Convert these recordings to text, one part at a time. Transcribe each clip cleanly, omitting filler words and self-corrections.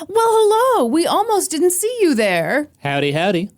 Well, hello. We almost didn't see you there. Howdy, howdy.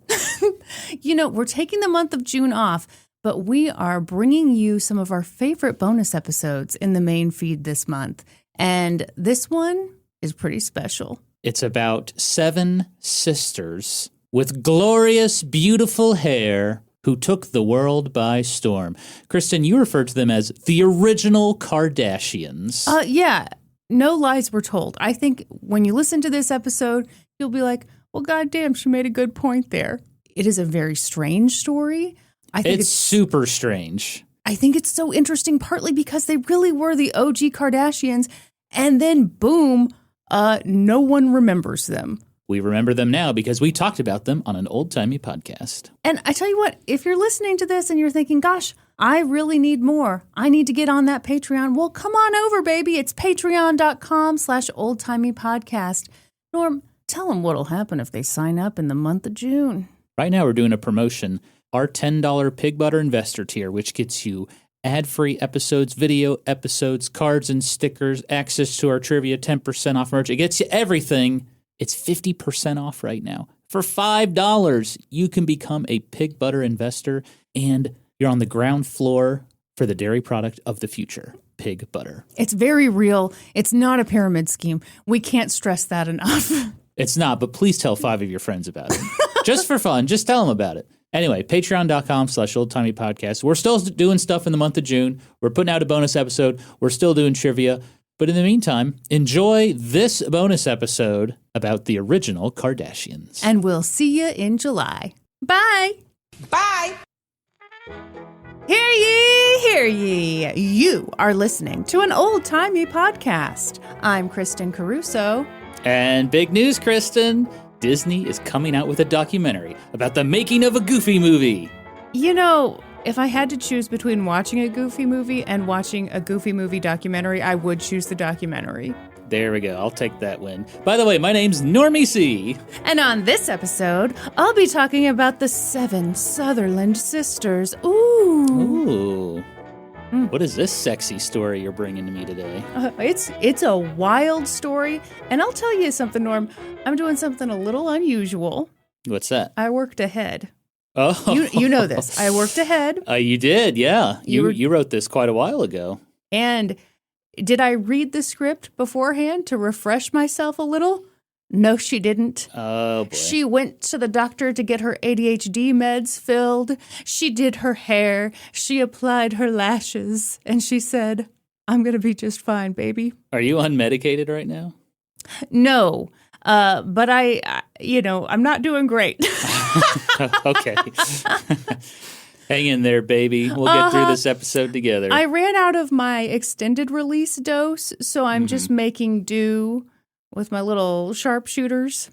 We're taking the month of June off, but we are bringing you some of our favorite bonus episodes in the main feed this month. And this one is pretty special. It's about 7 sisters with glorious, beautiful hair who took the world by storm. Kristin, you refer to them as the original Kardashians. Yeah. No lies were told. I think when you listen to this episode, you'll be like, well, goddamn, she made a good point there. It is a very strange story. I think it's super strange. I think it's so interesting, partly because they really were the OG Kardashians, and then boom, no one remembers them. We remember them now because we talked about them on an old-timey podcast. And I tell you what, if you're listening to this and you're thinking, gosh, I really need more. I need to get on that Patreon. Well, come on over, baby. It's patreon.com/oldtimeypodcast. Norm, tell them what'll happen if they sign up in the month of June. Right now we're doing a promotion, our $10 Pig Butter Investor tier, which gets you ad-free episodes, video episodes, cards and stickers, access to our trivia, 10% off merch. It gets you everything. It's 50% off right now. For $5, you can become a Pig Butter Investor, and you're on the ground floor for the dairy product of the future, pig butter. It's very real. It's not a pyramid scheme. We can't stress that enough. It's not, but please tell 5 of your friends about it. Just for fun. Just tell them about it. Anyway, patreon.com/oldtimeypodcast. We're still doing stuff in the month of June. We're putting out a bonus episode. We're still doing trivia. But in the meantime, enjoy this bonus episode about the original Kardashians. And we'll see you in July. Bye. Bye. Hear ye, hear ye. You are listening to an old-timey podcast. I'm Kristin Caruso. And big news, Kristin. Disney is coming out with a documentary about the making of a Goofy movie. If I had to choose between watching a Goofy movie and watching a Goofy movie documentary, I would choose the documentary. There we go. I'll take that win. By the way, my name's Normie C. And on this episode, I'll be talking about the 7 Sutherland sisters. Ooh. What is this sexy story you're bringing to me today? It's a wild story. And I'll tell you something, Norm. I'm doing something a little unusual. What's that? I worked ahead. Oh. You know this. I worked ahead. You did, yeah. You wrote this quite a while ago. And did I read the script beforehand to refresh myself a little? No, she didn't. Oh, boy. She went to the doctor to get her ADHD meds filled. She did her hair. She applied her lashes. And she said, I'm going to be just fine, baby. Are you unmedicated right now? No. But I'm not doing great. Okay. Hang in there, baby. We'll get through this episode together. I ran out of my extended release dose, so I'm just making do with my little sharpshooters.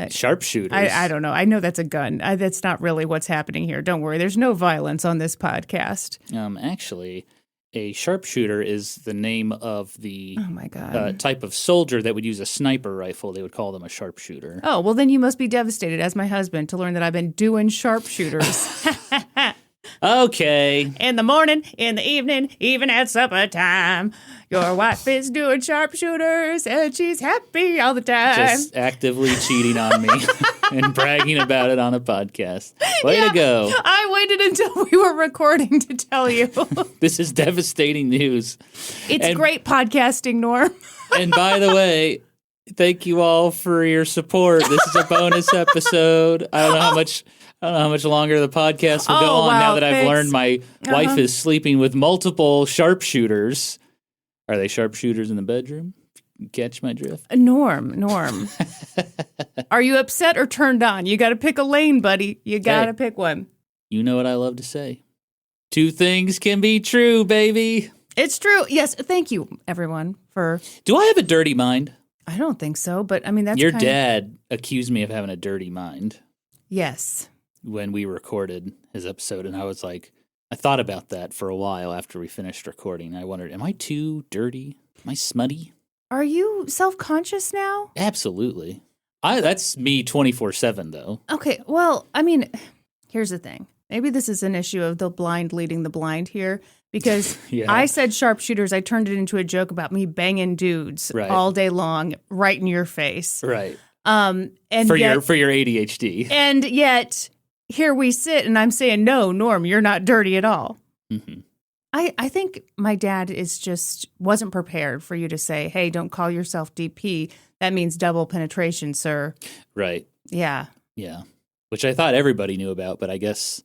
Sharpshooters? I don't know. I know that's a gun. That's not really what's happening here. Don't worry. There's no violence on this podcast. Actually, a sharpshooter is the name of the type of soldier that would use a sniper rifle. They would call them a sharpshooter. Oh, well, then you must be devastated as my husband to learn that I've been doing sharpshooters. Okay. In the morning, in the evening, even at supper time. Your wife is doing sharpshooters and she's happy all the time. Just actively cheating on me and bragging about it on a podcast. Way to go. I waited until we were recording to tell you. This is devastating news. It's great podcasting, Norm. And by the way, thank you all for your support. This is a bonus episode. I don't know how much longer the podcast will go on now that I've learned my wife is sleeping with multiple sharpshooters. Are they sharpshooters in the bedroom? Catch my drift? Norm. Are you upset or turned on? You got to pick a lane, buddy. You got to pick one. You know what I love to say. 2 things can be true, baby. It's true. Yes. Thank you, everyone, for... Do I have a dirty mind? I don't think so, but I mean, that's Your dad accused me of having a dirty mind. Yes. When we recorded his episode, and I was like, I thought about that for a while after we finished recording. I wondered, am I too dirty? Am I smutty? Are you self-conscious now? Absolutely. That's me 24/7, though. Okay, well, I mean, here's the thing. Maybe this is an issue of the blind leading the blind here. Because Yeah. I said sharpshooters, I turned it into a joke about me banging dudes all day long, right in your face. Right. And For yet, your ADHD. And yet, here we sit, and I'm saying, no, Norm, you're not dirty at all. Mm-hmm. I think my dad wasn't prepared for you to say, hey, don't call yourself DP. That means double penetration, sir. Right. Yeah. Yeah. Which I thought everybody knew about, but I guess...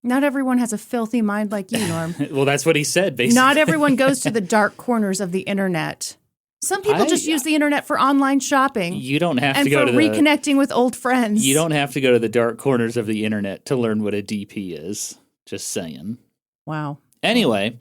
Not everyone has a filthy mind like you, Norm. Well, that's what he said, basically. Not everyone goes to the dark corners of the internet. Some people just use the internet for online shopping. You don't have to go to reconnecting with old friends. You don't have to go to the dark corners of the internet to learn what a DP is. Just saying. Wow. Anyway,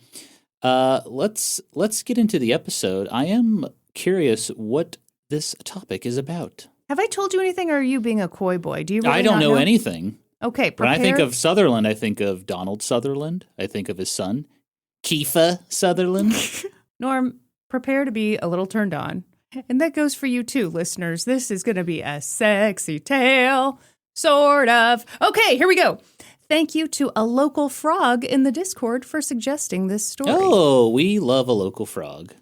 let's get into the episode. I am curious what this topic is about. Have I told you anything, or are you being a coy boy? Do you? Really I don't know anything. Okay, When I think of Sutherland, I think of Donald Sutherland. I think of his son, Kiefer Sutherland. Norm, prepare to be a little turned on. And that goes for you too, listeners. This is going to be a sexy tale, sort of. Okay, here we go. Thank you to a local frog in the Discord for suggesting this story. Oh, we love a local frog.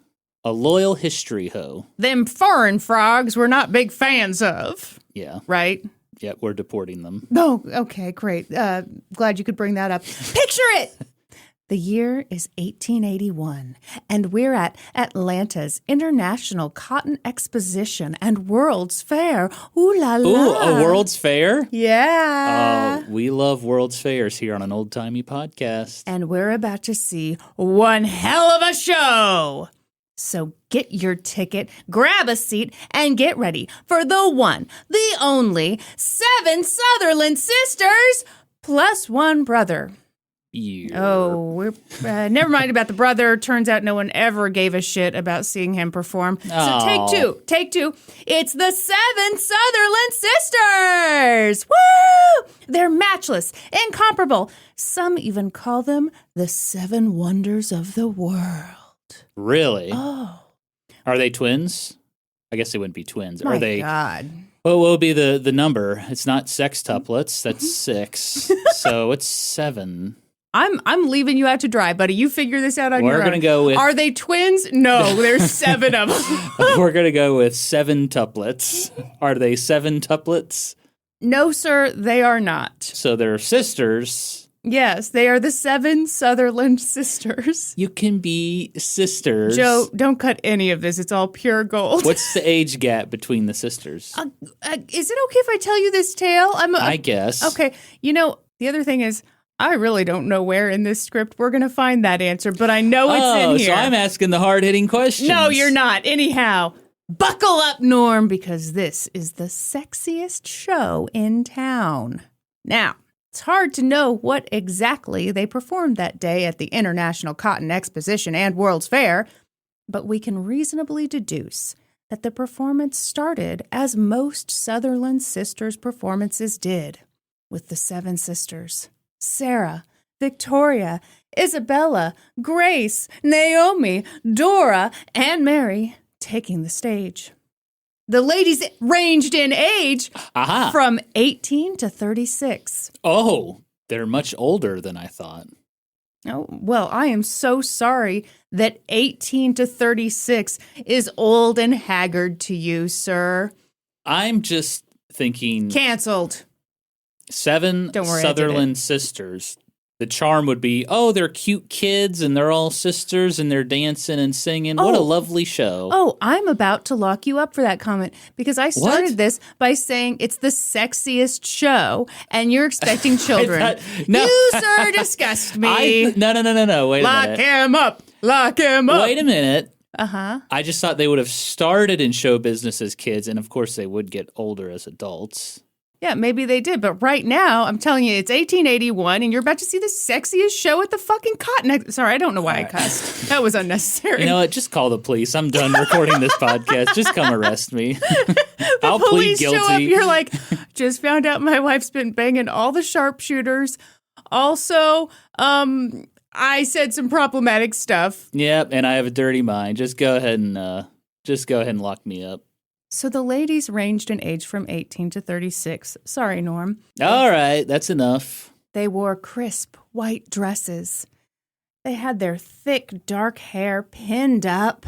A loyal history hoe. Them foreign frogs we're not big fans of. Yeah. Right? Yeah, we're deporting them. Oh, okay, great. Glad you could bring that up. Picture it! The year is 1881, and we're at Atlanta's International Cotton Exposition and World's Fair. Ooh la la. Ooh, a World's Fair? Yeah. We love World's Fairs here on an old-timey podcast. And we're about to see one hell of a show. So get your ticket, grab a seat, and get ready for the one, the only 7 Sutherland sisters plus 1 brother. Yeah. Oh, we're never mind about the brother. Turns out no one ever gave a shit about seeing him perform. So take two. It's the 7 Sutherland sisters. Woo! They're matchless, incomparable. Some even call them the 7 wonders of the world. Really? Oh. Are they twins? I guess they wouldn't be twins. My Are they? God. What would be the number? It's not sextuplets. That's 6. So it's 7. I'm leaving you out to dry, buddy. You figure this out on your own. We're going to go with... Are they twins? No, there's 7 of them. We're going to go with 7 tuplets. Are they 7 tuplets? No, sir, they are not. So they're sisters. Yes, they are the 7 Sutherland sisters. You can be sisters. Joe, don't cut any of this. It's all pure gold. What's the age gap between the sisters? Is it okay if I tell you this tale? I guess. Okay. You know, the other thing is, I really don't know where in this script we're going to find that answer, but I know it's in here. So I'm asking the hard-hitting questions. No, you're not. Anyhow, buckle up, Norm, because this is the sexiest show in town. Now, it's hard to know what exactly they performed that day at the International Cotton Exposition and World's Fair, but we can reasonably deduce that the performance started as most Sutherland sisters' performances did, with the 7 sisters: Sarah, Victoria, Isabella, Grace, Naomi, Dora, and Mary taking the stage. The ladies ranged in age from 18 to 36. Oh, they're much older than I thought. Oh, well, I am so sorry that 18 to 36 is old and haggard to you, sir. I'm just thinking... Canceled. 7 Sutherland sisters. The charm would be, they're cute kids and they're all sisters and they're dancing and singing. What a lovely show. Oh, I'm about to lock you up for that comment because I started this by saying it's the sexiest show and you're expecting children. You, sir, disgust me. No. Wait a minute. Lock him up. Lock him up. Wait a minute. Uh-huh. I just thought they would have started in show business as kids and of course they would get older as adults. Yeah, maybe they did. But right now, I'm telling you, it's 1881, and you're about to see the sexiest show at the fucking Cotton. Sorry, I don't know why I cussed. That was unnecessary. You know what? Just call the police. I'm done recording this podcast. Just come arrest me. I'll plead guilty. Show up, you're like, just found out my wife's been banging all the sharpshooters. Also, I said some problematic stuff. Yep, and I have a dirty mind. Just go ahead and lock me up. So the ladies ranged in age from 18 to 36. Sorry, Norm. All right, that's enough. They wore crisp white dresses. They had their thick, dark hair pinned up.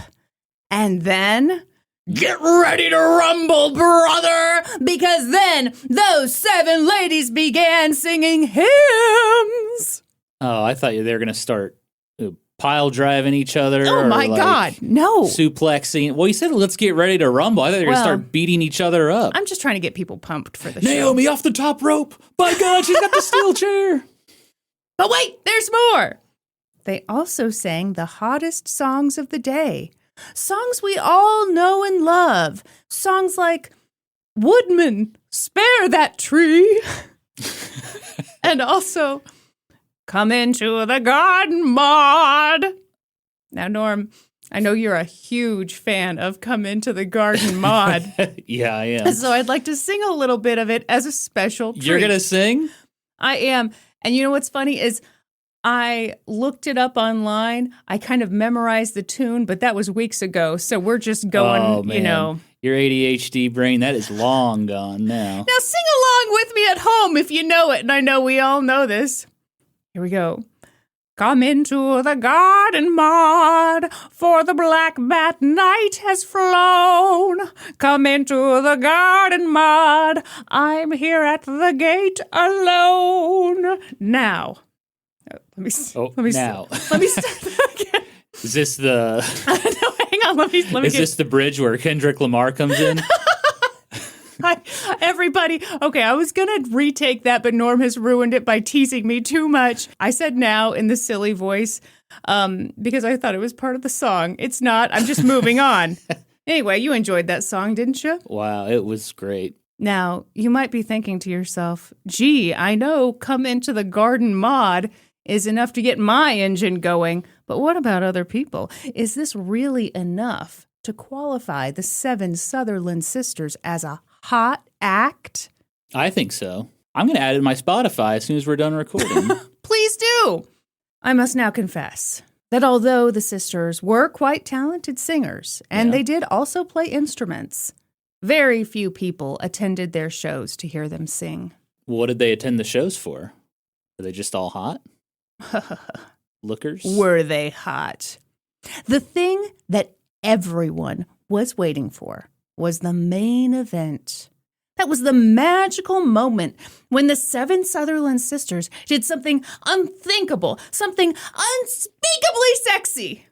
And then, get ready to rumble, brother! Because then those 7 ladies began singing hymns. Oh, I thought they were going to start pile driving each other. Oh, my God. No. Suplexing. Well, you said, let's get ready to rumble. I thought they were going to start beating each other up. I'm just trying to get people pumped for the show. Naomi off the top rope. By God, she's got the steel chair. But wait, there's more. They also sang the hottest songs of the day. Songs we all know and love. Songs like, Woodman, spare that tree. And also, Come into the garden, Maud. Now, Norm, I know you're a huge fan of Come into the Garden, Maud. Yeah, I am. So I'd like to sing a little bit of it as a special treat. You're going to sing? I am. And you know what's funny is I looked it up online. I kind of memorized the tune, but that was weeks ago. So we're just going, you know. Your ADHD brain, that is long gone now. Now sing along with me at home if you know it. And I know we all know this. Here we go. Come into the garden, Maud, for the black bat night has flown. Come into the garden, Maud, I'm here at the gate alone. Now. Let me start again. Is this the... No, hang on. Let me Is this the bridge where Kendrick Lamar comes in? Everybody. Okay, I was going to retake that, but Norm has ruined it by teasing me too much. I said now in the silly voice because I thought it was part of the song. It's not. I'm just moving on. Anyway, you enjoyed that song, didn't you? Wow, it was great. Now, you might be thinking to yourself, gee, I know Come Into the Garden, Maud is enough to get my engine going, but what about other people? Is this really enough to qualify the 7 Sutherland sisters as a hot act? I think so. I'm going to add it to my Spotify as soon as we're done recording. Please do. I must now confess that although the sisters were quite talented singers, and they did also play instruments, very few people attended their shows to hear them sing. What did they attend the shows for? Were they just all hot? Lookers? Were they hot? The thing that everyone was waiting for was the main event. That was the magical moment when the 7 Sutherland sisters did something unthinkable, something unspeakably sexy.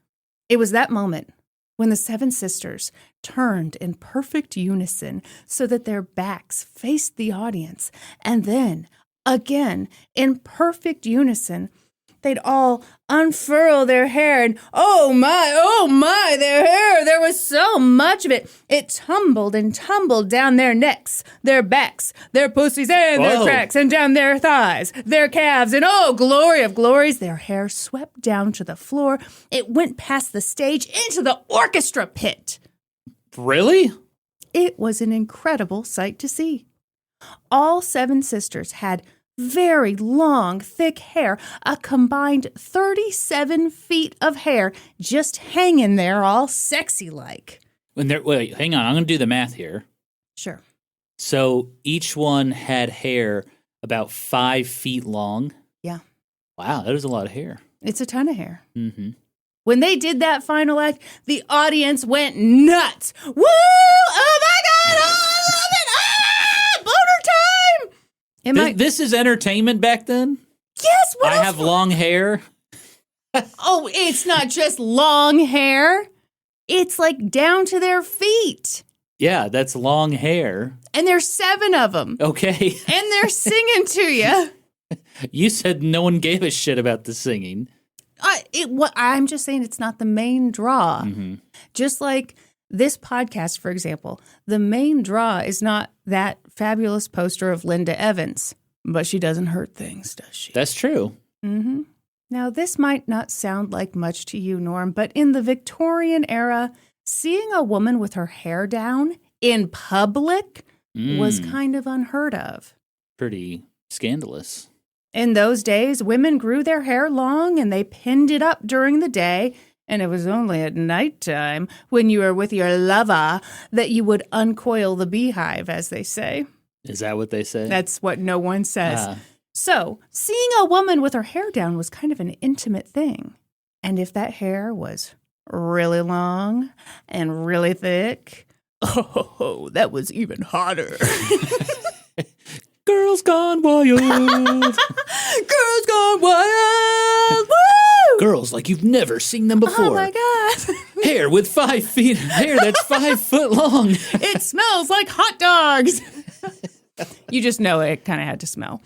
It was that moment when the 7 sisters turned in perfect unison so that their backs faced the audience, and then, again, in perfect unison, they'd all unfurl their hair, and oh my, their hair, there was so much of it. It tumbled and tumbled down their necks, their backs, their pussies, and their cracks, and down their thighs, their calves, and oh, glory of glories, their hair swept down to the floor. It went past the stage into the orchestra pit. Really? It was an incredible sight to see. All 7 sisters had very long, thick hair, a combined 37 feet of hair just hanging there all sexy-like. Wait, hang on. I'm going to do the math here. Sure. So each one had hair about 5 feet long? Yeah. Wow, that is a lot of hair. It's a ton of hair. Mm-hmm. When they did that final act, the audience went nuts. Woo! Oh, my God! Oh, I love it! Ah! Boner time! This is entertainment back then? Yes, what I have long hair. Oh, it's not just long hair. It's like down to their feet. Yeah, that's long hair. And there's 7 of them. Okay. And they're singing to you. You said no one gave a shit about the singing. I'm just saying it's not the main draw. Mm-hmm. Just like this podcast, for example, the main draw is not that fabulous poster of Linda Evans, but she doesn't hurt things, does she? That's true. Mm-hmm. Now, this might not sound like much to you, Norm, but in the Victorian era, seeing a woman with her hair down in public was kind of unheard of. Pretty scandalous. In those days, women grew their hair long and they pinned it up during the day, and it was only at nighttime, when you were with your lover, that you would uncoil the beehive, as they say. Is that what they say? That's what no one says. So, seeing a woman with her hair down was kind of an intimate thing. And if that hair was really long and really thick, oh, that was even hotter. Girls Gone Wild. Girls Gone Wild. Woo! Girls like you've never seen them before. Oh, my God. Hair with 5 feet. Hair that's 5 foot long. It smells like hot dogs. You just know it kind of had to smell.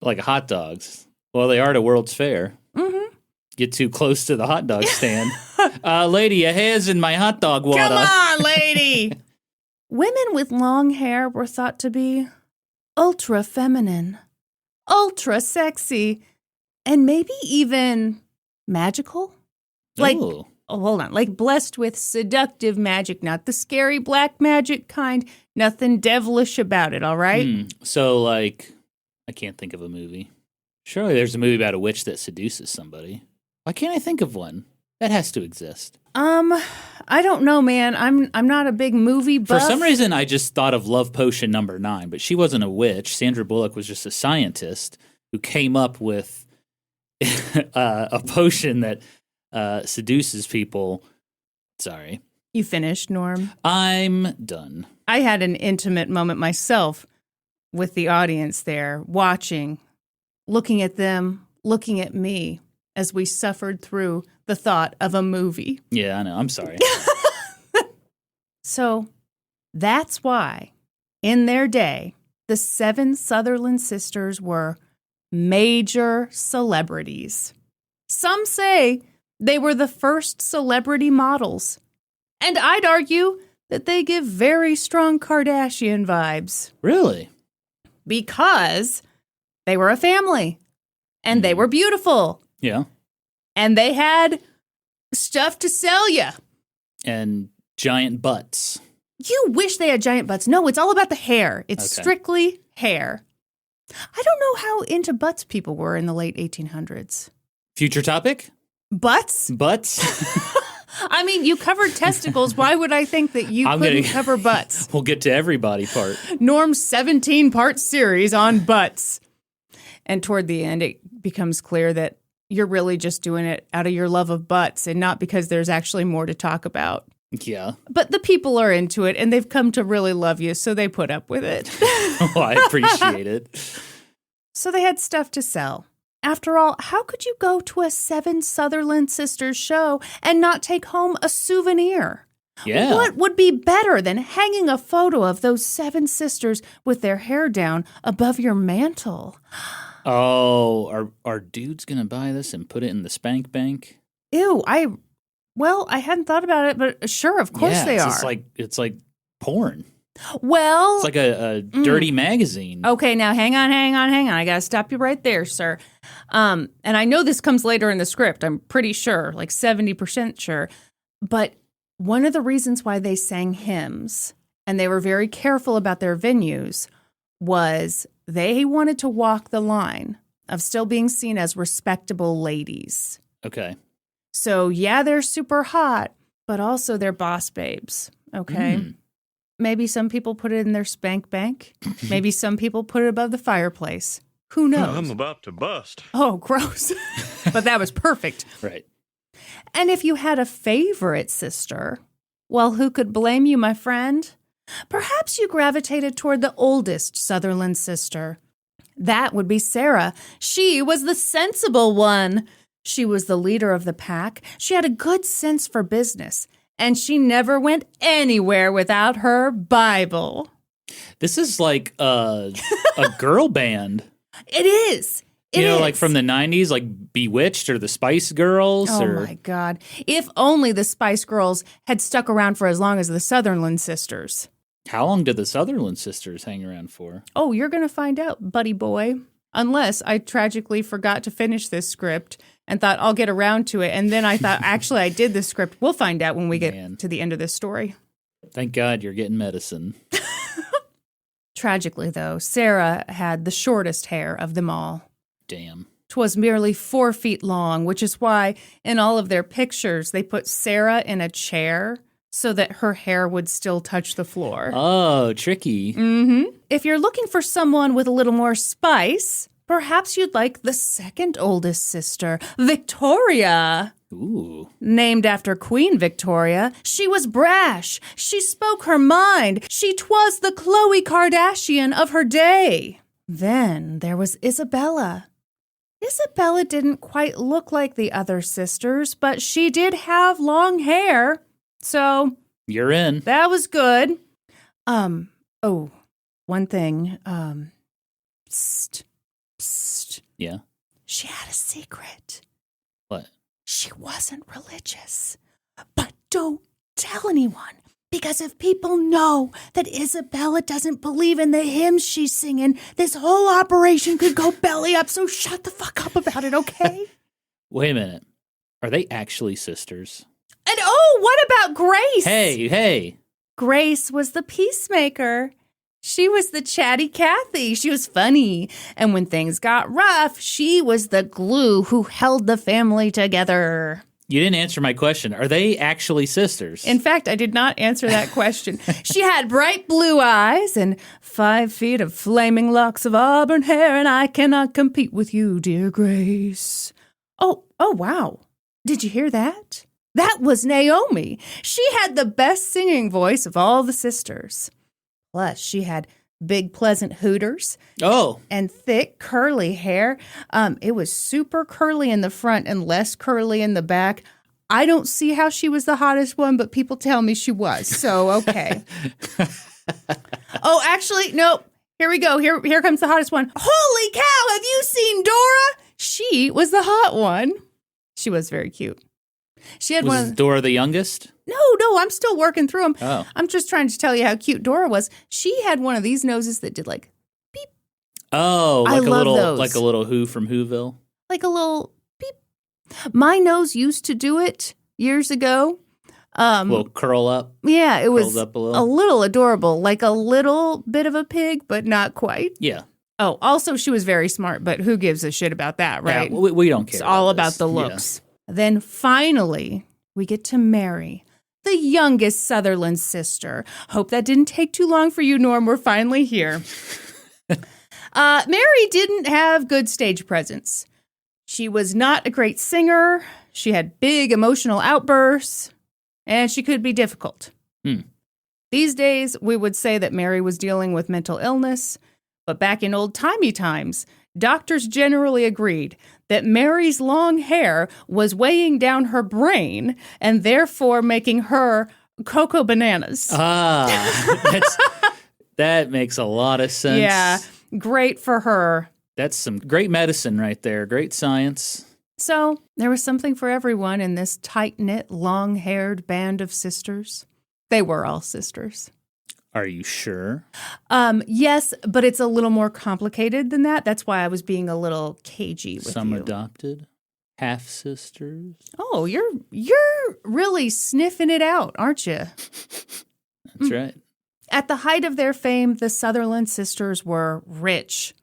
Like hot dogs. Well, they are at a World's Fair. Mm-hmm. Get too close to the hot dog stand. Lady, a hair's in my hot dog water. Come on, lady. Women with long hair were thought to be ultra feminine, ultra sexy, and maybe even magical. Like, Ooh. oh, hold on, like blessed with seductive magic, not the scary black magic kind. Nothing devilish about it, all right? So, like, I can't think of a movie. Surely there's a movie about a witch that seduces somebody. Why can't I think of one? That has to exist. I don't know, man. I'm not a big movie buff. For some reason, I just thought of Love Potion number 9, but she wasn't a witch. Sandra Bullock was just a scientist who came up with a potion that seduces people. Sorry. You finished, Norm? I'm done. I had an intimate moment myself with the audience there, watching, looking at them, looking at me as we suffered through the thought of a movie. Yeah, I know. I'm sorry. So that's why, in their day, the 7 Sutherland sisters were major celebrities. Some say they were the first celebrity models. And I'd argue that they give very strong Kardashian vibes. Really? Because they were a family. And they were beautiful. Yeah. And they had stuff to sell you. And giant butts. You wish they had giant butts. No, it's all about the hair. It's strictly hair. I don't know how into butts people were in the late 1800s. Future topic? Butts? Butts? I mean, you covered testicles. Why would I think that you couldn't cover butts? We'll get to everybody part. Norm's 17-part series on butts. And toward the end, it becomes clear that you're really just doing it out of your love of butts and not because there's actually more to talk about. Yeah. But the people are into it, and they've come to really love you, so they put up with it. Well, I appreciate it. So they had stuff to sell. After all, how could you go to a 7 Sutherland sisters show and not take home a souvenir? Yeah. What would be better than hanging a photo of those 7 sisters with their hair down above your mantle? Oh, are dudes going to buy this and put it in the spank bank? Ew, I hadn't thought about it, but sure, of course they are. It's like porn. Well, it's like a dirty magazine. Okay, now hang on. I got to stop you right there, sir. And I know this comes later in the script. I'm pretty sure, like 70% sure. But one of the reasons why they sang hymns and they were very careful about their venues was they wanted to walk the line of still being seen as respectable ladies. Okay. So, yeah, they're super hot, but also they're boss babes, okay? Maybe some people put it in their spank bank. Maybe some people put it above the fireplace. Who knows? I'm about to bust. Oh, gross. But that was perfect. Right. And if you had a favorite sister, well, who could blame you, my friend? Perhaps you gravitated toward the oldest Sutherland sister. That would be Sarah. She was the sensible one. She was the leader of the pack. She had a good sense for business, and she never went anywhere without her Bible. This is like a girl band. It is. You know, like from the 90s, like Bewitched or the Spice Girls. Oh, my God. If only the Spice Girls had stuck around for as long as the Sutherland sisters. How long did the Sutherland sisters hang around for? Oh, you're going to find out, buddy boy. Unless I tragically forgot to finish this script and thought I'll get around to it. And then I thought, actually, I did the script. We'll find out when we get to the end of this story. Thank God you're getting medicine. Tragically, though, Sarah had the shortest hair of them all. Damn. 'Twas merely 4 feet long, which is why in all of their pictures they put Sarah in a chair so that her hair would still touch the floor. Oh, tricky. Mm-hmm. If you're looking for someone with a little more spice, perhaps you'd like the second oldest sister, Victoria. Ooh. Named after Queen Victoria, she was brash. She spoke her mind. She 'twas the Khloe Kardashian of her day. Then there was Isabella. Isabella didn't quite look like the other sisters, but she did have long hair. So You're in. that was good. Oh, one thing. Psst. Yeah. She had a secret. What? She wasn't religious. But don't tell anyone, because if people know that Isabella doesn't believe in the hymns she's singing, this whole operation could go belly up, so shut the fuck up about it, okay? Wait a minute. Are they actually sisters? And oh, what about Grace? Hey. Grace was the peacemaker. She was the chatty Kathy. She was funny. And when things got rough, she was the glue who held the family together. You didn't answer my question. Are they actually sisters? In fact, I did not answer that question. She had bright blue eyes and 5 feet of flaming locks of auburn hair, and I cannot compete with you, dear Grace. Oh, wow. Did you hear that? That was Naomi. She had the best singing voice of all the sisters. Plus, she had big, pleasant hooters. Oh. And thick, curly hair. It was super curly in the front and less curly in the back. I don't see how she was the hottest one, but people tell me she was. So, okay. Oh, actually, nope. Here we go. Here comes the hottest one. Holy cow, have you seen Dora? She was the hot one. She was very cute. She had Was Dora the youngest? No, I'm still working through them. Oh. I'm just trying to tell you how cute Dora was. She had one of these noses that did like beep. Oh, I love those. like a little Who from Whoville. Like a little beep. My nose used to do it years ago. A little curl up. Yeah, it was up a a little adorable, like a little bit of a pig, but not quite. Yeah. Oh, also she was very smart, but who gives a shit about that, right? Yeah, we don't care. It's all about this. the looks. Yeah. Then finally, we get to Mary, the youngest Sutherland sister. Hope that didn't take too long for you, Norm. We're finally here. Mary didn't have good stage presence. She was not a great singer. She had big emotional outbursts, and she could be difficult. These days, we would say that Mary was dealing with mental illness, but back in old-timey times, doctors generally agreed that Mary's long hair was weighing down her brain and therefore making her cocoa bananas. That makes a lot of sense. Yeah, great for her. That's some great medicine right there. Great science. So there was something for everyone in this tight-knit, long-haired band of sisters. They were all sisters. Are you sure? Yes, but it's a little more complicated than that. That's why I was being a little cagey with Some you. adopted? Half sisters? Oh, you're really sniffing it out, aren't you? That's right. At the height of their fame, the Sutherland sisters were rich.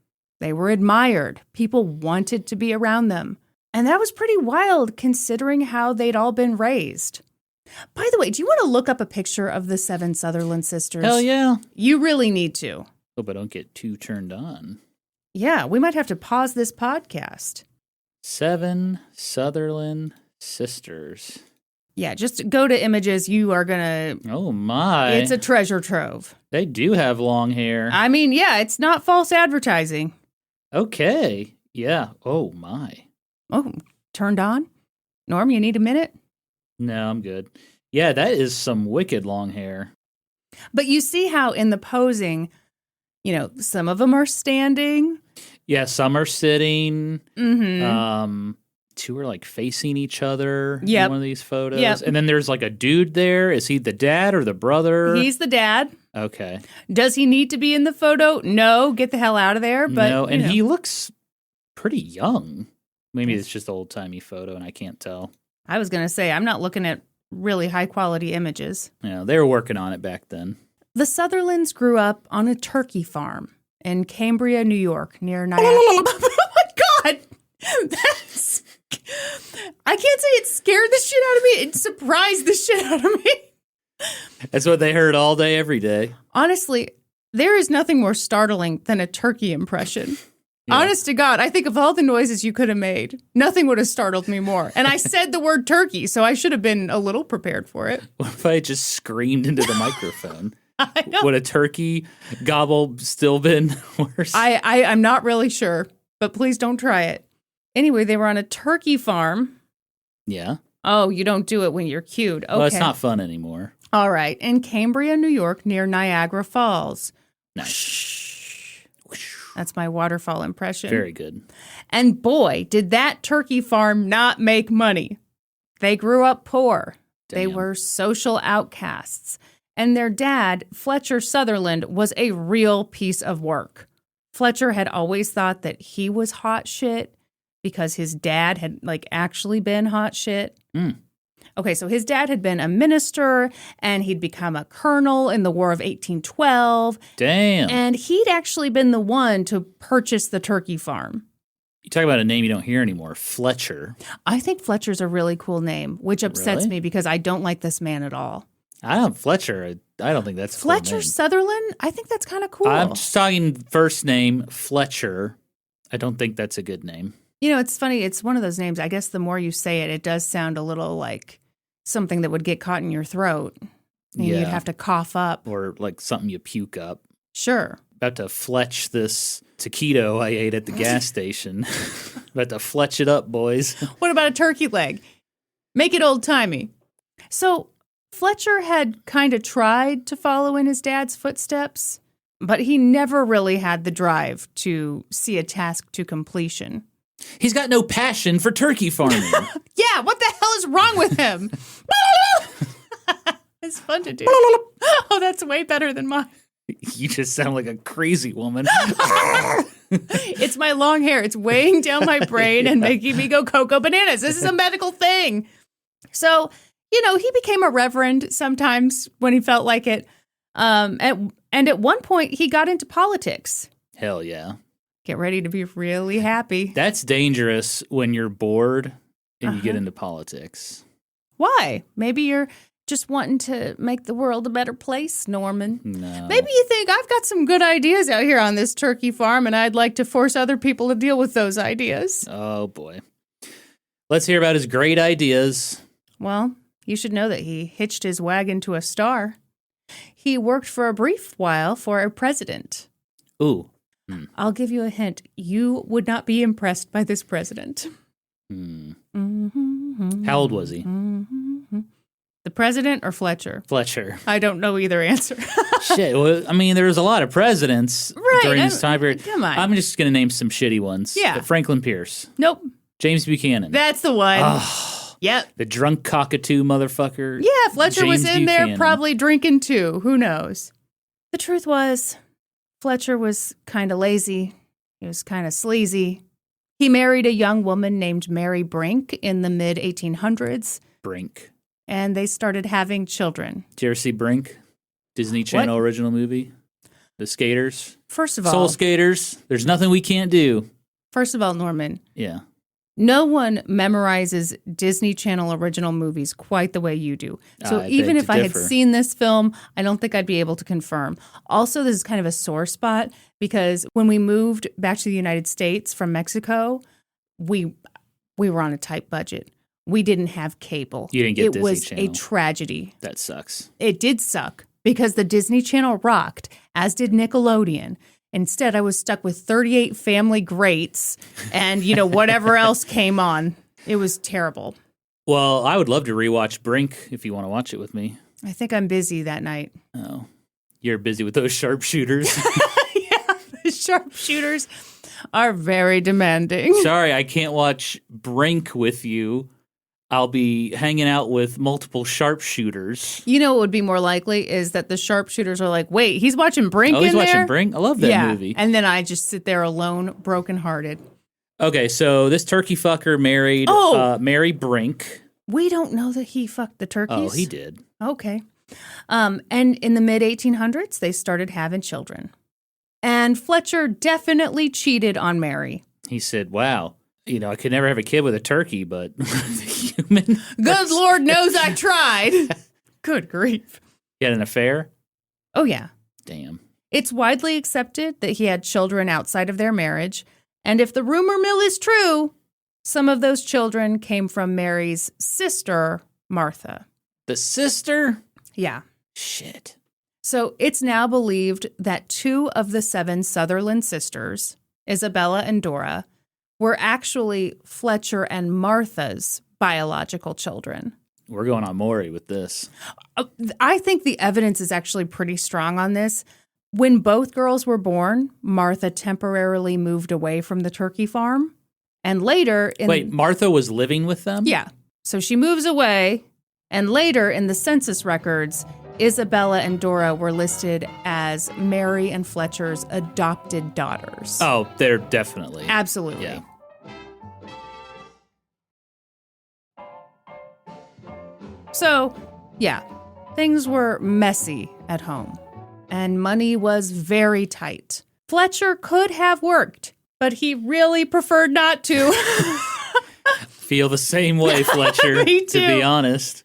They were admired. People wanted to be around them. And that was pretty wild considering how they'd all been raised. By the way, do you want to look up a picture of the 7 Sutherland sisters? Hell yeah. You really need to. Hope I don't get too turned on. Yeah, we might have to pause this podcast. 7 Sutherland sisters. Yeah, just go to images. You are going to... Oh, my. It's a treasure trove. They do have long hair. I mean, yeah, it's not false advertising. Okay. Yeah. Oh, my. Oh, turned on? Norm, you need a minute? No, I'm good. Yeah, that is some wicked long hair. But you see how in the posing, some of them are standing. Yeah, some are sitting. Mm-hmm. 2 are like facing each other in Yep. one of these photos. Yep. And then there's like a dude there. Is he the dad or the brother? He's the dad. Okay. Does he need to be in the photo? No, get the hell out of there. But no, and he looks pretty young. Maybe it's just an old-timey photo and I can't tell. I was going to say, I'm not looking at really high-quality images. Yeah, they were working on it back then. The Sutherlands grew up on a turkey farm in Cambria, New York, near Niagara. Oh, my God! I can't say it scared the shit out of me. It surprised the shit out of me. That's what they heard all day, every day. Honestly, there is nothing more startling than a turkey impression. Yeah. Honest to God, I think of all the noises you could have made, nothing would have startled me more. And I said the word turkey, so I should have been a little prepared for it. What if I just screamed into the microphone? I know. Would a turkey gobble still been worse? I'm not really sure, but please don't try it. Anyway, they were on a turkey farm. Yeah. Oh, you don't do it when you're cute. Okay. Well, it's not fun anymore. All right. In Cambria, New York, near Niagara Falls. Nice. That's my waterfall impression. Very good. And boy, did that turkey farm not make money. They grew up poor. They Damn. were social outcasts. And their dad, Fletcher Sutherland, was a real piece of work. Fletcher had always thought that he was hot shit because his dad had actually been hot shit. Mm. Okay, so his dad had been a minister and he'd become a colonel in the War of 1812. Damn. And he'd actually been the one to purchase the turkey farm. You talk about a name you don't hear anymore, Fletcher. I think Fletcher's a really cool name, which upsets Really? me because I don't like this man at all. Fletcher. I don't think that's a cool Fletcher name. Sutherland? I think that's kind of cool. I'm just talking first name, Fletcher. I don't think that's a good name. You know, it's funny. It's one of those names. I guess the more you say it, it does sound a little like something that would get caught in your throat. And Yeah. you'd have to cough up. Or like something you puke up. Sure. About to fletch this taquito I ate at the gas station. About to fletch it up, boys. What about a turkey leg? Make it old-timey. So Fletcher had kind of tried to follow in his dad's footsteps, but he never really had the drive to see a task to completion. He's got no passion for turkey farming. Yeah, what the hell is wrong with him? It's fun to do. Oh, that's way better than mine. You just sound like a crazy woman. It's my long hair. It's weighing down my brain and making me go cocoa bananas. This is a medical thing. So, he became a reverend sometimes when he felt like it. And at one point, he got into politics. Hell yeah. Get ready to be really happy. That's dangerous when you're bored and you get into politics. Why? Maybe you're just wanting to make the world a better place, Norman. No. Maybe you think I've got some good ideas out here on this turkey farm and I'd like to force other people to deal with those ideas. Oh, boy. Let's hear about his great ideas. Well, you should know that he hitched his wagon to a star. He worked for a brief while for a president. Ooh. I'll give you a hint. You would not be impressed by this president. How old was he? The president or Fletcher? Fletcher. I don't know either answer. Shit. Well, I mean, there was a lot of presidents during this time period. Come on. I'm just going to name some shitty ones. Yeah. Franklin Pierce. Nope. James Buchanan. That's the one. Oh, Yep. the drunk cockatoo motherfucker. Yeah, Fletcher was James in there Buchanan. probably drinking too. Who knows? The truth was, Fletcher was kind of lazy. He was kind of sleazy. He married a young woman named Mary Brink in the mid-1800s, Brink. and they started having children. Did you ever see Brink? Disney Channel original movie? The skaters? First of Soul all, Skaters. There's nothing we can't do. Norman, Yeah. no one memorizes Disney Channel original movies quite the way you do. So I even beg if to I had differ. seen this film, I don't think I'd be able to confirm. Also, this is kind of a sore spot because when we moved back to the United States from Mexico, we were on a tight budget. We didn't have cable. You didn't get Disney It was Channel. a tragedy. That sucks. It did suck because the Disney Channel rocked, as did Nickelodeon. Instead, I was stuck with 38 family greats and, whatever else came on. It was terrible. Well, I would love to rewatch Brink if you want to watch it with me. I think I'm busy that night. Oh, you're busy with those sharpshooters. Yeah, the sharpshooters are very demanding. Sorry, I can't watch Brink with you. I'll be hanging out with multiple sharpshooters. You know what would be more likely is that the sharpshooters are like, wait, he's watching Brink Oh, he's in there? watching Brink? I love that movie. And then I just sit there alone, brokenhearted. Okay, so this turkey fucker married Mary Brink. We don't know that he fucked the turkeys. Oh, he did. Okay. And in the mid-1800s, they started having children. And Fletcher definitely cheated on Mary. He said, wow, I could never have a kid with a turkey, but the human. Good Lord knows I tried. Good grief. He had an affair? Oh, yeah. Damn. It's widely accepted that he had children outside of their marriage, And if the rumor mill is true, some of those children came from Mary's sister, Martha. The sister? Yeah. Shit. So it's now believed that 2 of the 7 Sutherland sisters, Isabella and Dora, were actually Fletcher and Martha's biological children. We're going on Maury with this. I think the evidence is actually pretty strong on this. When both girls were born, Martha temporarily moved away from the turkey farm. And later... Wait, Martha was living with them? Yeah. So she moves away. And later in the census records, Isabella and Dora were listed as Mary and Fletcher's adopted daughters. Oh, they're definitely. Absolutely. Yeah. So, yeah, things were messy at home, and money was very tight. Fletcher could have worked, but he really preferred not to. Feel the same way, Fletcher, Me too. to be honest.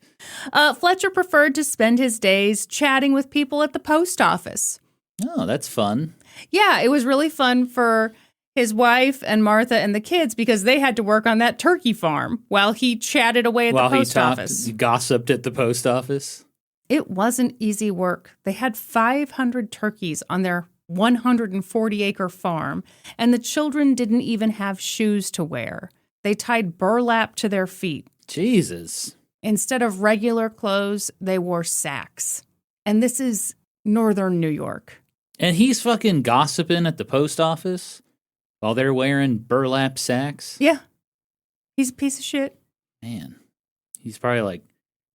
Fletcher preferred to spend his days chatting with people at the post office. Oh, that's fun. Yeah, it was really fun for his wife and Martha and the kids because they had to work on that turkey farm while he chatted away at the post office. He gossiped at the post office. It wasn't easy work. They had 500 turkeys on their 140-acre farm, and the children didn't even have shoes to wear. They tied burlap to their feet. Jesus. Instead of regular clothes, they wore sacks. And this is northern New York. And he's fucking gossiping at the post office while they're wearing burlap sacks? Yeah. He's a piece of shit. Man. He's probably like,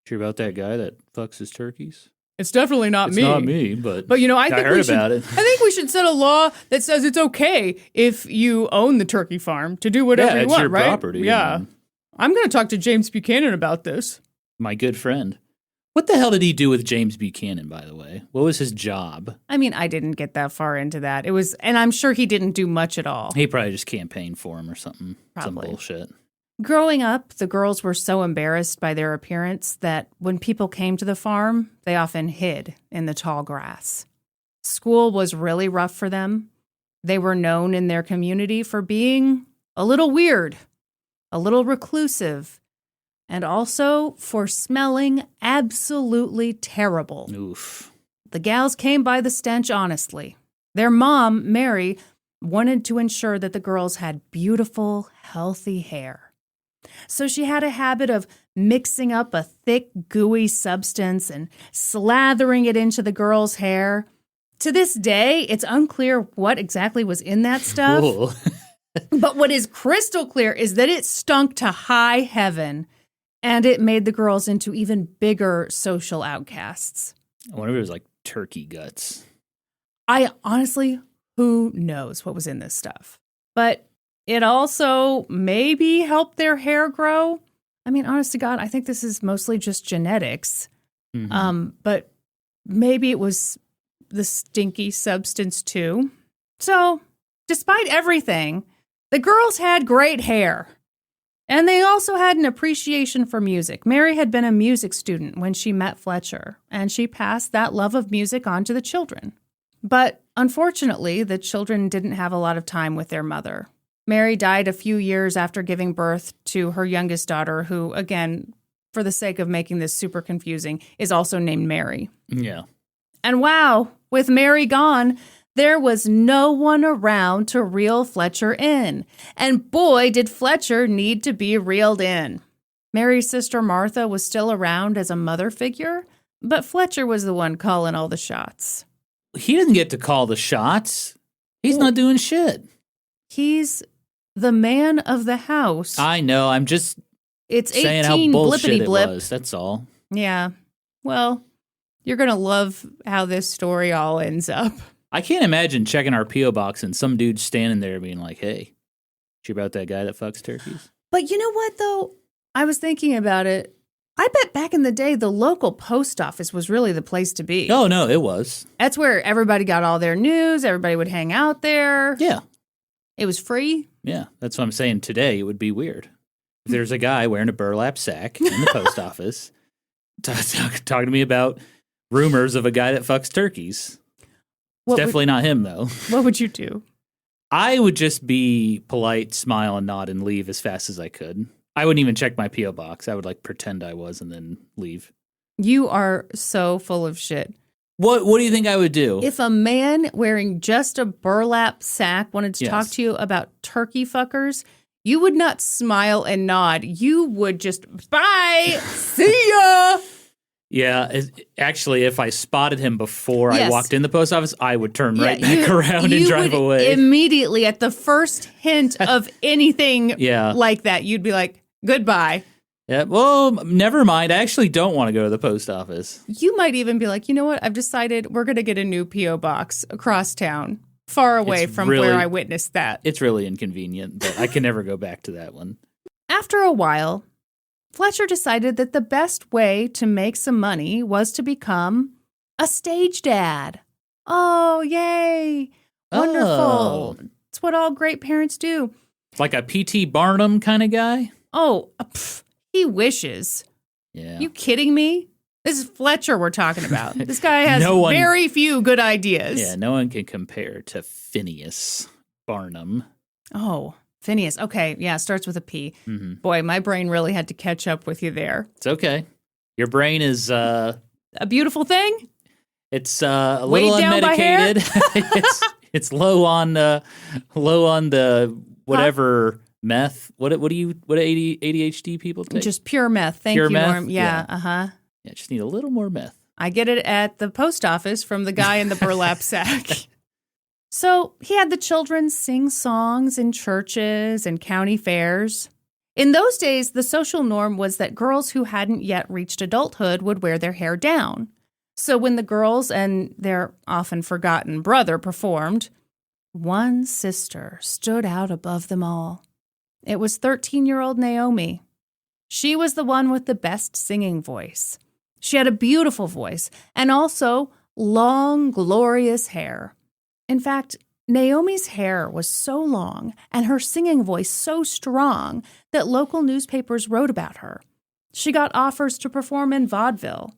sure about that guy that fucks his turkeys? It's definitely not It's me. not me, but you know, I think heard about it. I think we should set a law that says it's okay if you own the turkey farm to do whatever you it's want, your right? property. Yeah. I'm going to talk to James Buchanan about this. My good friend. What the hell did he do with James Buchanan, by the way? What was his job? I mean, I didn't get that far into that. And I'm sure he didn't do much at all. He probably just campaigned for him or something. Probably. Some bullshit. Growing up, the girls were so embarrassed by their appearance that when people came to the farm, they often hid in the tall grass. School was really rough for them. They were known in their community for being a little weird, a little reclusive, and also for smelling absolutely terrible. Oof. The gals came by the stench honestly. Their mom, Mary, wanted to ensure that the girls had beautiful, healthy hair. So she had a habit of mixing up a thick, gooey substance and slathering it into the girls' hair. To this day, it's unclear what exactly was in that stuff. Cool. But what is crystal clear is that it stunk to high heaven, and it made the girls into even bigger social outcasts. I wonder if it was like turkey guts. I honestly, who knows what was in this stuff? But it also maybe helped their hair grow. I mean, honest to God, I think this is mostly just genetics. Mm-hmm. But maybe it was the stinky substance too. So, despite everything, the girls had great hair. And they also had an appreciation for music. Mary had been a music student when she met Fletcher, and she passed that love of music on to the children. But unfortunately, the children didn't have a lot of time with their mother. Mary died a few years after giving birth to her youngest daughter, who, again, for the sake of making this super confusing, is also named Mary. Yeah. And wow, with Mary gone, there was no one around to reel Fletcher in. And boy, did Fletcher need to be reeled in. Mary's sister Martha was still around as a mother figure, but Fletcher was the one calling all the shots. He didn't get to call the shots. He's not doing shit. He's the man of the house. I know. I'm just It's saying how 18 bullshit blippity it blip. was. That's all. Yeah. Well, you're going to love how this story all ends up. I can't imagine checking our P.O. box and some dude standing there being like, hey, you about that guy that fucks turkeys? But you know what, though? I was thinking about it. I bet back in the day, the local post office was really the place to be. Oh, no, it was. That's where everybody got all their news. Everybody would hang out there. Yeah. It was free. Yeah. That's what I'm saying. Today, it would be weird. If there's a guy wearing a burlap sack in the post office talking to me about rumors of a guy that fucks turkeys. It's definitely not him, though. What would you do? I would just be polite, smile, and nod and leave as fast as I could. I wouldn't even check my P.O. box. I would pretend I was and then leave. You are so full of shit. What do you think I would do? If a man wearing just a burlap sack wanted to talk to you about turkey fuckers, you would not smile and nod. You would just, bye, see ya. Yeah, actually, if I spotted him before I walked in the post office, I would turn right back around and drive away. Immediately, at the first hint of anything like that, you'd be like, goodbye. Yeah, well, never mind. I actually don't want to go to the post office. You might even be like, you know what? I've decided we're going to get a new P.O. box across town, far away from where I witnessed that. It's really inconvenient, but I can never go back to that one. After a while, Fletcher decided that the best way to make some money was to become a stage dad. Oh, yay. Wonderful. Oh. It's what all great parents do. Like a P.T. Barnum kind of guy? Oh, he wishes. Yeah. You kidding me? This is Fletcher we're talking about. This guy has very few good ideas. Yeah, no one can compare to Phineas Barnum. Oh, Phineas. Okay, yeah, starts with a P. Mm-hmm. Boy, my brain really had to catch up with you there. It's okay. Your brain is... a beautiful thing? It's a little unmedicated. it's low on the whatever meth. What ADHD people take? Just pure meth. Thank you, Norm. Yeah, uh-huh. Yeah, just need a little more meth. I get it at the post office from the guy in the burlap sack. So he had the children sing songs in churches and county fairs. In those days, the social norm was that girls who hadn't yet reached adulthood would wear their hair down. So when the girls and their often forgotten brother performed, one sister stood out above them all. It was 13-year-old Naomi. She was the one with the best singing voice. She had a beautiful voice and also long, glorious hair. In fact, Naomi's hair was so long and her singing voice so strong that local newspapers wrote about her. She got offers to perform in vaudeville.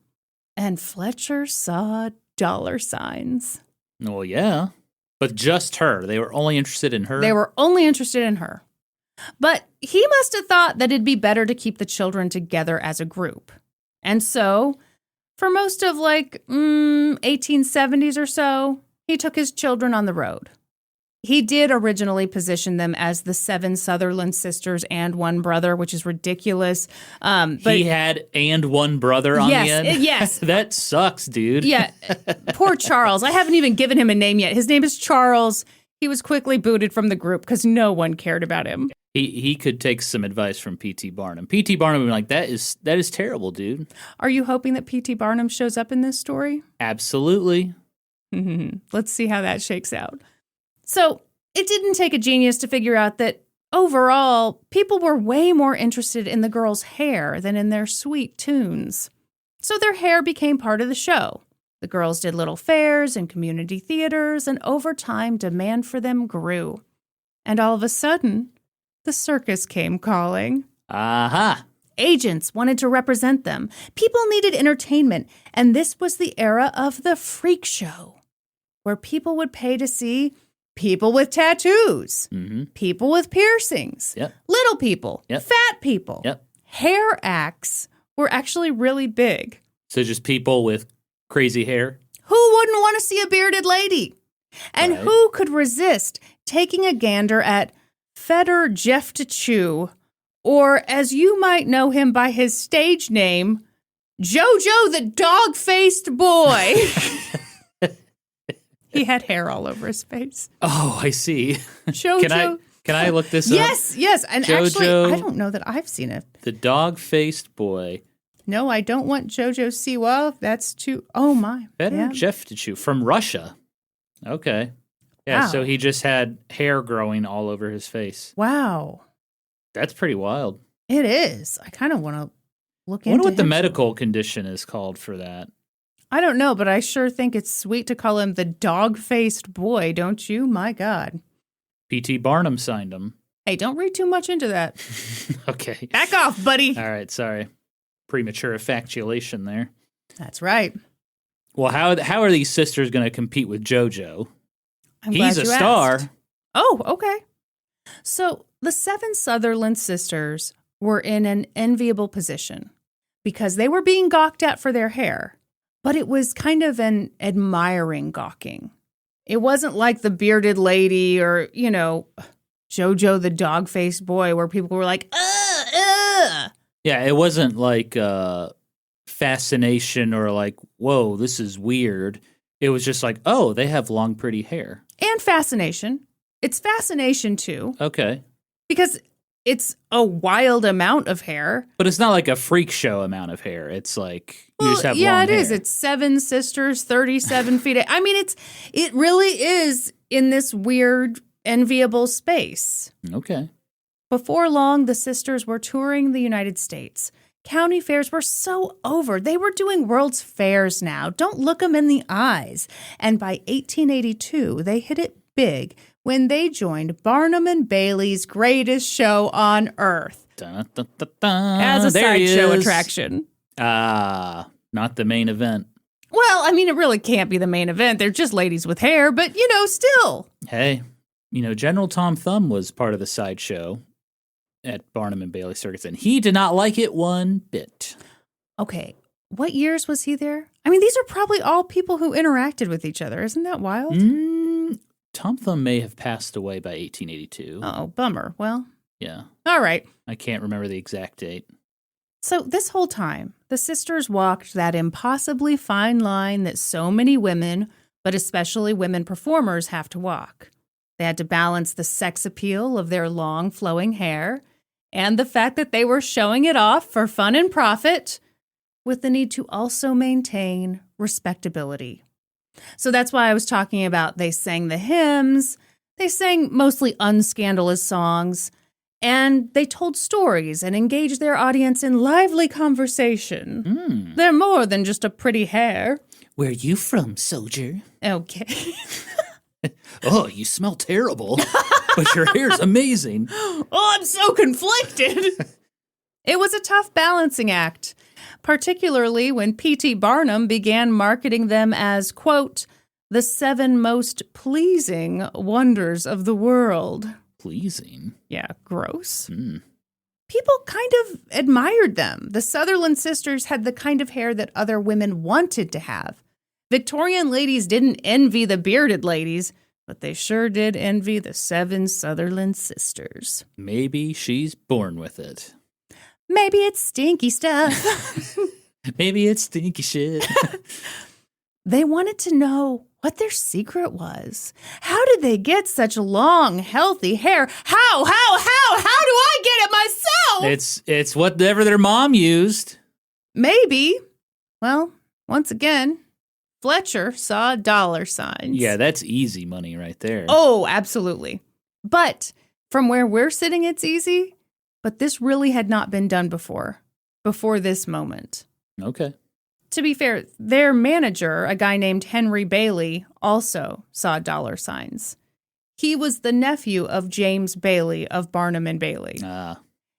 And Fletcher saw dollar signs. Well, yeah. But just her. They were only interested in her? They were only interested in her. But he must have thought that it'd be better to keep the children together as a group. And so, for most of 1870s or so, he took his children on the road. He did originally position them as the 7 Sutherland sisters and 1 brother, which is ridiculous. But he had and 1 brother on the end? Yes. That sucks, dude. Yeah. Poor Charles. I haven't even given him a name yet. His name is Charles. He was quickly booted from the group because no one cared about him. He could take some advice from P.T. Barnum. P.T. Barnum would be like, that is terrible, dude. Are you hoping that P.T. Barnum shows up in this story? Absolutely. Let's see how that shakes out. So it didn't take a genius to figure out that overall, people were way more interested in the girls' hair than in their sweet tunes. So their hair became part of the show. The girls did little fairs and community theaters, and over time, demand for them grew. And all of a sudden, the circus came calling. Aha! Agents wanted to represent them. People needed entertainment, and this was the era of the freak show, where people would pay to see people with tattoos, people with piercings, little people, fat people. Hair acts were actually really big. So just people with crazy hair? Who wouldn't want to see a bearded lady? And who could resist taking a gander at Feder Jeftachu, or as you might know him by his stage name, Jojo the Dog-Faced Boy. He had hair all over his face. Oh, I see. Jojo. Can I look this up? Yes. And Jojo, actually, I don't know that I've seen it. The Dog-Faced Boy. No, I don't want Jojo Siwa. That's too... Oh, my. Feder Jeftachu from Russia. Okay. Yeah, wow. So he just had hair growing all over his face. Wow. That's pretty wild. It is. I kind of want to look into it. I wonder what the medical condition is called for that. I don't know, but I sure think it's sweet to call him the Dog-Faced Boy, don't you? My God. P.T. Barnum signed him. Hey, don't read too much into that. Okay. Back off, buddy. All right, sorry. Premature factuation there. That's right. Well, how are these sisters going to compete with JoJo? I'm He's glad a you star. asked. Oh, okay. So the 7 Sutherland sisters were in an enviable position because they were being gawked at for their hair, but it was kind of an admiring gawking. It wasn't like the bearded lady or, Jojo the dog-faced boy where people were like, ugh. Yeah, it wasn't like fascination or like, whoa, this is weird. It was just like, oh, they have long, pretty hair. And fascination. It's fascination, too. Okay. Because it's a wild amount of hair. But it's not like a freak show amount of hair. It's like you just have long hair. Yeah, it is. It's 7 sisters, 37 feet. I mean, it really is in this weird, enviable space. Okay. Before long, the sisters were touring the United States. County fairs were so over. They were doing World's Fairs now. Don't look them in the eyes. And by 1882, they hit it big when they joined Barnum and Bailey's Greatest Show on Earth. Dun, dun, dun, dun. As a There he sideshow is. attraction. Not the main event. Well, I mean, it really can't be the main event. They're just ladies with hair, but, still. Hey, General Tom Thumb was part of the sideshow at Barnum and Bailey Circus, and he did not like it one bit. Okay, what years was he there? I mean, these are probably all people who interacted with each other. Isn't that wild? Tom Thumb may have passed away by 1882. Oh, bummer. Well, yeah. All right. I can't remember the exact date. So this whole time, the sisters walked that impossibly fine line that so many women, but especially women performers, have to walk. They had to balance the sex appeal of their long, flowing hair and the fact that they were showing it off for fun and profit with the need to also maintain respectability. So that's why I was talking about they sang the hymns, they sang mostly unscandalous songs, and they told stories and engaged their audience in lively conversation. They're more than just a pretty hair. Where you from, soldier? Okay. Oh, you smell terrible, but your hair's amazing. Oh, I'm so conflicted. It was a tough balancing act, particularly when P.T. Barnum began marketing them as, quote, the 7 most pleasing wonders of the world. Pleasing? Yeah, gross. People kind of admired them. The Sutherland sisters had the kind of hair that other women wanted to have. Victorian ladies didn't envy the bearded ladies, but they sure did envy the 7 Sutherland sisters. Maybe she's born with it. Maybe it's stinky stuff. Maybe it's stinky shit. They wanted to know what their secret was. How did they get such long, healthy hair? How do I get it myself? It's whatever their mom used. Maybe. Well, once again, Fletcher saw dollar signs. Yeah, that's easy money right there. Oh, absolutely. But from where we're sitting, it's easy. But this really had not been done before this moment. Okay. To be fair, their manager, a guy named Henry Bailey, also saw dollar signs. He was the nephew of James Bailey of Barnum and Bailey.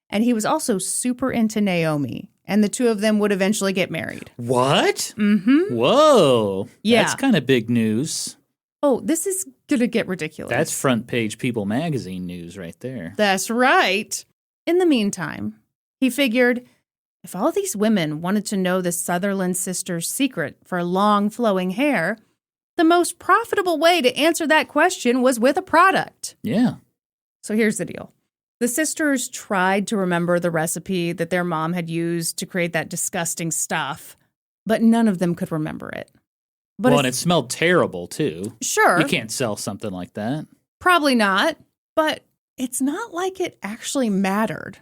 And he was also super into Naomi. And the two of them would eventually get married. What? Mm-hmm. Whoa. Yeah. That's kind of big news. Oh, this is going to get ridiculous. That's front page People magazine news right there. That's right. In the meantime, he figured if all these women wanted to know the Sutherland sisters' secret for long, flowing hair, the most profitable way to answer that question was with a product. Yeah. So here's the deal. The sisters tried to remember the recipe that their mom had used to create that disgusting stuff, but none of them could remember it. But and it smelled terrible, too. Sure. You can't sell something like that. Probably not, but it's not like it actually mattered.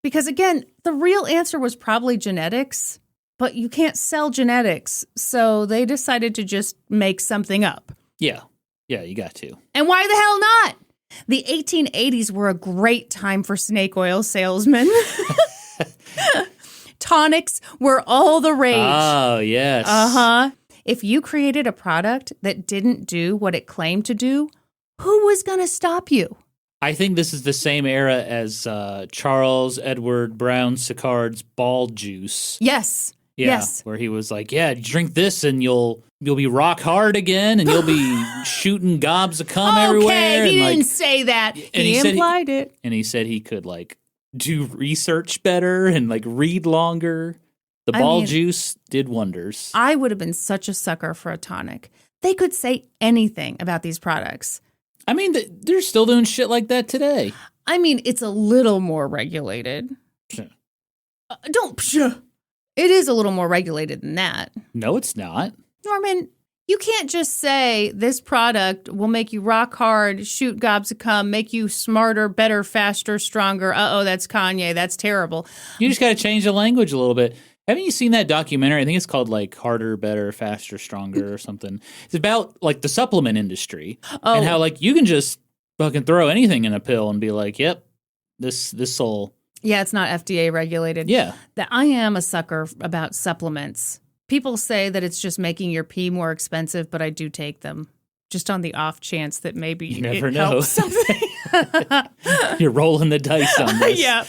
Because again, the real answer was probably genetics, but you can't sell genetics, so they decided to just make something up. Yeah. Yeah, you got to. And why the hell not? The 1880s were a great time for snake oil salesmen. Tonics were all the rage. Oh, yes. Uh-huh. If you created a product that didn't do what it claimed to do, who was going to stop you? I think this is the same era as Charles Edward Brown Sicard's ball juice. Yes. Yeah, Yes. where he was like, "Yeah, drink this and you'll be rock hard again, and you'll be shooting gobs of cum everywhere." Okay, he and didn't say that. and He said implied it. And he said he could like do research better and like read longer. The ball juice did wonders. I would have been such a sucker for a tonic. They could say anything about these products. I mean, they're still doing shit like that today. I mean, it's a little more regulated. It is a little more regulated than that. No, it's not. Norman, you can't just say this product will make you rock hard, shoot gobs of cum, make you smarter, better, faster, stronger. Uh-oh, that's Kanye. That's terrible. You just got to change the language a little bit. Haven't you seen that documentary? I think it's called like Harder, Better, Faster, Stronger or something. It's about like the supplement industry and how like you can just fucking throw anything in a pill and be like, yep, this will. Yeah, it's not FDA regulated. Yeah. That I am a sucker about supplements. People say that it's just making your pee more expensive, but I do take them just on the off chance that maybe you never it know. helps something. You're rolling the dice on this. Yeah.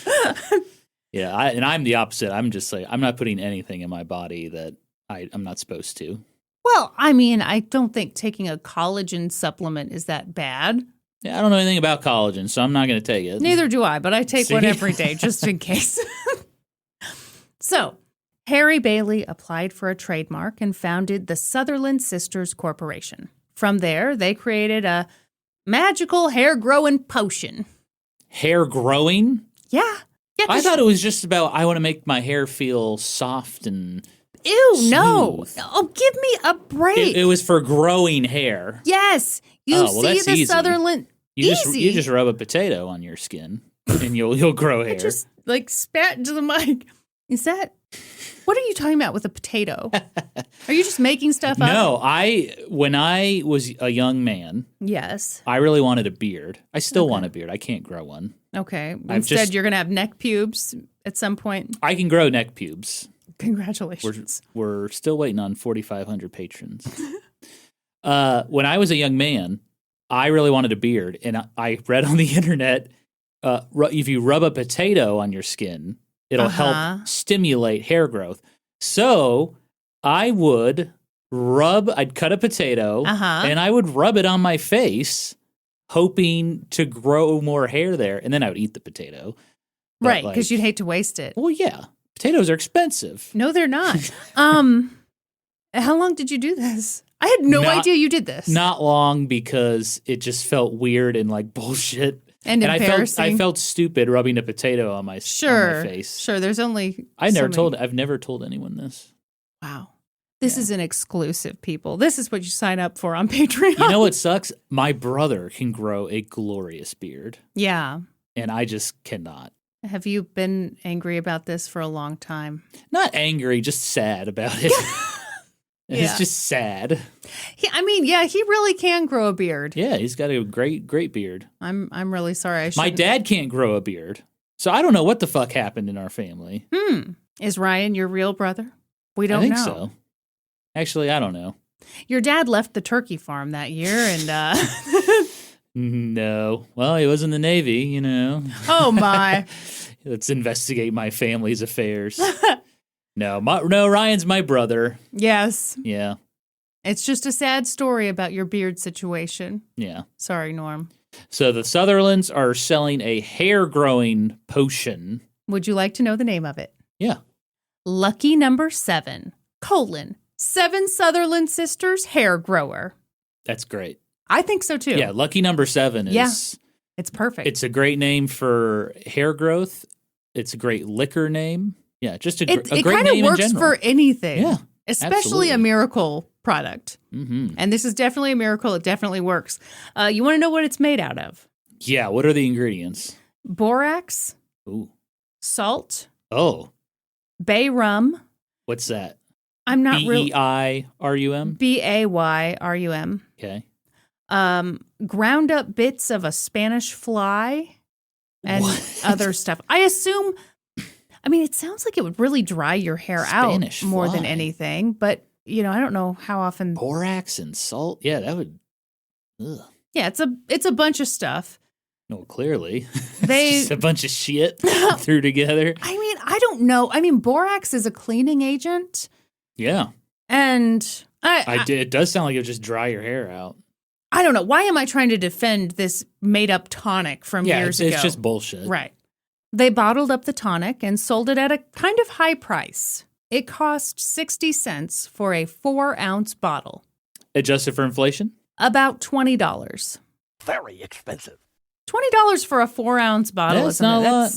Yeah, and I'm the opposite. I'm just like, I'm not putting anything in my body that I'm not supposed to. Well, I mean, I don't think taking a collagen supplement is that bad. Yeah, I don't know anything about collagen, so I'm not going to take it. Neither do I, but I take one every day just in case. So, Harry Bailey applied for a trademark and founded the Sutherland Sisters Corporation. From there, they created a magical hair-growing potion. Hair growing? Yeah. I thought it was just about I want to make my hair feel soft and Ew, smooth. no. Oh, give me a break. It was for growing hair. Yes. You see that's the easy. Sutherland. You just rub a potato on your skin and you'll grow hair. I just like spat into the mic. Is that what are you talking about with a potato? Are you just making stuff up? No, when I was a young man, yes, I really wanted a beard. I still want a beard. I can't grow one. Okay. Instead, you're going to have neck pubes at some point. I can grow neck pubes. Congratulations. We're still waiting on 4,500 patrons. When I was a young man, I really wanted a beard, and I read on the internet, if you rub a potato on your skin, it'll help stimulate hair growth. So I'd cut a potato, and I would rub it on my face, hoping to grow more hair there, and then I would eat the potato. But right, because you'd hate to waste it. Well, yeah. Potatoes are expensive. No, they're not. How long did you do this? I had no idea you did this. Not long, because it just felt weird and like bullshit. And embarrassing. I felt stupid rubbing a potato on my face. Sure, there's only I've never told anyone this. Wow. This is an exclusive, people. This is what you sign up for on Patreon. You know what sucks? My brother can grow a glorious beard. Yeah. And I just cannot. Have you been angry about this for a long time? Not angry, just sad about it. It's just sad. He really can grow a beard. Yeah, he's got a great beard. I'm really sorry. My dad can't grow a beard. So I don't know what the fuck happened in our family. Is Ryan your real brother? We don't know. I think so. Actually, I don't know. Your dad left the turkey farm that year and No. Well, he was in the Navy, you know. Oh, my. Let's investigate my family's affairs. No, Ryan's my brother. Yes. Yeah. It's just a sad story about your beard situation. Yeah. Sorry, Norm. So the Sutherlands are selling a hair-growing potion. Would you like to know the name of it? Yeah. Lucky number 7, 7 Sutherland Sisters hair grower. That's great. I think so, too. Yeah, lucky number 7 is... Yeah, it's perfect. It's a great name for hair growth. It's a great liquor name. Yeah, just a great name in general. It kind of works for anything. Yeah, especially absolutely. a miracle product. Mm-hmm. And this is definitely a miracle. It definitely works. You want to know what it's made out of? Yeah, what are the ingredients? Borax. Ooh. Salt. Oh. Bay rum. What's that? I'm not really... B-E-I-R-U-M? B-A-Y-R-U-M. Okay. Ground up bits of a Spanish fly and other stuff. I assume... I mean, it sounds like it would really dry your hair Spanish out more fly. than anything, but, you know, I don't know how often... Borax and salt? Yeah, that would... Ugh. Yeah, it's a bunch of stuff. No, clearly. They It's just a bunch of shit threw together. I mean, I don't know. I mean, borax is a cleaning agent. Yeah. And It does sound like it would just dry your hair out. I don't know. Why am I trying to defend this made-up tonic from years ago? It's just bullshit. Right. They bottled up the tonic and sold it at a kind of high price. It cost 60 cents for a 4-ounce bottle. Adjusted for inflation? About $20. Very expensive. $20 for a 4-ounce bottle. That's not a lot.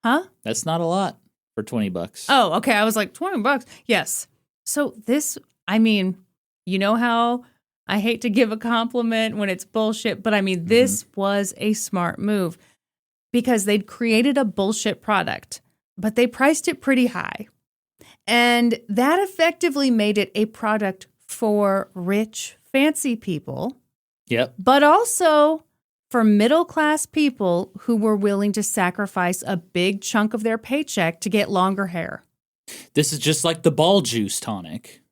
Huh? That's not a lot for $20. Oh, okay. I was like, $20. Yes. So this, I mean, you know how I hate to give a compliment when it's bullshit, but I mean, this was a smart move because they'd created a bullshit product, but they priced it pretty high. And that effectively made it a product for rich, fancy people. Yep. But also for middle-class people who were willing to sacrifice a big chunk of their paycheck to get longer hair. This is just like the ball juice tonic.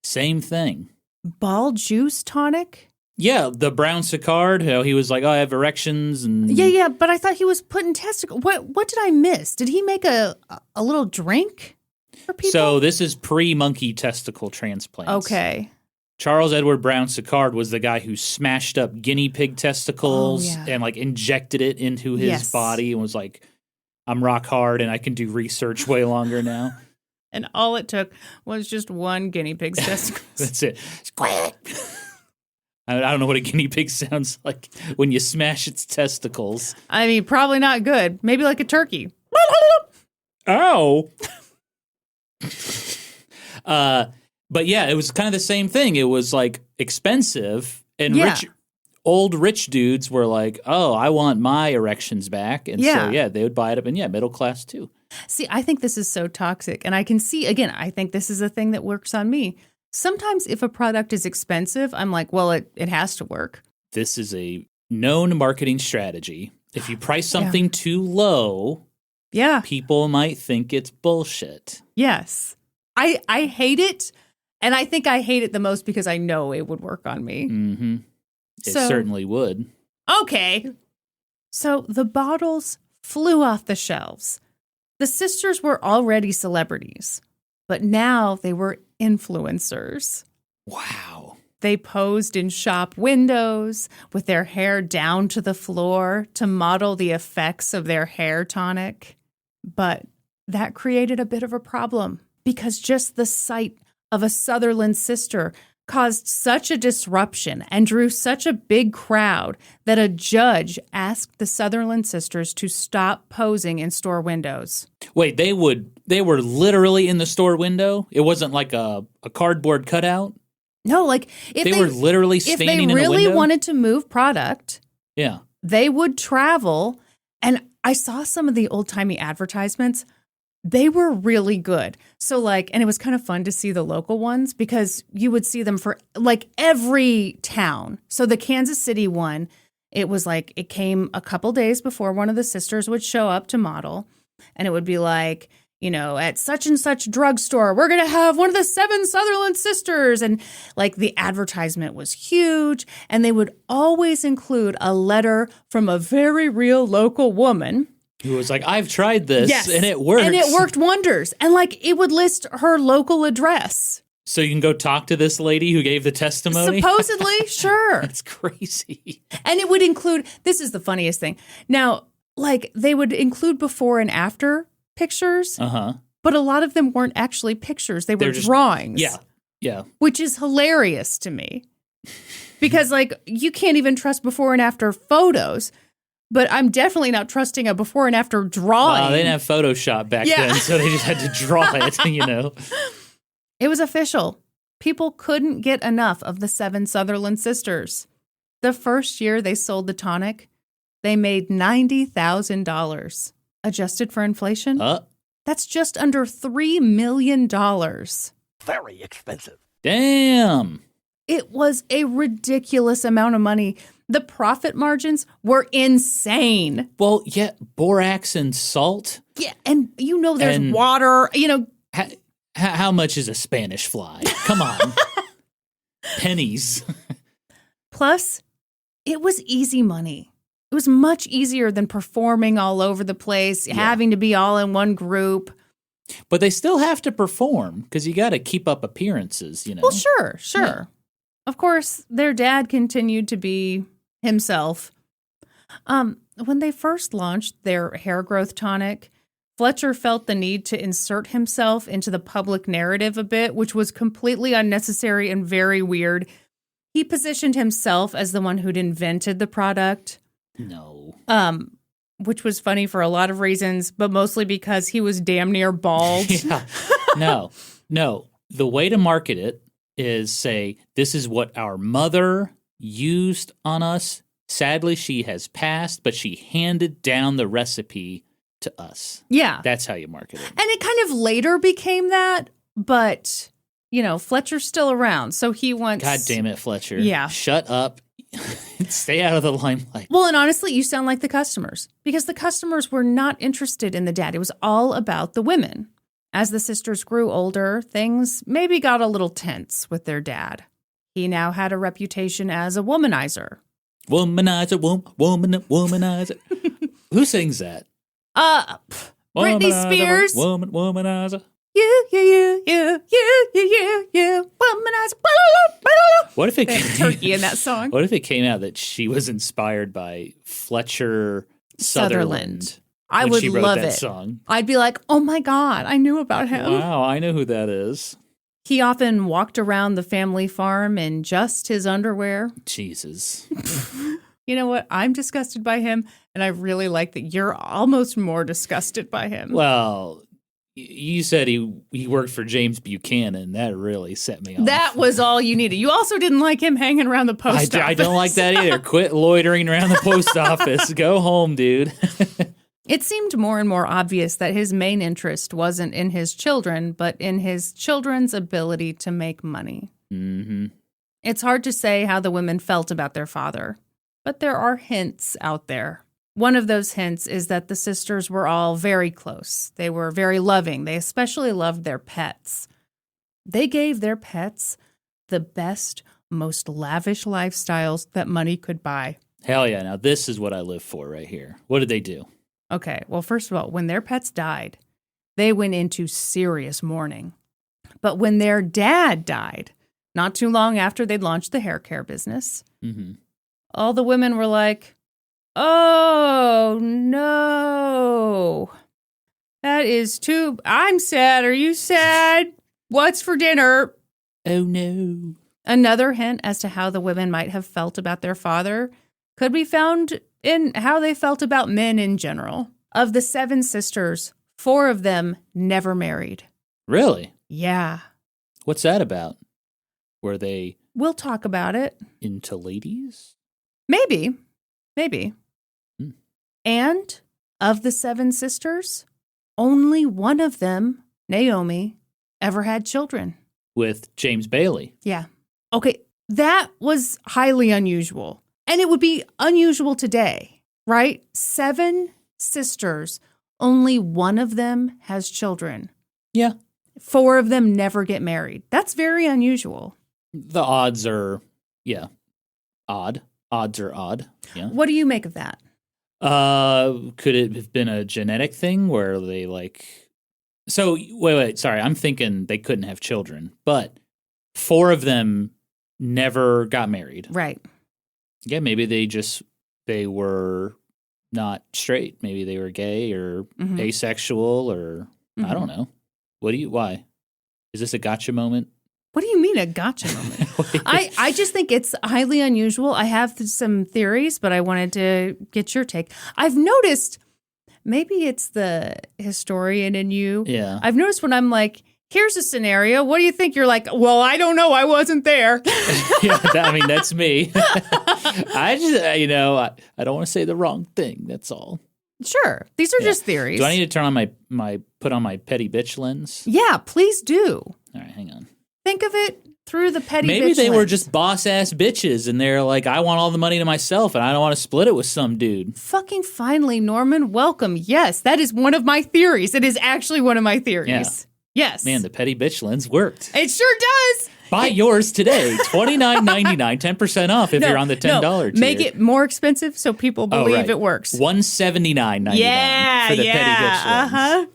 Same thing. Ball juice tonic? Yeah, the brown Sicard, he was like, I have erections. And Yeah, but I thought he was putting testicle. What did I miss? Did he make a little drink for people? So this is pre-monkey testicle transplants. Okay. Charles Edward Brown Sicard was the guy who smashed up guinea pig testicles and like injected it into his body and was like, I'm rock hard and I can do research way longer now. And all it took was just one guinea pig's testicle. That's it. Squeak. I don't know what a guinea pig sounds like when you smash its testicles. I mean, probably not good. Maybe like a turkey. Ow. But yeah, it was kind of the same thing. It was like expensive and old rich dudes were like, oh, I want my erections back. And so, they would buy it up. And middle class too. See, I think this is so toxic. And I can see, again, I think this is a thing that works on me. Sometimes if a product is expensive, I'm like, well, it has to work. This is a known marketing strategy. If you price something too low, people might think it's bullshit. Yes. I hate it. And I think I hate it the most because I know it would work on me. Mm-hmm. It certainly would. Okay. So the bottles flew off the shelves. The sisters were already celebrities, but now they were influencers. Wow. They posed in shop windows with their hair down to the floor to model the effects of their hair tonic. But that created a bit of a problem because just the sight of a Sutherland sister caused such a disruption and drew such a big crowd that a judge asked the Sutherland sisters to stop posing in store windows. Wait, they were literally in the store window? It wasn't like a cardboard cutout? No, like if they were literally standing in a window? If they really wanted to move product, they would travel. And I saw some of the old-timey advertisements. They were really good. So and it was kind of fun to see the local ones because you would see them for every town. So the Kansas City one, it was it came a couple days before one of the sisters would show up to model. And it would be at such and such drugstore, we're going to have one of the 7 Sutherland sisters. And the advertisement was huge. And they would always include a letter from a very real local woman. Who was like, I've tried this and it works. And it worked wonders. And it would list her local address. So you can go talk to this lady who gave the testimony? Supposedly, sure. That's crazy. And it would include, this is the funniest thing. Now, they would include before and after pictures. Uh-huh. But a lot of them weren't actually pictures. They were drawings. Yeah. Which is hilarious to me. Because you can't even trust before and after photos. But I'm definitely not trusting a before and after drawing. They didn't have Photoshop back then, so they just had to draw it, It was official. People couldn't get enough of the 7 Sutherland sisters. The first year they sold the tonic, they made $90,000. Adjusted for inflation, that's just under $3 million. Very expensive. Damn. It was a ridiculous amount of money. The profit margins were insane. Well, borax and salt. Yeah, and there's water, How much is a Spanish fly? Come on. Pennies. Plus, it was easy money. It was much easier than performing all over the place, having to be all in one group. But they still have to perform because you got to keep up appearances, Well, sure. Yeah. Of course, their dad continued to be himself. When they first launched their hair growth tonic, Fletcher felt the need to insert himself into the public narrative a bit, which was completely unnecessary and very weird. He positioned himself as the one who'd invented the product. No. Which was funny for a lot of reasons, but mostly because he was damn near bald. Yeah. No. The way to market it is say, this is what our mother used on us. Sadly, she has passed, but she handed down the recipe to us. Yeah. That's how you market it. And it kind of later became that, but, Fletcher's still around, so he wants... God damn it, Fletcher. Yeah. Shut up. Stay out of the limelight. Well, and honestly, you sound like the customers, because the customers were not interested in the dad. It was all about the women. As the sisters grew older, things maybe got a little tense with their dad. He now had a reputation as a womanizer. Womanizer, womanizer. Who sings that? Britney Spears. Womanizer. You, womanizer. What if it They have turkey in that song? What if it came out that she was inspired by Fletcher Sutherland? I when would she wrote love that it. Song. I'd be like, oh my God, I knew about him. Wow, I know who that is. He often walked around the family farm in just his underwear. Jesus. You know what? I'm disgusted by him, and I really like that you're almost more disgusted by him. Well, you said he worked for James Buchanan. That really set me off. That was all you needed. You also didn't like him hanging around the post office. I don't like that either. Quit loitering around the post office. Go home, dude. It seemed more and more obvious that his main interest wasn't in his children, but in his children's ability to make money. Mm-hmm. It's hard to say how the women felt about their father, but there are hints out there. One of those hints is that the sisters were all very close. They were very loving. They especially loved their pets. They gave their pets the best, most lavish lifestyles that money could buy. Hell yeah. Now, this is what I live for right here. What did they do? Okay, well, first of all, when their pets died, they went into serious mourning. But when their dad died, not too long after they'd launched the hair care business, all the women were like, oh, no. That is too... I'm sad. Are you sad? What's for dinner? Oh, no. Another hint as to how the women might have felt about their father could be found in how they felt about men in general. Of the 7 sisters, 4 of them never married. Really? Yeah. What's that about? Were they... We'll talk about it. Into ladies? Maybe. Hmm. And of the 7 sisters, only one of them, Naomi, ever had children. With James Bailey? Yeah. Okay, that was highly unusual. And it would be unusual today, right? 7 sisters, only one of them has children. Yeah. 4 of them never get married. That's very unusual. The odds are, odd. Odds are odd. Yeah. What do you make of that? Could it have been a genetic thing where they So, wait, sorry. I'm thinking they couldn't have children, but 4 of them never got married. Right. Yeah, maybe they were not straight. Maybe they were gay or asexual or I don't know. Why? Is this a gotcha moment? What do you mean a gotcha moment? I just think it's highly unusual. I have some theories, but I wanted to get your take. I've noticed, maybe it's the historian in you. Yeah. I've noticed when I'm like, here's a scenario. What do you think? You're like, well, I don't know. I wasn't there. Yeah, that's me. I just, I don't want to say the wrong thing. That's all. Sure. These are just theories. Do I need to turn on put on my petty bitch lens? Yeah, please do. All right, hang on. Think of it through the petty bitch Maybe they were lens. just boss-ass bitches, and they're like, I want all the money to myself, and I don't want to split it with some dude. Fucking finally, Norman. Welcome. Yes, that is one of my theories. It is actually one of my theories. Yeah. Yes. Man, the petty bitch lens worked. It sure does. Buy yours today. $29.99, 10% off if you're on the $10 tier. Make it more expensive so people believe it works. $179.99 for the petty bitch ones.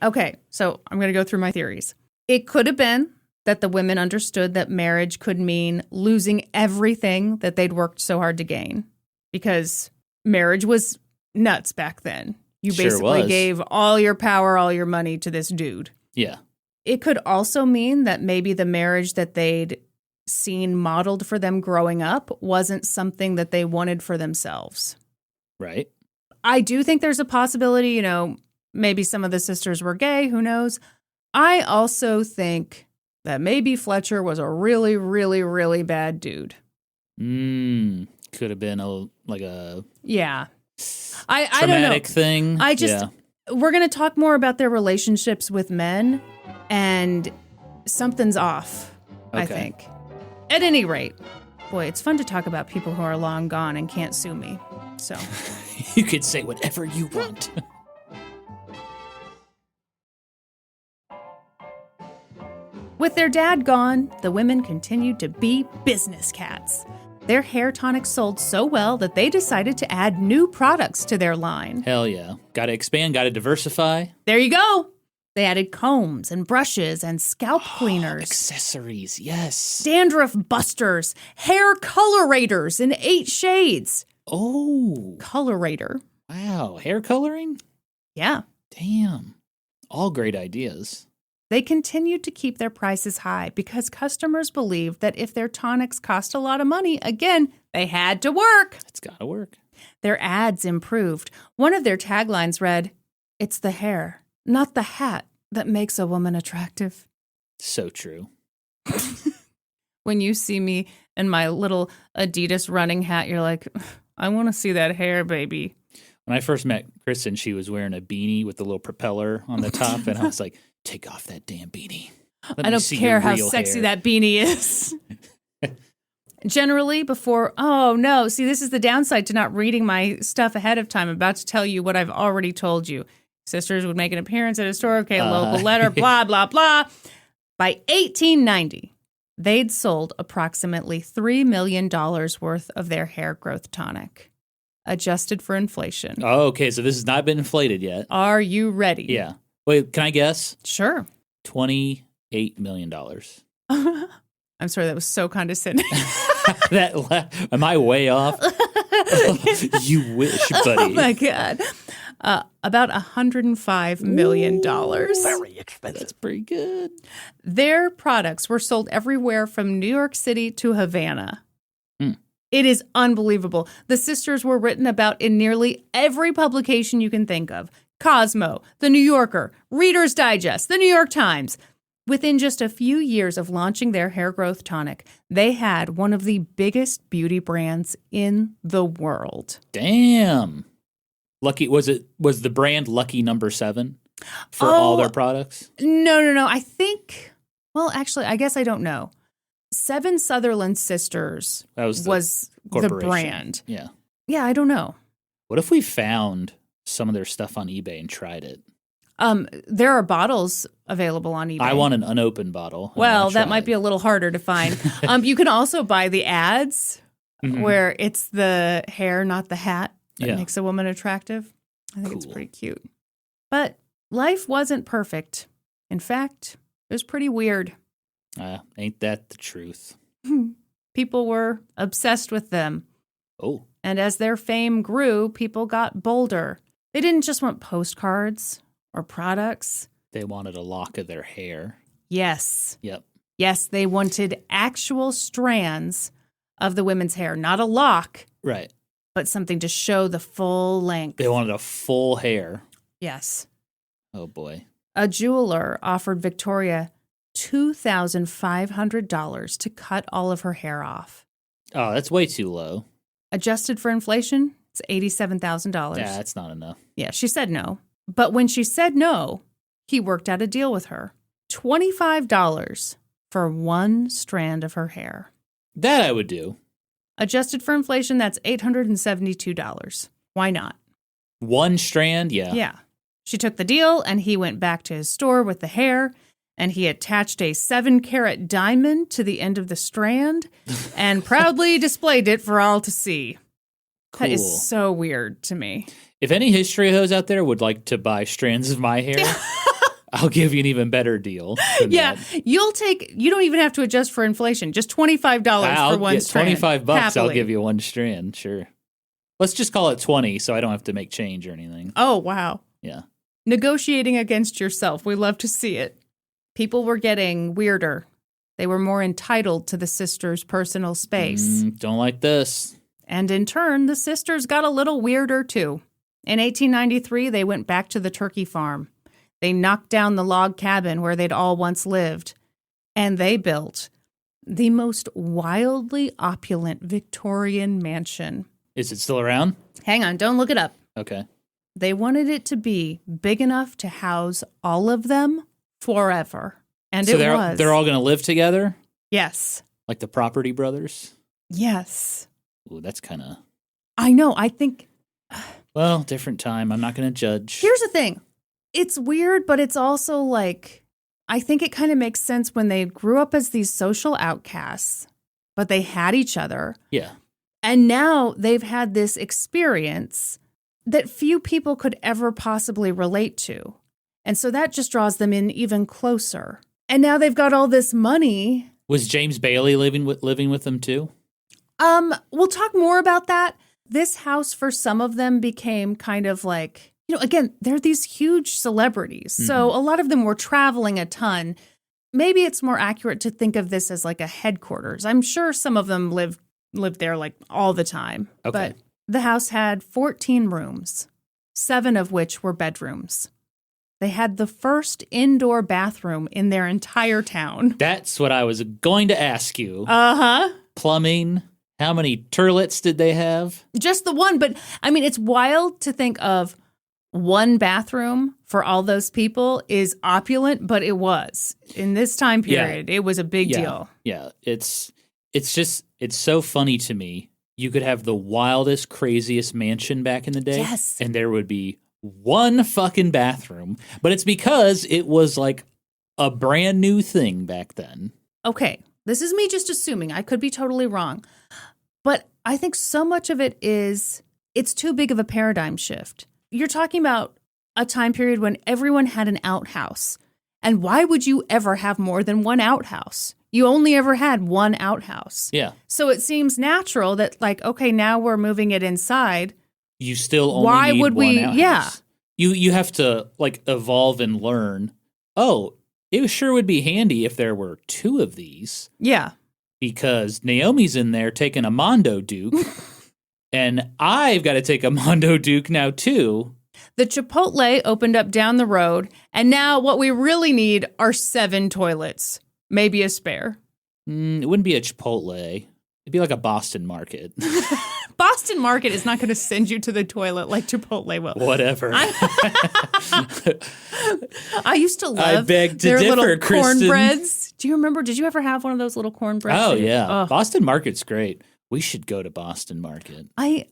Okay, so I'm going to go through my theories. It could have been that the women understood that marriage could mean losing everything that they'd worked so hard to gain, because marriage was nuts back then. You basically gave all your power, all your money to this dude. Yeah. It could also mean that maybe the marriage that they'd seen modeled for them growing up wasn't something that they wanted for themselves. Right. I do think there's a possibility, maybe some of the sisters were gay, who knows? I also think that maybe Fletcher was a really, really, really bad dude. Could have been a yeah. I don't know. Traumatic thing. We're going to talk more about their relationships with men, and something's off, I think. At any rate, boy, it's fun to talk about people who are long gone and can't sue me. So you could say whatever you want. With their dad gone, the women continued to be business cats. Their hair tonic sold so well that they decided to add new products to their line. Hell yeah. Gotta expand, gotta diversify. There you go. They added combs and brushes and scalp cleaners. Accessories, yes. Dandruff busters, hair colorators in 8 shades. Oh. Colorator. Wow. Hair coloring? Yeah. Damn. All great ideas. They continued to keep their prices high because customers believed that if their tonics cost a lot of money, again, they had to work. It's got to work. Their ads improved. One of their taglines read, "It's the hair, not the hat, that makes a woman attractive." So true. When you see me in my little Adidas running hat, you're like, I want to see that hair, baby. When I first met Kristin, she was wearing a beanie with a little propeller on the top, and I was like, take off that damn beanie. I don't care how sexy that beanie is. Generally, see, this is the downside to not reading my stuff ahead of time. I'm about to tell you what I've already told you. Sisters would make an appearance at a store, local letter, blah, blah, blah. By 1890, they'd sold approximately $3 million worth of their hair growth tonic, adjusted for inflation. Oh, okay, so this has not been inflated yet. Are you ready? Yeah. Wait, can I guess? Sure. $28 million. I'm sorry, that was so condescending. Am I way off? You wish, buddy. Oh, my God. About $105 million. Very expensive. That's pretty good. Their products were sold everywhere from New York City to Havana. It is unbelievable. The sisters were written about in nearly every publication you can think of. Cosmo, The New Yorker, Reader's Digest, The New York Times. Within just a few years of launching their hair growth tonic, they had one of the biggest beauty brands in the world. Damn. Lucky was the brand Lucky Number 7 for all their products? No. I think, well, actually, I guess I don't know. 7 Sutherland Sisters was the brand. Yeah. Yeah, I don't know. What if we found some of their stuff on eBay and tried it? There are bottles available on eBay. I want an unopened bottle. Well, that might be a little harder to find. You can also buy the ads where it's the hair, not the hat, that makes a woman attractive. I think it's pretty cute. But life wasn't perfect. In fact, it was pretty weird. Ain't that the truth? People were obsessed with them. Oh. And as their fame grew, people got bolder. They didn't just want postcards or products. They wanted a lock of their hair. Yes. Yep. Yes, they wanted actual strands of the women's hair, not a lock. Right. But something to show the full length. They wanted a full hair. Yes. Oh, boy. A jeweler offered Victoria $2,500 to cut all of her hair off. Oh, that's way too low. Adjusted for inflation, it's $87,000. Yeah, that's not enough. Yeah, she said no. But when she said no, he worked out a deal with her. $25 for one strand of her hair. That I would do. Adjusted for inflation, that's $872. Why not? One strand? Yeah. Yeah. She took the deal, and he went back to his store with the hair. and he attached a 7-carat diamond to the end of the strand and proudly displayed it for all to see. Cool. That is so weird to me. If any history hoes out there would like to buy strands of my hair, I'll give you an even better deal. Yeah, that. you don't even have to adjust for inflation. Just $25 for one strand. $25, Happily. I'll give you one strand, sure. Let's just call it 20 so I don't have to make change or anything. Oh, wow. Yeah. Negotiating against yourself. We love to see it. People were getting weirder. They were more entitled to the sisters' personal space. Don't like this. And in turn, the sisters got a little weirder, too. In 1893, they went back to the turkey farm. They knocked down the log cabin where they'd all once lived. And they built the most wildly opulent Victorian mansion. Is it still around? Hang on, don't look it up. Okay. They wanted it to be big enough to house all of them forever. And so it was. They're all going to live together? Yes. Like the Property Brothers? Yes. Ooh, that's kind of... I know. I think... Well, different time. I'm not going to judge. Here's the thing. It's weird, but it's also like... I think it kind of makes sense when they grew up as these social outcasts, but they had each other. Yeah. And now they've had this experience that few people could ever possibly relate to. And so that just draws them in even closer. And now they've got all this money. Was James Bailey living with them too? We'll talk more about that. This house for some of them became kind of like, again, they're these huge celebrities. Mm-hmm. So a lot of them were traveling a ton. Maybe it's more accurate to think of this as like a headquarters. I'm sure some of them lived there like all the time. Okay. But the house had 14 rooms, 7 of which were bedrooms. They had the first indoor bathroom in their entire town. That's what I was going to ask you. Uh-huh. Plumbing. How many toilets did they have? Just the one. But, I mean, it's wild to think of one bathroom for all those people is opulent, but it was. In this time period, it was a big deal. Yeah, it's so funny to me. You could have the wildest, craziest mansion back in the day, yes, and there would be one fucking bathroom. But it's because it was like a brand new thing back then. Okay, this is me just assuming. I could be totally wrong. But I think so much of it is it's too big of a paradigm shift. You're talking about a time period when everyone had an outhouse. And why would you ever have more than one outhouse? You only ever had one outhouse. Yeah. So it seems natural that, like, okay, now we're moving it inside. You still only need one outhouse. Yeah. You have to, like, evolve and learn. Oh, it sure would be handy if there were 2 of these. Yeah. Because Naomi's in there taking a Mondo Duke. And I've got to take a Mondo Duke now, too. The Chipotle opened up down the road, and now what we really need are 7 toilets. Maybe a spare. It wouldn't be a Chipotle. It'd be like a Boston Market. Boston Market is not going to send you to the toilet like Chipotle will. Whatever. I used to love I beg to their differ, little Kristin. cornbreads. Do you remember? Did you ever have one of those little cornbreads? Oh, yeah. Oh. Boston Market's great. We should go to Boston Market. I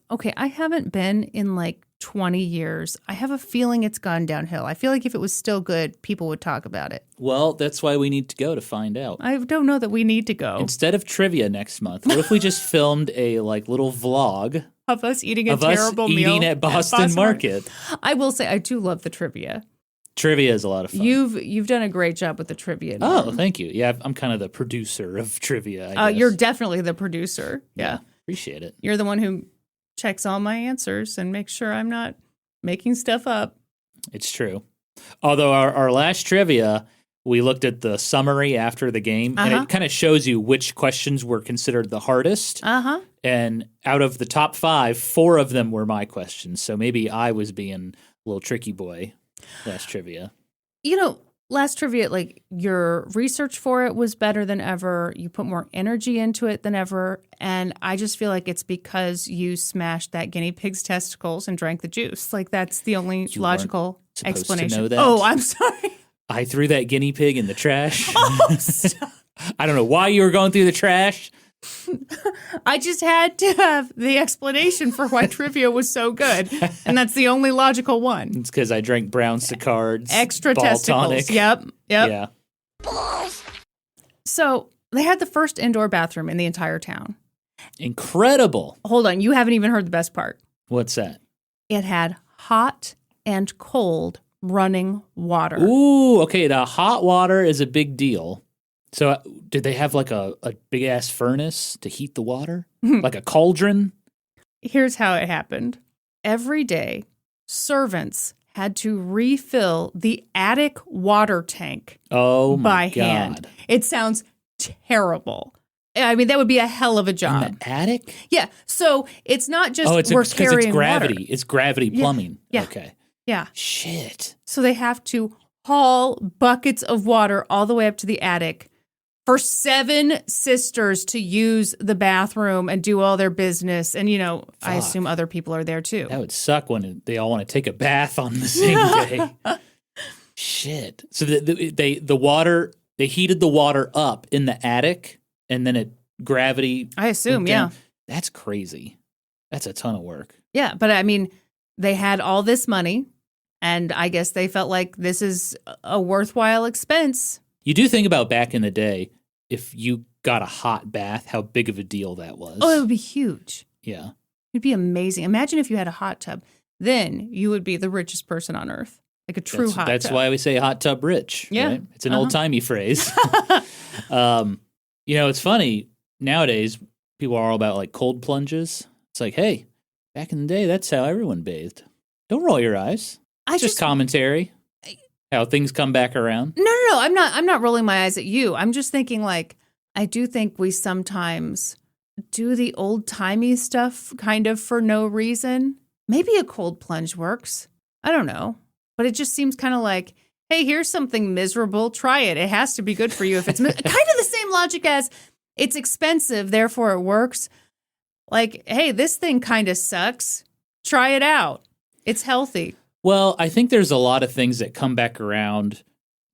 haven't been in like 20 years. I have a feeling it's gone downhill. I feel like if it was still good, people would talk about it. Well, that's why we need to go to find out. I don't know that we need to go. Instead of trivia next month, what if we just filmed a like little vlog of us eating a of terrible us meal eating at Boston Market? I will say I do love the trivia. Trivia is a lot of fun. You've done a great job with the trivia. Oh, thank you. Yeah, I'm kind of the producer of trivia, I guess. You're definitely the producer. Yeah. Appreciate it. You're the one who checks all my answers and makes sure I'm not making stuff up. It's true. Although our last trivia, we looked at the summary after the game, and it kind of shows you which questions were considered the hardest. Uh-huh. And out of the top 5, 4 of them were my questions. So maybe I was being a little tricky boy last trivia. Last trivia, like your research for it was better than ever. You put more energy into it than ever. And I just feel like it's because you smashed that guinea pig's testicles and drank the juice. Like that's the only logical explanation. To know that. Oh, I'm sorry. I threw that guinea pig in the trash. Oh, stop. I don't know why you were going through the trash. I just had to have the explanation for why trivia was so good. And that's the only logical one. It's because I drank brown Sicards. Extra ball testicles. tonic. Yep. Yeah. So they had the first indoor bathroom in the entire town. Incredible. Hold on, you haven't even heard the best part. What's that? It had hot and cold running water. Ooh, okay. Now, hot water is a big deal. So did they have like a big-ass furnace to heat the water? Like a cauldron? Here's how it happened. Every day, servants had to refill the attic water tank by hand. It sounds terrible. I mean, that would be a hell of a job. In the attic? Yeah. So it's not just it's carrying gravity. water. It's gravity plumbing. Yeah. Okay. Yeah. Shit. So they have to haul buckets of water all the way up to the attic for 7 sisters to use the bathroom and do all their business. And, I assume other people are there too. That would suck when they all want to take a bath on the same day. Shit. So they heated the water up in the attic and then gravity. I assume, yeah. That's crazy. That's a ton of work. Yeah. But I mean, they had all this money and I guess they felt like this is a worthwhile expense. You do think about back in the day, if you got a hot bath, how big of a deal that was. Oh, it would be huge. Yeah. It'd be amazing. Imagine if you had a hot tub. Then you would be the richest person on earth. Like a true hot tub. That's why we say hot tub rich. Yeah. Right? It's an old-timey phrase. It's funny. Nowadays, people are all about like cold plunges. It's like, hey, back in the day, that's how everyone bathed. Don't roll your eyes. It's just commentary. How things come back around. No. I'm not rolling my eyes at you. I'm just thinking like, I do think we sometimes do the old-timey stuff kind of for no reason. Maybe a cold plunge works. I don't know. But it just seems kind of like, hey, here's something miserable. Try it. It has to be good for you. If it's kind of the same logic as it's expensive, therefore it works. Like, hey, this thing kind of sucks. Try it out. It's healthy. Well, I think there's a lot of things that come back around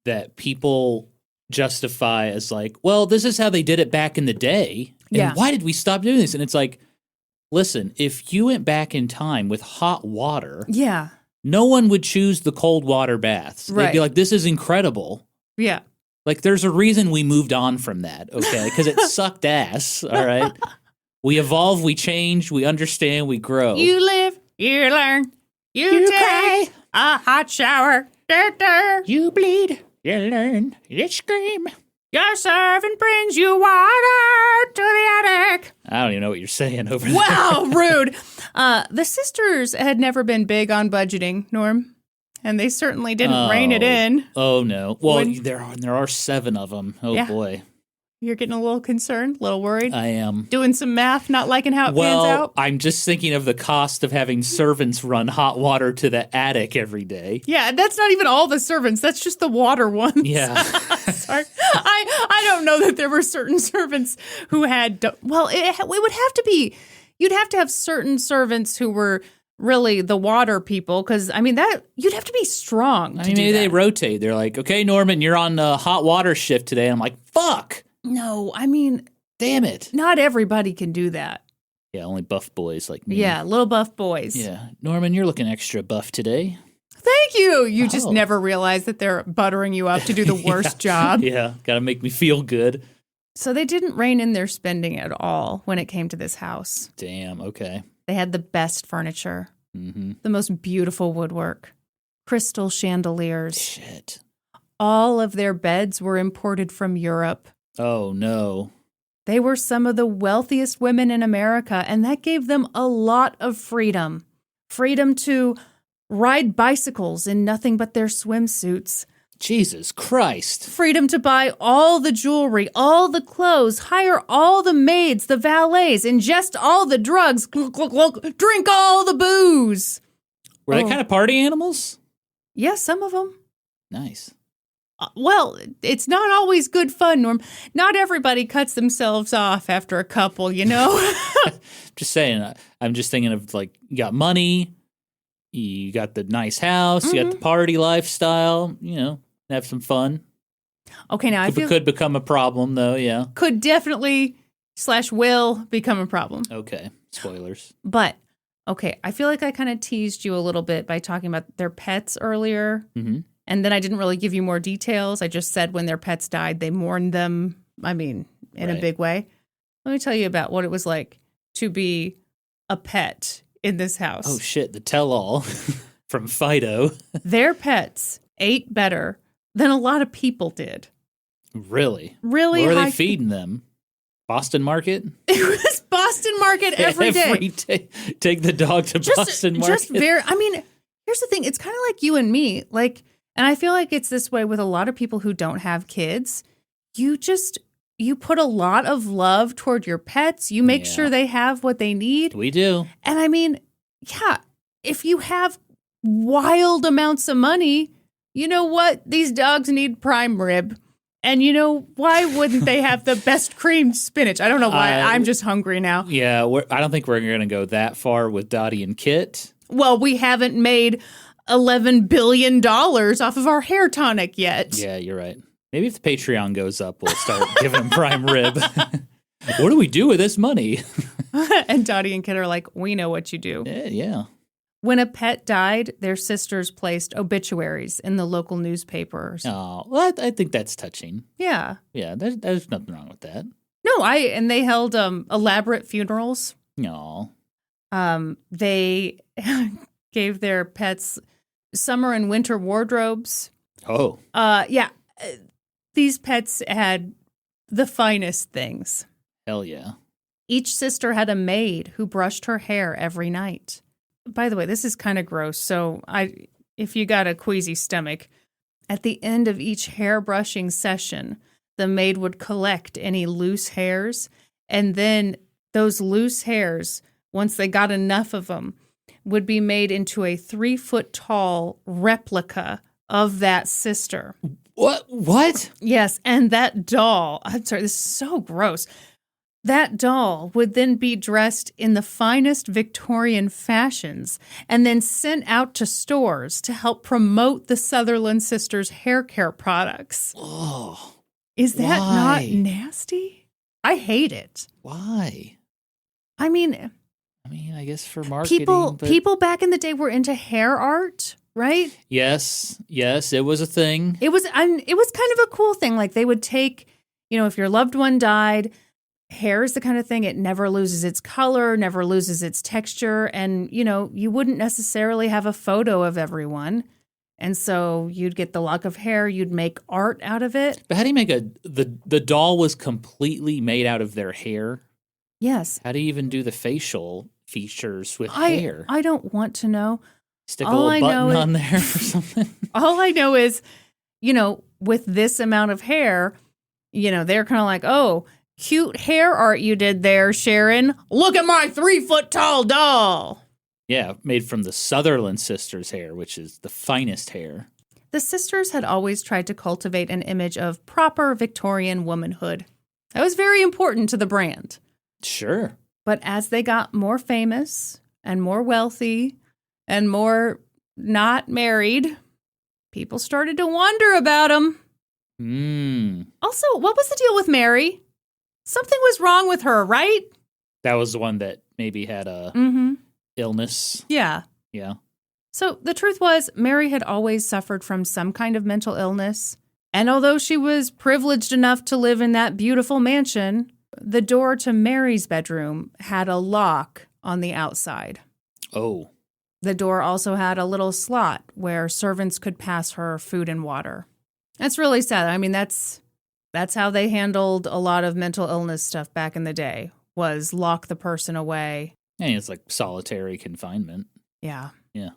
that people justify as like, well, this is how they did it back in the day. And why did we stop doing this? And it's like, listen, if you went back in time with hot water, no one would choose the cold water baths. Right. They'd be like, this is incredible. Yeah. Like, there's a reason we moved on from that, okay? Because it sucked ass, all right? We evolve, we change, we understand, we grow. You live, you learn, you take a hot shower. You bleed, you learn, you scream. Your servant brings you water to the attic. I don't even know what you're saying over there. Wow, rude. The sisters had never been big on budgeting, Norm, and they certainly didn't rein it in. Oh, no. Well, there are 7 of them. Oh, boy. You're getting a little concerned, a little worried? I am. Doing some math, not liking how it pans out? I'm just thinking of the cost of having servants run hot water to the attic every day. Yeah, that's not even all the servants. That's just the water ones. Yeah. Sorry. I don't know that there were certain servants who had... Well, it would have to be... You'd have to have certain servants who were really the water people, because, I mean, that you'd have to be strong to do maybe that. they rotate. They're like, okay, Norman, you're on hot water shift today. And I'm like, fuck. No, I mean... Damn it. Not everybody can do that. Yeah, only buff boys like me. Yeah, little buff boys. Yeah. Norman, you're looking extra buff today. Thank you. You just never realize that they're buttering you up to do the worst job. Yeah, gotta make me feel good. So they didn't rein in their spending at all when it came to this house. Damn, okay. They had the best furniture, the most beautiful woodwork, crystal chandeliers. Shit. All of their beds were imported from Europe. Oh, no. They were some of the wealthiest women in America, and that gave them a lot of freedom. Freedom to ride bicycles in nothing but their swimsuits. Jesus Christ. Freedom to buy all the jewelry, all the clothes, hire all the maids, the valets, ingest all the drugs, drink all the booze. Were they kind of party animals? Yeah, some of them. Nice. Well, it's not always good fun, Norm. Not everybody cuts themselves off after a couple, you know? Just saying, I'm just thinking of, like, you got money, you got the nice house, you got the party lifestyle, you know, have some fun. Okay, now I feel... Could become a problem, though, yeah. Could definitely / will become a problem. Okay, spoilers. But, okay, I feel like I kind of teased you a little bit by talking about their pets earlier. Mm-hmm. And then I didn't really give you more details. I just said when their pets died, they mourned them, in a big way. Let me tell you about what it was like to be a pet in this house. Oh, shit. The tell-all from Fido. Their pets ate better than a lot of people did. Really? Really? What are they feeding them? Boston Market? It was Boston Market every day. Take the dog to Boston Market. Here's the thing. It's kind of like you and me. And I feel like it's this way with a lot of people who don't have kids. You put a lot of love toward your pets. You make sure they have what they need. We do. And if you have wild amounts of money, you know what? These dogs need prime rib. And why wouldn't they have the best creamed spinach? I don't know why. I'm just hungry now. Yeah, I don't think we're going to go that far with Dottie and Kit. Well, we haven't made $11 billion off of our hair tonic yet. Yeah, you're right. Maybe if the Patreon goes up, we'll start giving them prime rib. What do we do with this money? And Dottie and Kit are like, we know what you do. Yeah. When a pet died, their sisters placed obituaries in the local newspapers. Oh, well, I think that's touching. Yeah. Yeah, there's nothing wrong with that. No, and they held elaborate funerals. No. They gave their pets summer and winter wardrobes. Oh. Yeah. These pets had the finest things. Hell yeah. Each sister had a maid who brushed her hair every night. By the way, this is kind of gross. So if you got a queasy stomach, at the end of each hair brushing session, the maid would collect any loose hairs. And then those loose hairs, once they got enough of them, would be made into a 3-foot tall replica of that sister. What? Yes. And that doll, I'm sorry, this is so gross. That doll would then be dressed in the finest Victorian fashions and then sent out to stores to help promote the Sutherland sisters' hair care products. Oh. Is that not nasty? I hate it. Why? I mean, I guess for marketing. People back in the day were into hair art, right? Yes, it was a thing. It was kind of a cool thing. Like they would take, if your loved one died, hair is the kind of thing, it never loses its color, never loses its texture. And, you wouldn't necessarily have a photo of everyone. And so you'd get the lock of hair, you'd make art out of it. But how do you make the doll was completely made out of their hair? Yes. How do you even do the facial features with hair? I don't want to know. Stick a little button on there or something? All I know is, with this amount of hair, they're kind of like, oh, cute hair art you did there, Sharon. Look at my 3-foot tall doll. Yeah, made from the Sutherland sisters' hair, which is the finest hair. The sisters had always tried to cultivate an image of proper Victorian womanhood. That was very important to the brand. Sure. But as they got more famous and more wealthy and more not married, people started to wonder about them. Also, what was the deal with Mary? Something was wrong with her, right? That was the one that maybe had a illness. Yeah. Yeah. So the truth was, Mary had always suffered from some kind of mental illness. And although she was privileged enough to live in that beautiful mansion, the door to Mary's bedroom had a lock on the outside. Oh. The door also had a little slot where servants could pass her food and water. That's really sad. That's how they handled a lot of mental illness stuff back in the day, was lock the person away. And it's like solitary confinement. Yeah. Yeah.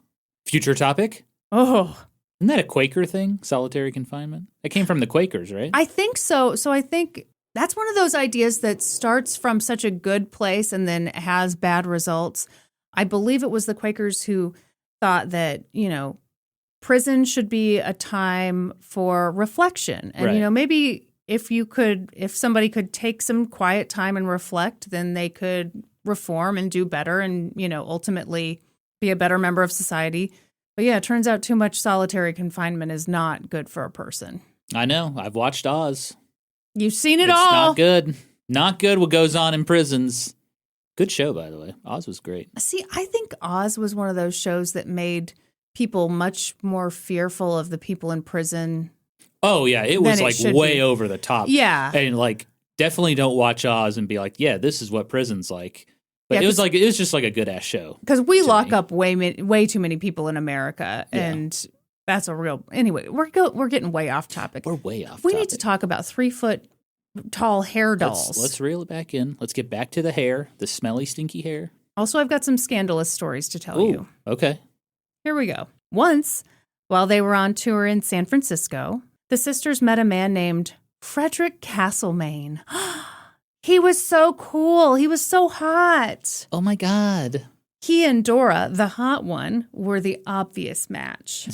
Future topic? Oh. Isn't that a Quaker thing, solitary confinement? It came from the Quakers, right? I think so. So I think that's one of those ideas that starts from such a good place and then has bad results. I believe it was the Quakers who thought that, prison should be a time for reflection. And, right. Maybe if somebody could take some quiet time and reflect, then they could reform and do better and, ultimately be a better member of society. But yeah, it turns out too much solitary confinement is not good for a person. I know. I've watched Oz. You've seen it It's all. not good. Not good what goes on in prisons. Good show, by the way. Oz was great. See, I think Oz was one of those shows that made people much more fearful of the people in prison. Oh, yeah. It was than it like should way be. over the top. Yeah. And like, definitely don't watch Oz and be like, yeah, this is what prison's like. But Yeah, it was just like a good ass show. Because we to lock me. up way too many people in America. Yeah. And that's a real... Anyway, we're getting way off topic. We're way off We topic. need to talk about 3-foot tall hair dolls. Let's reel it back in. Let's get back to the hair, the smelly, stinky hair. Also, I've got some scandalous stories to tell you. Okay. Here we go. Once, while they were on tour in San Francisco, the sisters met a man named Frederick Castlemaine. He was so cool. He was so hot. Oh my God. He and Dora, the hot one, were the obvious match.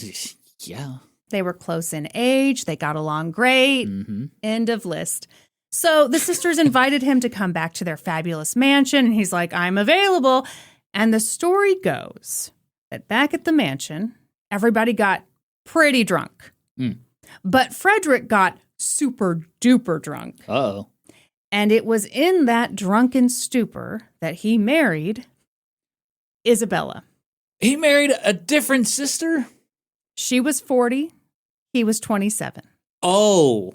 Yeah. They were close in age. They got along great. Mm-hmm. End of list. So the sisters invited him to come back to their fabulous mansion, and he's like, I'm available. And the story goes that back at the mansion, everybody got pretty drunk. Mm. But Frederick got super duper drunk. Uh-oh. And it was in that drunken stupor that he married Isabella. He married a different sister? She was 40. He was 27. Oh.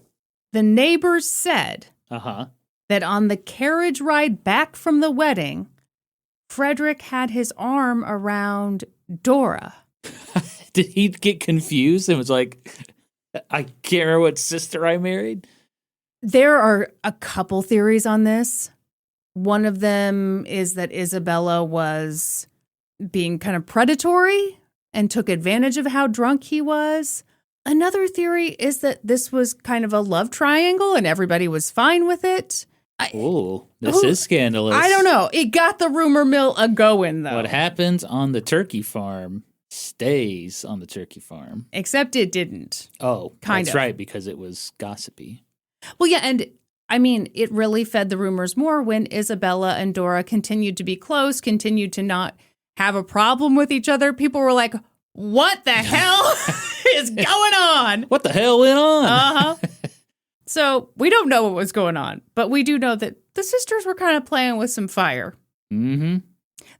The neighbors said Uh-huh. that on the carriage ride back from the wedding, Frederick had his arm around Dora. Did he get confused and was like, I can't remember what sister I married? There are a couple theories on this. One of them is that Isabella was being kind of predatory and took advantage of how drunk he was. Another theory is that this was kind of a love triangle and everybody was fine with it. Oh, this is scandalous. I don't know. It got the rumor mill a-going, though. What happens on the turkey farm stays on the turkey farm. Except it didn't. Oh, Kind that's of. right, because it was gossipy. Well, yeah, and I mean, it really fed the rumors more when Isabella and Dora continued to be close, continued to not have a problem with each other. People were like, what the hell is going on? What the hell went on? Uh-huh. So we don't know what was going on, but we do know that the sisters were kind of playing with some fire. Mm-hmm.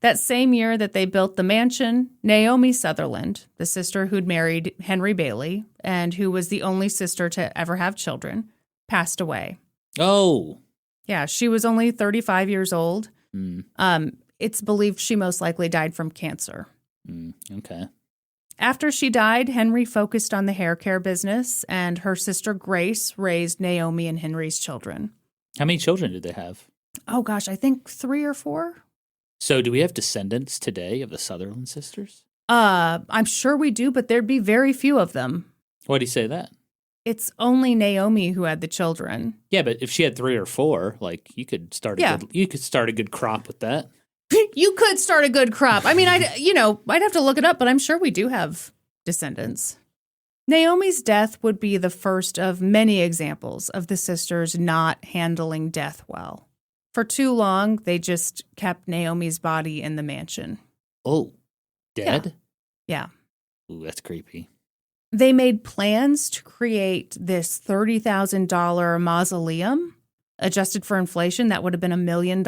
That same year that they built the mansion, Naomi Sutherland, the sister who'd married Henry Bailey and who was the only sister to ever have children, passed away. Oh. Yeah, she was only 35 years old. Mm. It's believed she most likely died from cancer. Okay. After she died, Henry focused on the hair care business, and her sister Grace raised Naomi and Henry's children. How many children did they have? Oh, gosh, I think 3 or 4. So do we have descendants today of the Sutherland sisters? I'm sure we do, but there'd be very few of them. Why do you say that? It's only Naomi who had the children. Yeah, but if she had 3 or 4, like you could start a good crop with that. You could start a good crop. I mean, I'd have to look it up, but I'm sure we do have descendants. Naomi's death would be the first of many examples of the sisters not handling death well. For too long, they just kept Naomi's body in the mansion. Oh, dead? Yeah. Ooh, that's creepy. They made plans to create this $30,000 mausoleum. Adjusted for inflation, that would have been $1 million.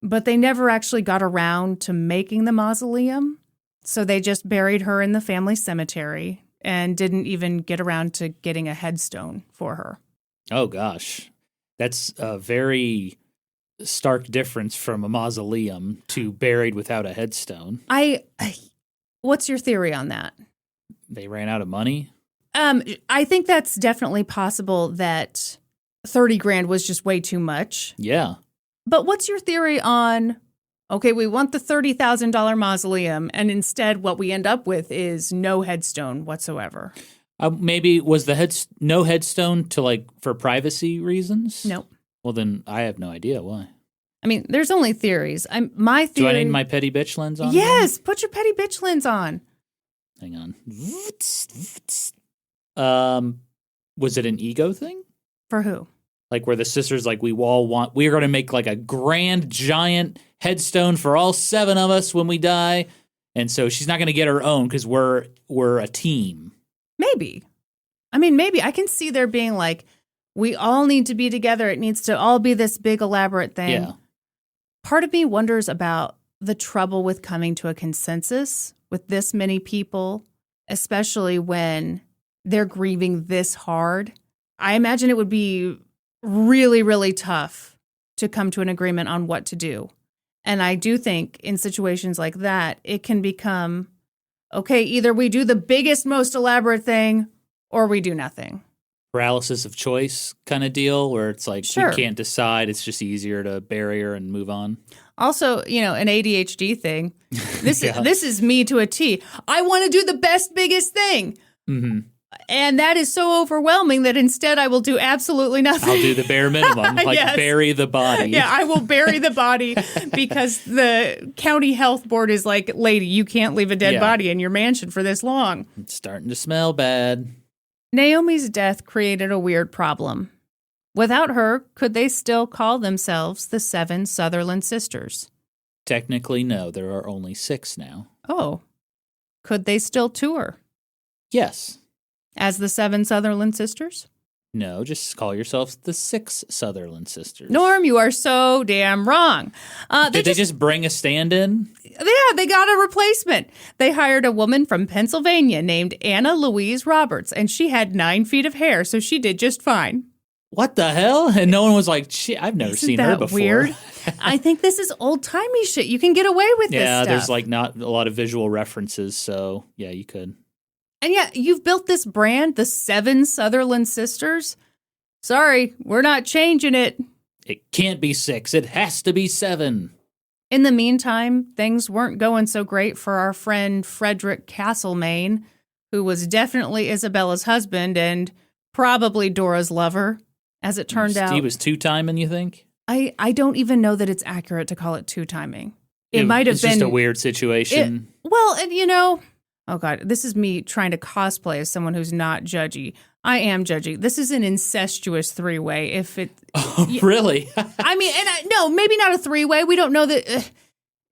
But they never actually got around to making the mausoleum. So they just buried her in the family cemetery and didn't even get around to getting a headstone for her. Oh, gosh. That's a very stark difference from a mausoleum to buried without a headstone. What's your theory on that? They ran out of money? I think that's definitely possible that 30 grand was just way too much. Yeah. But what's your theory on, okay, we want the $30,000 mausoleum, and instead what we end up with is no headstone whatsoever? Maybe was the no headstone to for privacy reasons? Nope. Well, then I have no idea why. I mean, there's only theories. My theory. Do I need my petty bitch lens on? Yes, put your petty bitch lens on. Hang on. Was it an ego thing? For who? Where the sisters, we're going to make a grand giant headstone for all 7 of us when we die. And so she's not going to get her own because we're a team. Maybe. I mean, maybe. I can see there being we all need to be together. It needs to all be this big elaborate thing. Yeah. Part of me wonders about the trouble with coming to a consensus with this many people, especially when they're grieving this hard. I imagine it would be really, really tough to come to an agreement on what to do. And I do think in situations like that, it can become, okay, either we do the biggest, most elaborate thing or we do nothing. Paralysis of choice kind of deal where it's like Sure. we can't decide. It's just easier to bury her and move on. Also, you know, an ADHD thing. This Yeah. this is me to a T. I want to do the best, biggest thing. Mm-hmm. And that is so overwhelming that instead I will do absolutely nothing. I'll do the bare minimum, like Yes. bury the body. Yeah, I will bury the body because the county health board is like, lady, you can't leave a dead Yeah. body in your mansion for this long. It's starting to smell bad. Naomi's death created a weird problem. Without her, could they still call themselves the 7 Sutherland sisters? Technically, no. There are only 6 now. Oh, could they still tour Yes. as the 7 Sutherland sisters? No, just call yourselves the 6 Sutherland sisters. Norm, you are so damn wrong. Did they just bring a stand-in? Yeah, they got a replacement. They hired a woman from Pennsylvania named Anna Louise Roberts, and she had 9 feet of hair, so she did just fine. What the hell? And no one was like, shit, I've never Isn't seen her that before. weird? I think this is old-timey shit. You can get away with this Yeah, stuff. there's like not a lot of visual references, so yeah, you could. And yeah, you've built this brand, the 7 Sutherland sisters. Sorry, we're not changing it. It can't be 6. It has to be 7. In the meantime, things weren't going so great for our friend Frederick Castlemaine, who was definitely Isabella's husband and probably Dora's lover, as it turned out. He was 2-timing, you think? I don't even know that it's accurate to call it 2-timing. It might have It's been just a weird situation. Well, and you know, oh God, this is me trying to cosplay as someone who's not judgy. I am judgy. This is an incestuous 3-way. If it, Oh, really? I mean, and no, maybe not a 3-way. We don't know that.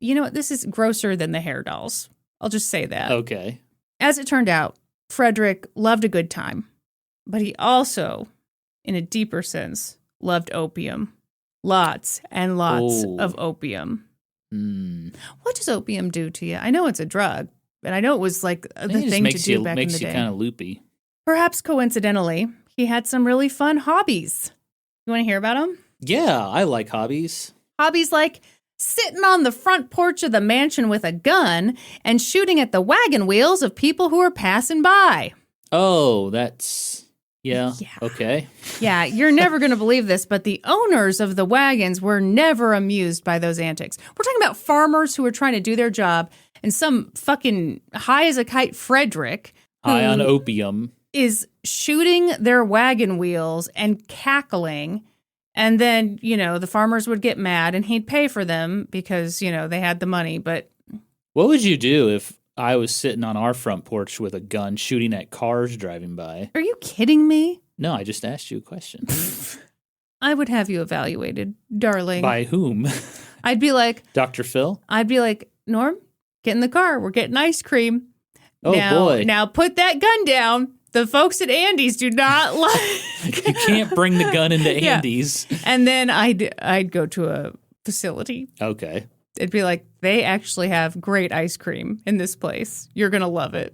You know what? This is grosser than the hair dolls. I'll just say that. Okay. As it turned out, Frederick loved a good time, but he also, in a deeper sense, loved opium. Lots and lots Ooh. of opium. Mm. What does opium do to you? I know it's a drug, and I know it was like the It just thing to makes do you, back in the makes you day. kind of loopy. Perhaps coincidentally, he had some really fun hobbies. You want to hear about them? Yeah, I like hobbies. Hobbies like sitting on the front porch of the mansion with a gun and shooting at the wagon wheels of people who are passing by. Oh, that's... Yeah. Yeah. Okay. Yeah, you're never going to believe this, but the owners of the wagons were never amused by those antics. We're talking about farmers who were trying to do their job, and some fucking high as a kite Frederick High on who opium. is shooting their wagon wheels and cackling. And then, you know, the farmers would get mad and he'd pay for them because, you know, they had the money. But What would you do if I was sitting on our front porch with a gun shooting at cars driving by? are you kidding me? No, I just asked you a question. I would have you evaluated, darling. By whom? I'd be like, Dr. Phil? Norm, get in the car. We're getting ice cream. Oh, boy. Now put that gun down. The folks at Andy's do not like. You can't bring the gun into Yeah. Andy's. And then I'd go to a facility. Okay. It'd be like, they actually have great ice cream in this place. You're going to love it.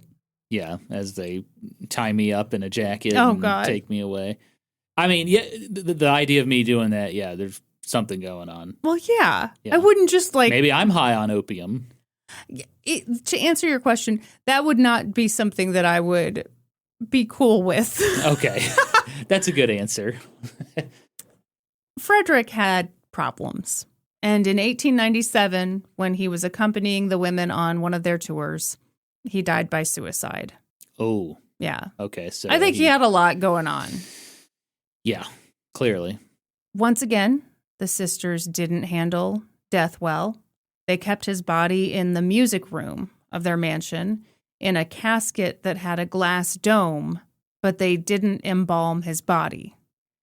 Yeah, as they tie me up in a jacket Oh, and God. take me away. I mean, yeah, the idea of me doing that, yeah, there's something going on. Well, yeah. Yeah. I wouldn't just like, Maybe I'm high on opium. to answer your question, that would not be something that I would be cool with. Okay. That's a good answer. Frederick had problems. And in 1897, when he was accompanying the women on one of their tours, he died by suicide. Oh, Yeah. okay. So I think he had a lot going on. Yeah, clearly. Once again, the sisters didn't handle death well. They kept his body in the music room of their mansion in a casket that had a glass dome, but they didn't embalm his body.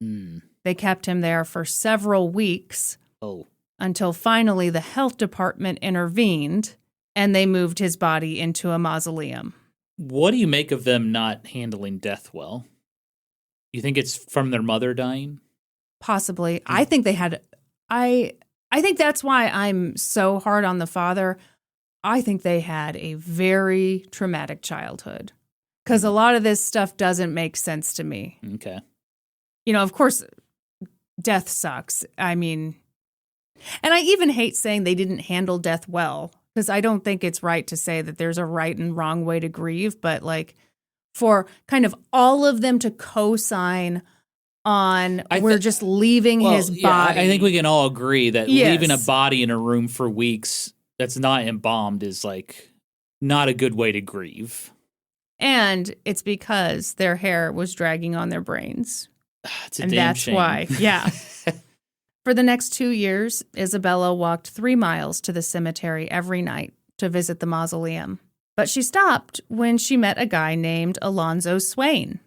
Hmm. They kept him there for several weeks Oh, until finally the health department intervened and they moved his body into a mausoleum. what do you make of them not handling death well? You think it's from their mother dying? Possibly. I think they had I think that's why I'm so hard on the father. I think they had a very traumatic childhood because a lot of this stuff doesn't make sense to me. Okay. Of course, death sucks. I mean, and I even hate saying they didn't handle death well because I don't think it's right to say that there's a right and wrong way to grieve. But like for kind of all of them to co-sign on we're just leaving his body. I think we can all agree that leaving a body in a room for weeks that's not embalmed is like not a good way to grieve. And it's because their hair was dragging on their brains. It's a damn shame. Why. Yeah. For the next 2 years, Isabella walked 3 miles to the cemetery every night to visit the mausoleum. But she stopped when she met a guy named Alonzo Swain.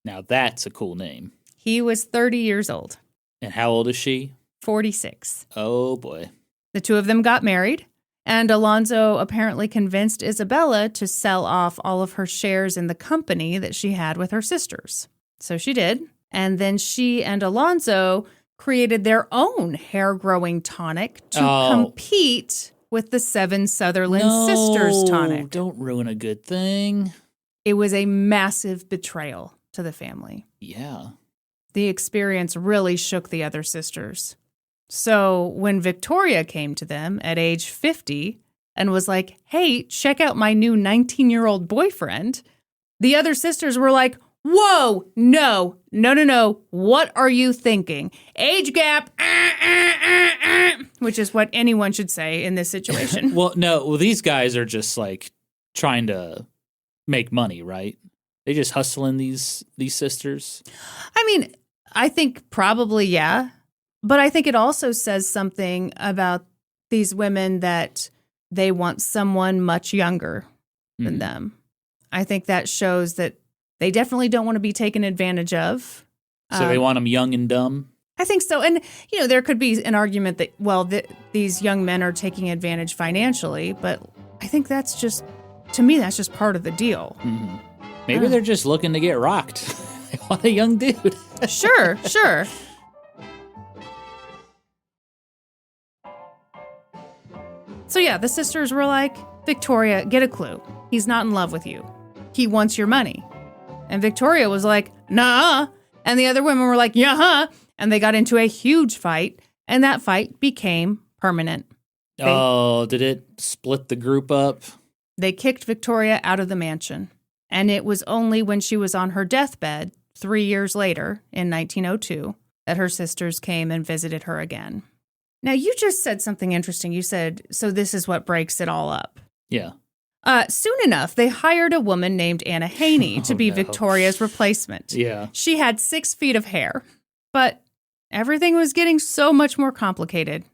Now that's a cool name. He was 30 years old. And how old is she? 46. Oh, boy. The two of them got married, and Alonzo apparently convinced Isabella to sell off all of her shares in the company that she had with her sisters. So she did. And then she and Alonzo created their own hair-growing tonic to compete with the 7 Sutherland Sisters tonic. Don't ruin a good thing. It was a massive betrayal to the family. Yeah. The experience really shook the other sisters. So when Victoria came to them at age 50 and was like, hey, check out my new 19-year-old boyfriend, the other sisters were like, whoa, no. What are you thinking? Age gap, which is what anyone should say in this situation. Well, these guys are just like trying to make money, right? They just hustling these sisters. I mean, I think probably, yeah. But I think it also says something about these women that they want someone much younger than them. I think that shows that they definitely don't want to be taken advantage of. So they want them young and dumb? I think so. And, there could be an argument that, these young men are taking advantage financially. But I think that's just part of the deal. Mm-hmm. Maybe they're just looking to get rocked. They want a young dude. Sure. So yeah, the sisters were like, Victoria, get a clue. He's not in love with you. He wants your money. And Victoria was like, nah. And the other women were like, yeah. And they got into a huge fight. And that fight became permanent. Did it split the group up? They kicked Victoria out of the mansion. And it was only when she was on her deathbed 3 years later, in 1902, that her sisters came and visited her again. Now, you just said something interesting. You said, so this is what breaks it all up. Yeah. Soon enough, they hired a woman named Anna Haney to be Victoria's replacement. Yeah. She had 6 feet of hair, but everything was getting so much more complicated.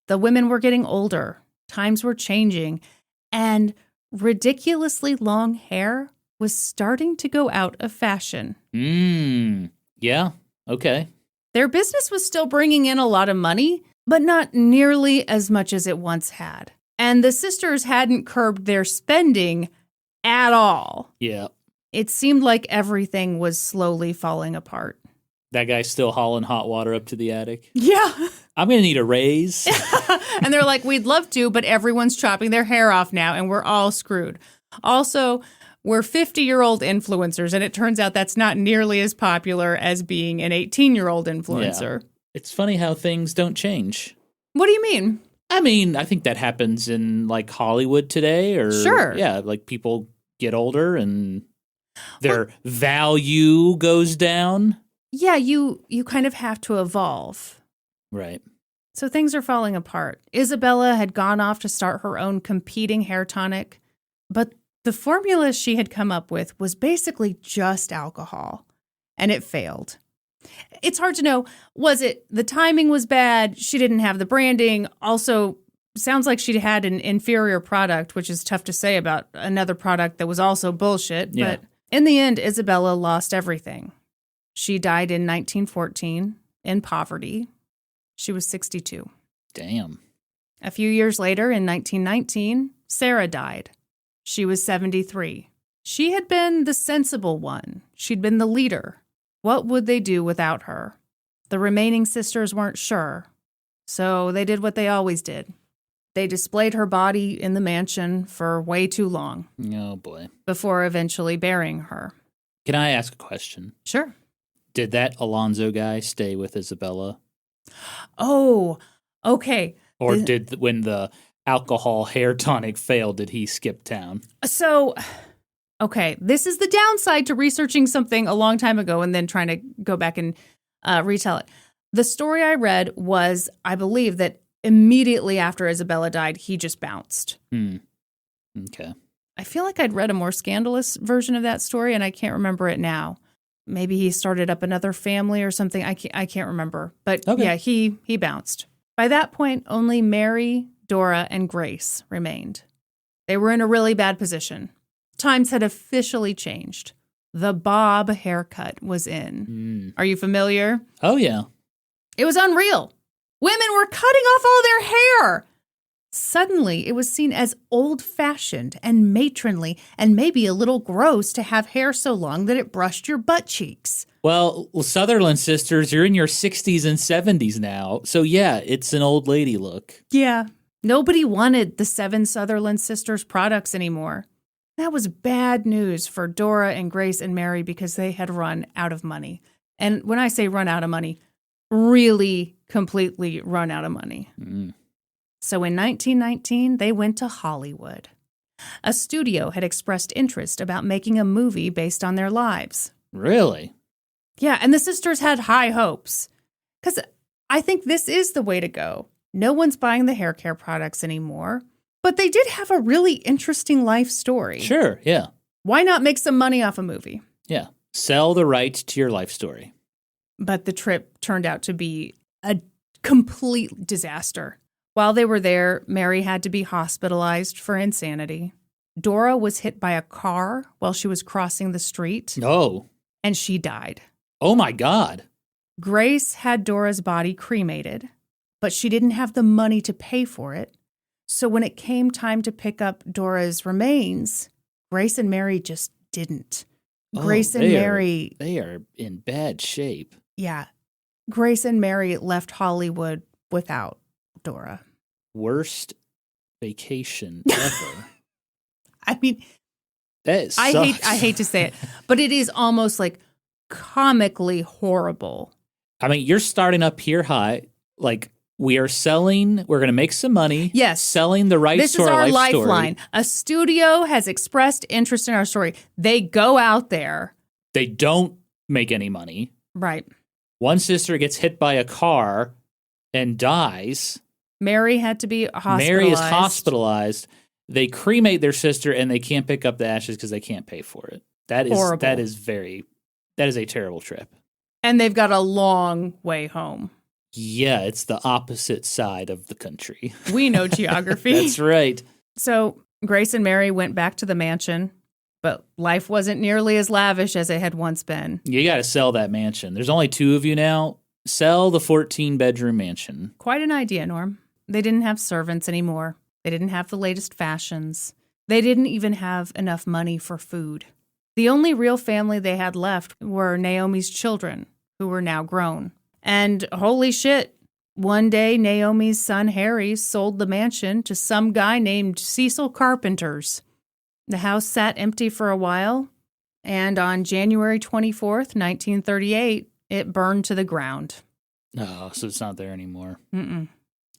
The women were getting older, times were changing, and ridiculously long hair was starting to go out of fashion. Yeah, okay. Their business was still bringing in a lot of money, but not nearly as much as it once had. And the sisters hadn't curbed their spending at all. Yeah. It seemed like everything was slowly falling apart. That guy's still hauling hot water up to the attic. Yeah. I'm going to need a raise. And they're like, we'd love to, but everyone's chopping their hair off now, and we're all screwed. Also, we're 50-year-old influencers, and it turns out that's not nearly as popular as being an 18-year-old influencer. Yeah. It's funny how things don't change. What do you mean? I mean, I think that happens in, like, Hollywood today. Or sure. Yeah, like, people get older and their value goes down. Yeah, you kind of have to evolve. Right. So things are falling apart. Isabella had gone off to start her own competing hair tonic, but the formula she had come up with was basically just alcohol, and it failed. It's hard to know, was it the timing was bad, she didn't have the branding, also sounds like she had an inferior product, which is tough to say about another product that was also bullshit, but in the end, Isabella lost everything. She died in 1914 in poverty. She was 62. Damn. A few years later, in 1919, Sarah died. She was 73. She had been the sensible one. She'd been the leader. What would they do without her? The remaining sisters weren't sure. So they did what they always did. They displayed her body in the mansion for way too long. Oh, boy. Before eventually burying her. Can I ask a question? Sure. Did that Alonzo guy stay with Isabella? Oh, okay. Or when the alcohol hair tonic failed, did he skip town? So, okay, this is the downside to researching something a long time ago and then trying to go back and retell it. The story I read was, I believe, that immediately after Isabella died, he just bounced. Okay. I feel like I'd read a more scandalous version of that story, and I can't remember it now. Maybe he started up another family or something. I can't remember. But okay. Yeah, he bounced. By that point, only Mary, Dora, and Grace remained. They were in a really bad position. Times had officially changed. The bob haircut was in. Are you familiar? Oh, yeah. It was unreal. Women were cutting off all their hair. Suddenly, it was seen as old-fashioned and matronly and maybe a little gross to have hair so long that it brushed your butt cheeks. Well, Sutherland sisters, you're in your 60s and 70s now. So, yeah, it's an old lady look. Yeah. Nobody wanted the 7 Sutherland sisters products anymore. That was bad news for Dora and Grace and Mary because they had run out of money. And when I say run out of money, really completely run out of money. So in 1919, they went to Hollywood. A studio had expressed interest about making a movie based on their lives. Really? Yeah, and the sisters had high hopes. Because I think this is the way to go. No one's buying the hair care products anymore. But they did have a really interesting life story. Sure, yeah. Why not make some money off a movie? Yeah. Sell the rights to your life story. But the trip turned out to be a complete disaster. While they were there, Mary had to be hospitalized for insanity. Dora was hit by a car while she was crossing the street. Oh. And she died. Oh, my God. Grace had Dora's body cremated, but she didn't have the money to pay for it. So when it came time to pick up Dora's remains, Grace and Mary just didn't. Grace and Mary... They are in bad shape. Yeah. Grace and Mary left Hollywood without Dora. Worst vacation ever. I mean, that sucks. I hate to say it, but it is almost like comically horrible. I mean, you're starting up here high. Like, we're going to make some money. Yes. Selling the rights to our life story. Lifeline. A studio has expressed interest in our story. They go out there. They don't make any money. Right. One sister gets hit by a car and dies. Mary had to be hospitalized. Mary is hospitalized. They cremate their sister and they can't pick up the ashes because they can't pay for it. That is horrible. That is a terrible trip. And they've got a long way home. Yeah, it's the opposite side of the country. We know geography. That's right. So Grace and Mary went back to the mansion, but life wasn't nearly as lavish as it had once been. You got to sell that mansion. There's only 2 of you now. Sell the 14-bedroom mansion. Quite an idea, Norm. They didn't have servants anymore. They didn't have the latest fashions. They didn't even have enough money for food. The only real family they had left were Naomi's children, who were now grown. And holy shit, one day Naomi's son Harry sold the mansion to some guy named Cecil Carpenters. The house sat empty for a while, and on January 24th, 1938, it burned to the ground. Oh, so it's not there anymore. Mm-mm.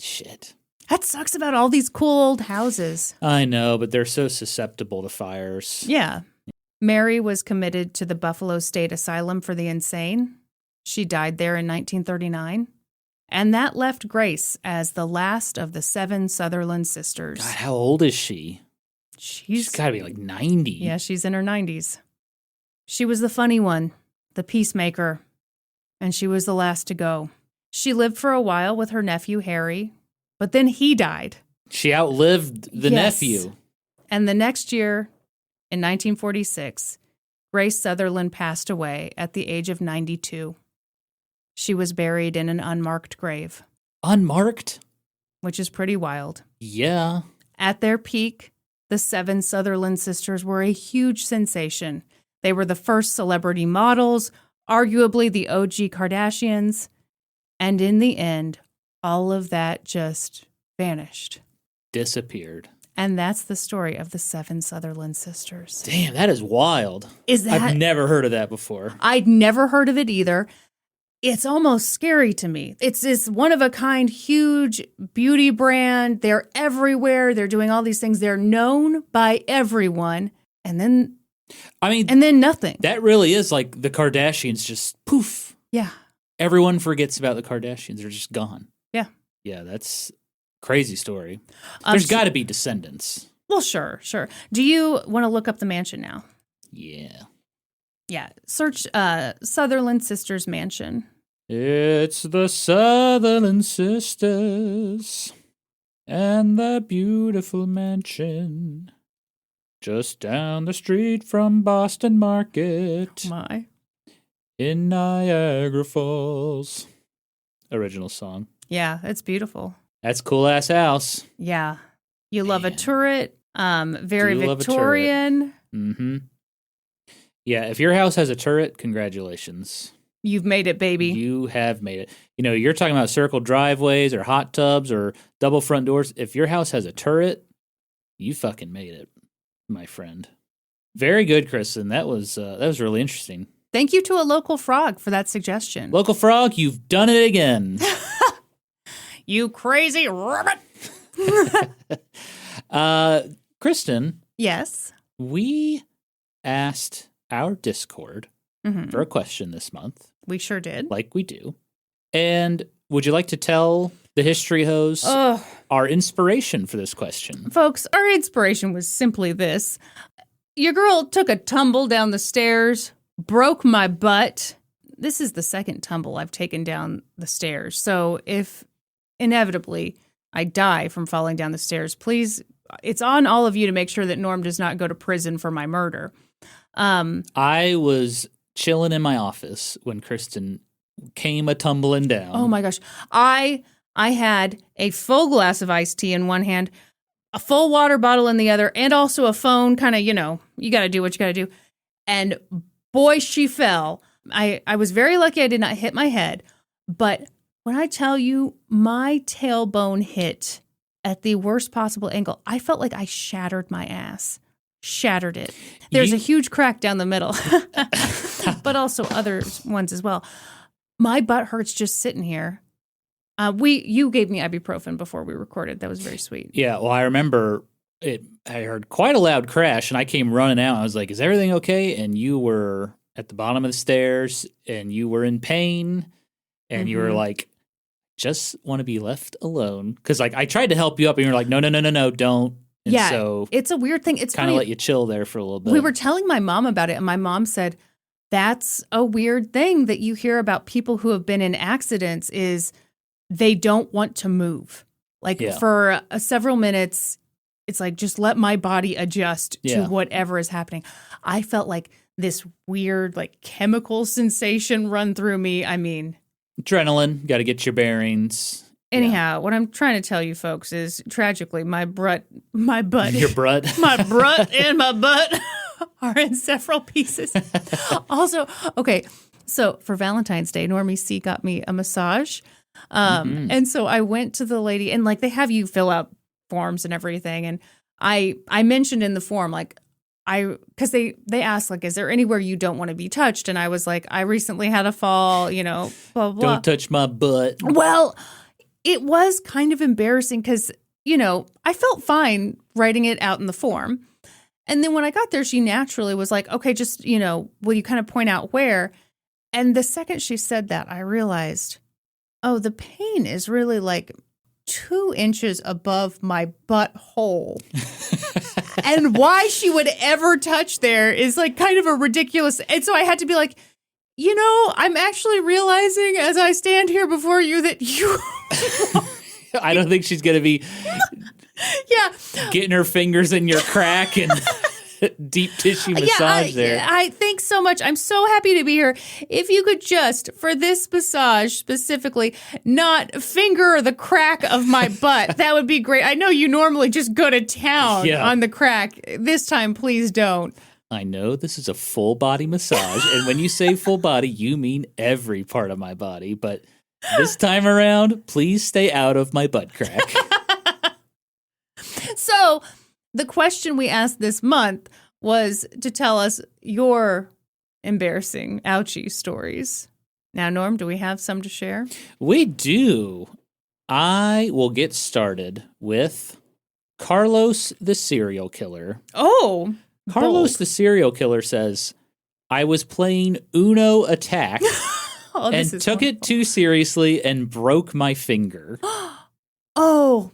Shit. That sucks about all these cool old houses. I know, but they're so susceptible to fires. Yeah. Mary was committed to the Buffalo State Asylum for the Insane. She died there in 1939. And that left Grace as the last of the 7 Sutherland sisters. God, how old is she? She's got to be like 90. Yeah, she's in her 90s. She was the funny one, the peacemaker, and she was the last to go. She lived for a while with her nephew, Harry, but then he died. She outlived the nephew. And the next year, in 1946, Grace Sutherland passed away at the age of 92. She was buried in an unmarked grave. Unmarked? Which is pretty wild. Yeah. At their peak, the 7 Sutherland sisters were a huge sensation. They were the first celebrity models, arguably the OG Kardashians. And in the end, all of that just vanished. disappeared. And that's the story of the 7 Sutherland sisters. Damn, that is wild. I've never heard of that before. I'd never heard of it either. It's almost scary to me. It's this one-of-a-kind, huge beauty brand. They're everywhere. They're doing all these things. They're known by everyone. And then nothing. That really is like the Kardashians just poof. Yeah. Everyone forgets about the Kardashians. They're just gone. Yeah. Yeah, that's a crazy story. There's got to be descendants. Well, sure. Do you want to look up the mansion now? Yeah. Yeah. Search Sutherland Sisters Mansion. It's the Sutherland Sisters and the beautiful mansion just down the street from Boston Market. My. In Niagara Falls. Original song. Yeah, it's beautiful. That's a cool-ass house. Yeah. You love a turret. Very Victorian. Mm-hmm. Yeah, if your house has a turret, congratulations. You've made it, baby. You have made it. You know, you're talking about circle driveways or hot tubs or double front doors. If your house has a turret, you fucking made it, my friend. Very good, Kristin. That was really interesting. Thank you to a local frog for that suggestion. Local frog, you've done it again. You crazy rabbit. Kristin. Yes. We asked our Discord for a question this month. We sure did. Like we do. And would you like to tell the history hose our inspiration for this question? Folks, our inspiration was simply this. Your girl took a tumble down the stairs, broke my butt. This is the second tumble I've taken down the stairs. So if inevitably I die from falling down the stairs, please, it's on all of you to make sure that Norm does not go to prison for my murder. I was chilling in my office when Kristin came a-tumbling down. Oh my gosh. I had a full glass of iced tea in one hand, a full water bottle in the other, and also a phone, kind of, you got to do what you got to do. And boy, she fell. I was very lucky I did not hit my head. But when I tell you my tailbone hit at the worst possible angle, I felt like I shattered my ass. Shattered it. There's a huge crack down the middle, but also other ones as well. My butt hurts just sitting here. You gave me ibuprofen before we recorded. That was very sweet. Yeah, well, I remember I heard quite a loud crash, and I came running out. I was like, is everything okay? And you were at the bottom of the stairs, and you were in pain, and you were like, just want to be left alone. Because I tried to help you up, and you were like, no, don't. And yeah, so it's a weird thing. It's kind of let you chill there for a little bit. We were telling my mom about it, and my mom said, that's a weird thing that you hear about people who have been in accidents is they don't want to move. For several minutes, it's like, just let my body adjust to whatever is happening. I felt like this weird, chemical sensation run through me. I mean, adrenaline, got to get your bearings. Anyhow, what I'm trying to tell you folks is, tragically, my butt. Your butt? My butt and my butt are in several pieces. Also, okay, so for Valentine's Day, Normie C got me a massage. And so I went to the lady, and they have you fill out forms and everything. And I mentioned in the form, because they asked, is there anywhere you don't want to be touched? And I was like, I recently had a fall, blah, blah, blah. Don't touch my butt. Well, it was kind of embarrassing because, I felt fine writing it out in the form. And then when I got there, she naturally was like, okay, just, will you kind of point out where? And the second she said that, I realized, oh, the pain is really 2 inches above my butthole. And why she would ever touch there is kind of a ridiculous. And so I had to be like, I'm actually realizing as I stand here before you that you. I don't think she's going to be getting her fingers in your crack and deep tissue massage there. I think so much. I'm so happy to be here. If you could just, for this massage specifically, not finger the crack of my butt, that would be great. I know you normally just go to town on the crack. This time, please don't. I know this is a full body massage, and when you say full body, you mean every part of my body, but this time around, please stay out of my butt crack. So the question we asked this month was to tell us your embarrassing, ouchie stories. Now, Norm, do we have some to share? We do. I will get started with Carlos the serial killer. Oh, Carlos the serial killer says, I was playing Uno Attack and took it too seriously and broke my finger. Oh.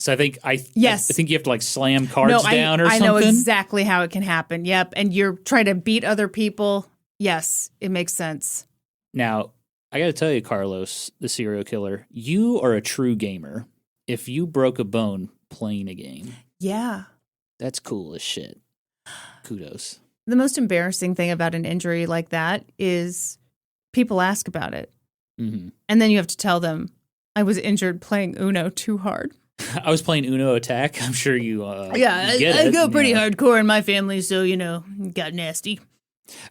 So I think I think you have to like slam cards down or something. I know exactly how it can happen. Yep. And you're trying to beat other people. Yes, it makes sense. Now, I got to tell you, Carlos, the serial killer, you are a true gamer. If you broke a bone playing a game. Yeah. That's cool as shit. Kudos. The most embarrassing thing about an injury like that is people ask about it. Mm-hmm. And then you have to tell them, I was injured playing Uno too hard. I was playing Uno Attack. I'm sure you I go pretty hardcore in my family, so, it got nasty.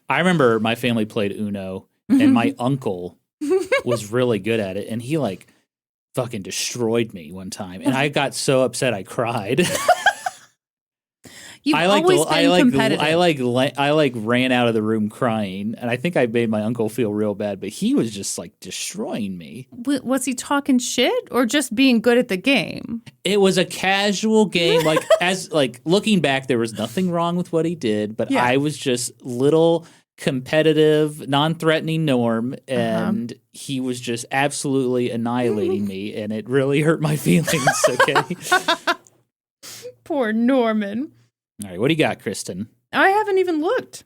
I remember my family played Uno, and my uncle was really good at it, and he, like, fucking destroyed me one time, and I got so upset I cried. You've always been competitive. I ran out of the room crying, and I think I made my uncle feel real bad, but he was just like destroying me. Was he talking shit or just being good at the game? It was a casual game. Looking back, there was nothing wrong with what he did, but I was just little competitive, non-threatening Norm, and he was just absolutely annihilating me, and it really hurt my feelings. Okay. Poor Norman. All right, what do you got, Kristin? I haven't even looked.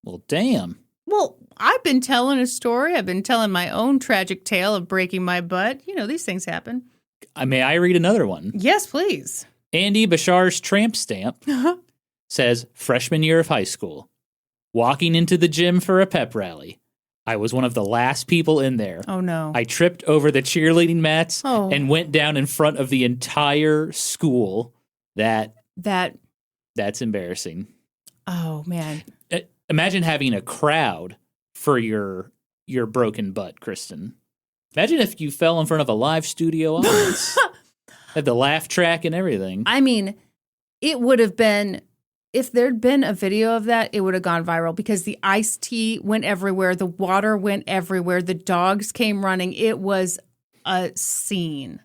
Well, damn. Well, I've been telling a story. I've been telling my own tragic tale of breaking my butt. These things happen. May I read another one? Yes, please. Andy Bashar's tramp stamp says, freshman year of high school, walking into the gym for a pep rally. I was one of the last people in there. Oh, no. I tripped over the cheerleading mats and went down in front of the entire school. That's embarrassing. Oh, man. Imagine having a crowd for your broken butt, Kristin. Imagine if you fell in front of a live studio audience. Had the laugh track and everything. I mean, it would have been, if there'd been a video of that, it would have gone viral because the iced tea went everywhere. The water went everywhere. The dogs came running. It was a scene.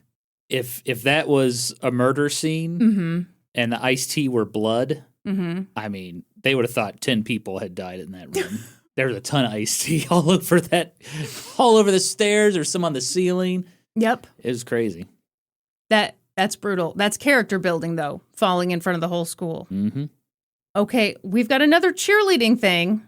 If that was a murder scene and the iced tea were blood, I mean, they would have thought 10 people had died in that room. There was a ton of iced tea all over the stairs or some on the ceiling. Yep. It was crazy. That's brutal. That's character building, though, falling in front of the whole school. Mm-hmm. Okay, we've got another cheerleading thing.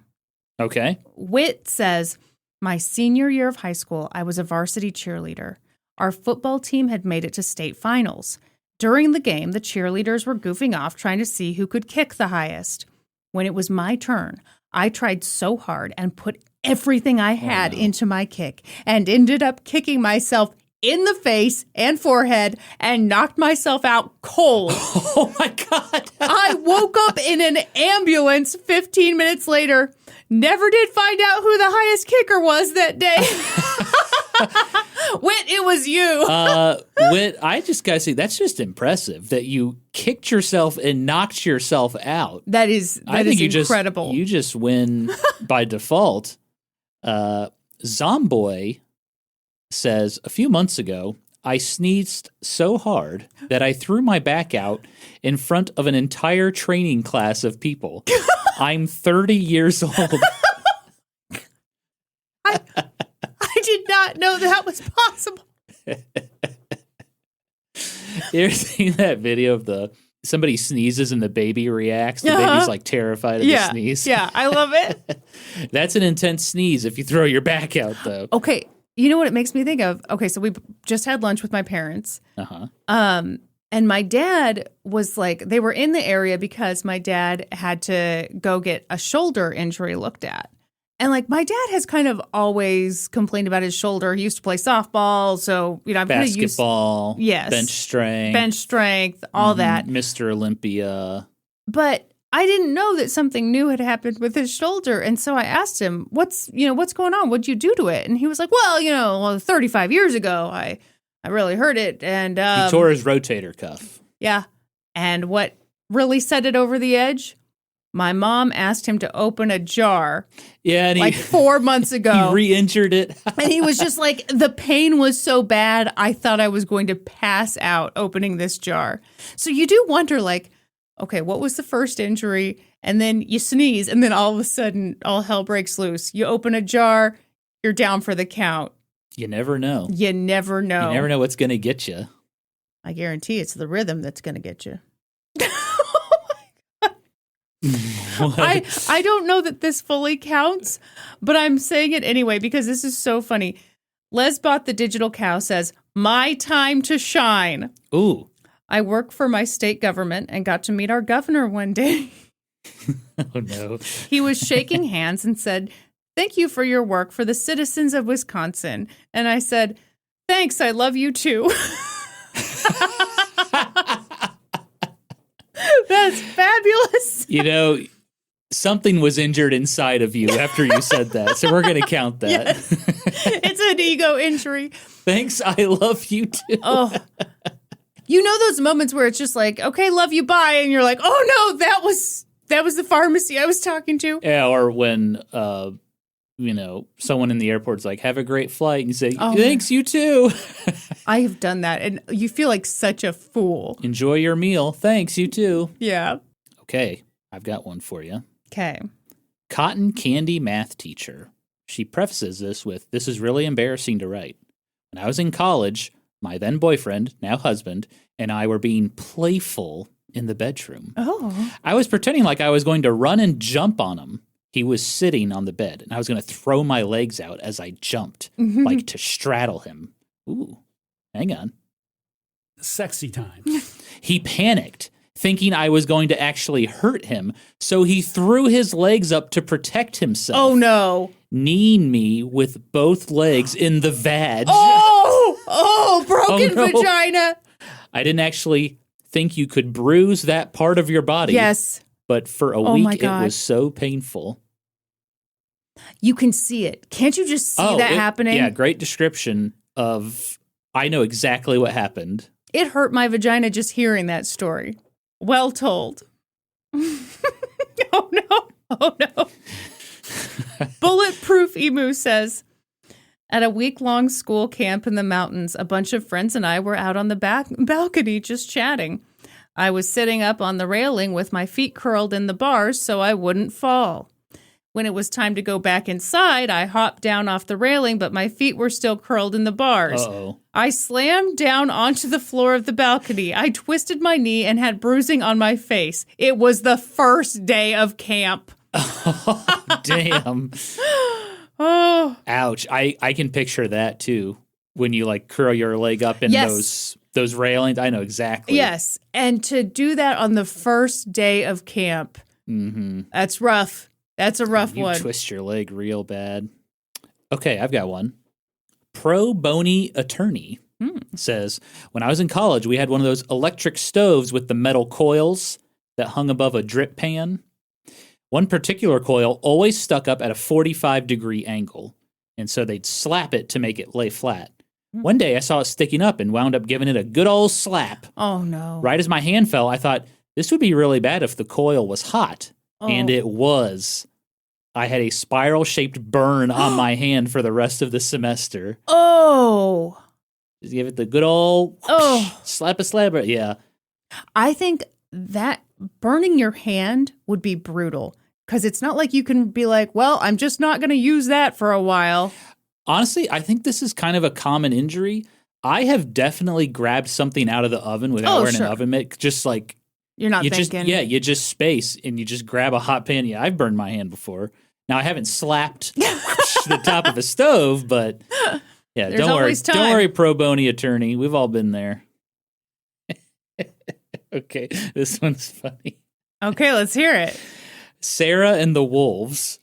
Okay. Whit says, my senior year of high school, I was a varsity cheerleader. Our football team had made it to state finals. During the game, the cheerleaders were goofing off trying to see who could kick the highest. When it was my turn, I tried so hard and put everything I had into my kick and ended up kicking myself in the face and forehead and knocked myself out cold. Oh, my God. I woke up in an ambulance 15 minutes later. Never did find out who the highest kicker was that day. Whit, it was you. Whit, I just got to say, that's just impressive that you kicked yourself and knocked yourself out. That is incredible. You just win by default. Zomboy says, a few months ago, I sneezed so hard that I threw my back out in front of an entire training class of people. I'm 30 years old. I did not know that was possible. You ever seen that video of somebody sneezes and the baby reacts? The baby's like terrified of the sneeze. Yeah, I love it. That's an intense sneeze if you throw your back out, though. Okay, you know what it makes me think of? Okay, so we just had lunch with my parents. And my dad was like, they were in the area because my dad had to go get a shoulder injury looked at. And like my dad has kind of always complained about his shoulder. He used to play softball, so I'm basketball, yes, bench strength, all that, Mr. Olympia. But I didn't know that something new had happened with his shoulder, and so I asked him, "What's going on? What'd you do to it?" And he was like, "Well, 35 years ago, I really hurt it, and he tore his rotator cuff." Yeah. And what really set it over the edge? My mom asked him to open a jar. Yeah, and like 4 months ago. He re-injured it. And he was just like, the pain was so bad, I thought I was going to pass out opening this jar. So you do wonder, like, okay, what was the first injury? And then you sneeze, and then all of a sudden, all hell breaks loose. You open a jar, you're down for the count. You never know. You never know. You never know what's going to get you. I guarantee it's the rhythm that's going to get you. I don't know that this fully counts, but I'm saying it anyway because this is so funny. Lesbot the Digital Cow says, my time to shine. Ooh. I work for my state government and got to meet our governor one day. Oh, no. He was shaking hands and said, thank you for your work for the citizens of Wisconsin. And I said, thanks, I love you too. That's fabulous. You know, something was injured inside of you after you said that, so we're going to count that. Yes. It's an ego injury. Thanks, I love you too. Oh, you know those moments where it's just like, okay, love you, bye, and you're like, oh no, that was the pharmacy I was talking to. Yeah, or when someone in the airport's like, have a great flight, and you say, thanks, you too. I have done that, and you feel like such a fool. Enjoy your meal. Thanks, you too. Yeah. Okay, I've got one for you. Okay. Cotton candy math teacher. She prefaces this with, this is really embarrassing to write. When I was in college, my then boyfriend, now husband, and I were being playful in the bedroom. Oh. I was pretending like I was going to run and jump on him. He was sitting on the bed, and I was going to throw my legs out as I jumped, like to straddle him. Ooh, hang on. Sexy time. He panicked, thinking I was going to actually hurt him, so he threw his legs up to protect himself. Oh, no. Kneeing me with both legs in the vag. Broken no. vagina. I didn't actually think you could bruise that part of your body. Yes. But for a week, it was so painful. You can see it. Can't you just see that happening? Yeah, great description of, I know exactly what happened. It hurt my vagina just hearing that story. Well told. Oh, no. Bulletproof Emu says, at a week-long school camp in the mountains, a bunch of friends and I were out on the balcony just chatting. I was sitting up on the railing with my feet curled in the bars so I wouldn't fall. When it was time to go back inside, I hopped down off the railing, but my feet were still curled in the bars. Uh-oh. I slammed down onto the floor of the balcony. I twisted my knee and had bruising on my face. It was the first day of camp. Oh, damn. Oh. Ouch. I can picture that, too, when you, like, curl your leg up in those railings. I know exactly. Yes, and to do that on the first day of camp, that's rough. That's a rough one. You twist your leg real bad. Okay, I've got one. Pro Bony Attorney says, when I was in college, we had one of those electric stoves with the metal coils that hung above a drip pan. One particular coil always stuck up at a 45-degree angle, and so they'd slap it to make it lay flat. One day I saw it sticking up and wound up giving it a good old slap. Oh, no. Right as my hand fell, I thought, this would be really bad if the coil was hot. Oh. And it was. I had a spiral-shaped burn on my hand for the rest of the semester. Oh. Just give it the good old slap a slabber. Yeah. I think that burning your hand would be brutal because it's not like you can be like, well, I'm just not going to use that for a while. Honestly, I think this is kind of a common injury. I have definitely grabbed something out of the oven without wearing an oven mitt. Just like you're not thinking. You just space and you just grab a hot pan. Yeah, I've burned my hand before. Now I haven't slapped the top of a stove, but yeah, There's don't worry. time. Don't worry, pro bony attorney. We've all been there. Okay, this one's funny. Okay, let's hear it. Sarah and the Wolves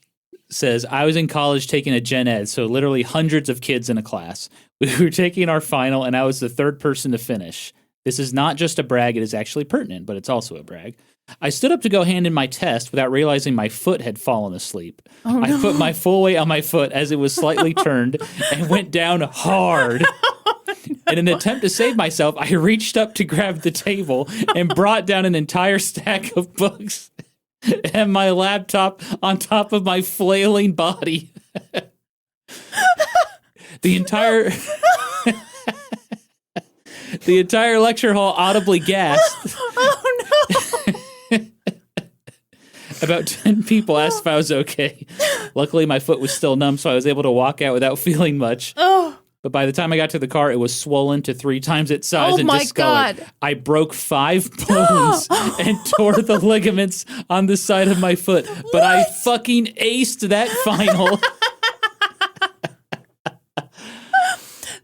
says, I was in college taking a gen ed, so literally hundreds of kids in a class. We were taking our final, and I was the third person to finish. This is not just a brag, it is actually pertinent, but it's also a brag. I stood up to go hand in my test without realizing my foot had fallen asleep. Oh, no. I put my full weight on my foot as it was slightly turned and went down hard. In an attempt to save myself, I reached up to grab the table and brought down an entire stack of books and my laptop on top of my flailing body. The entire lecture hall audibly gasped. Oh, no. About 10 people asked if I was okay. Luckily, my foot was still numb, so I was able to walk out without feeling much. Oh. But by the time I got to the car, it was swollen to 3 times its size and discolored. God. I broke 5 bones and tore the ligaments on the side of my foot. But I fucking aced that final.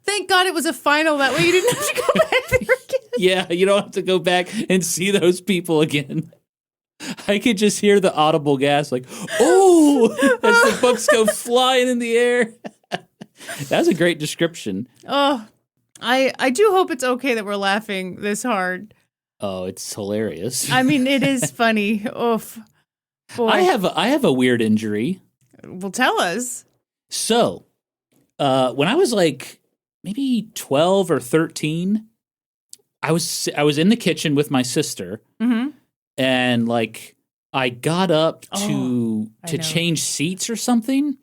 Thank God it was a final. That way you didn't have to go back there again. Yeah, you don't have to go back and see those people again. I could just hear the audible gasp, like, oh, as the books go flying in the air. That was a great description. Oh, I do hope it's okay that we're laughing this hard. Oh, it's hilarious. I mean, it is funny. Oof. Boy. I have a weird injury. Well, tell us. So, when I was like maybe 12 or 13, I was in the kitchen with my sister, and like I got up to change seats or something,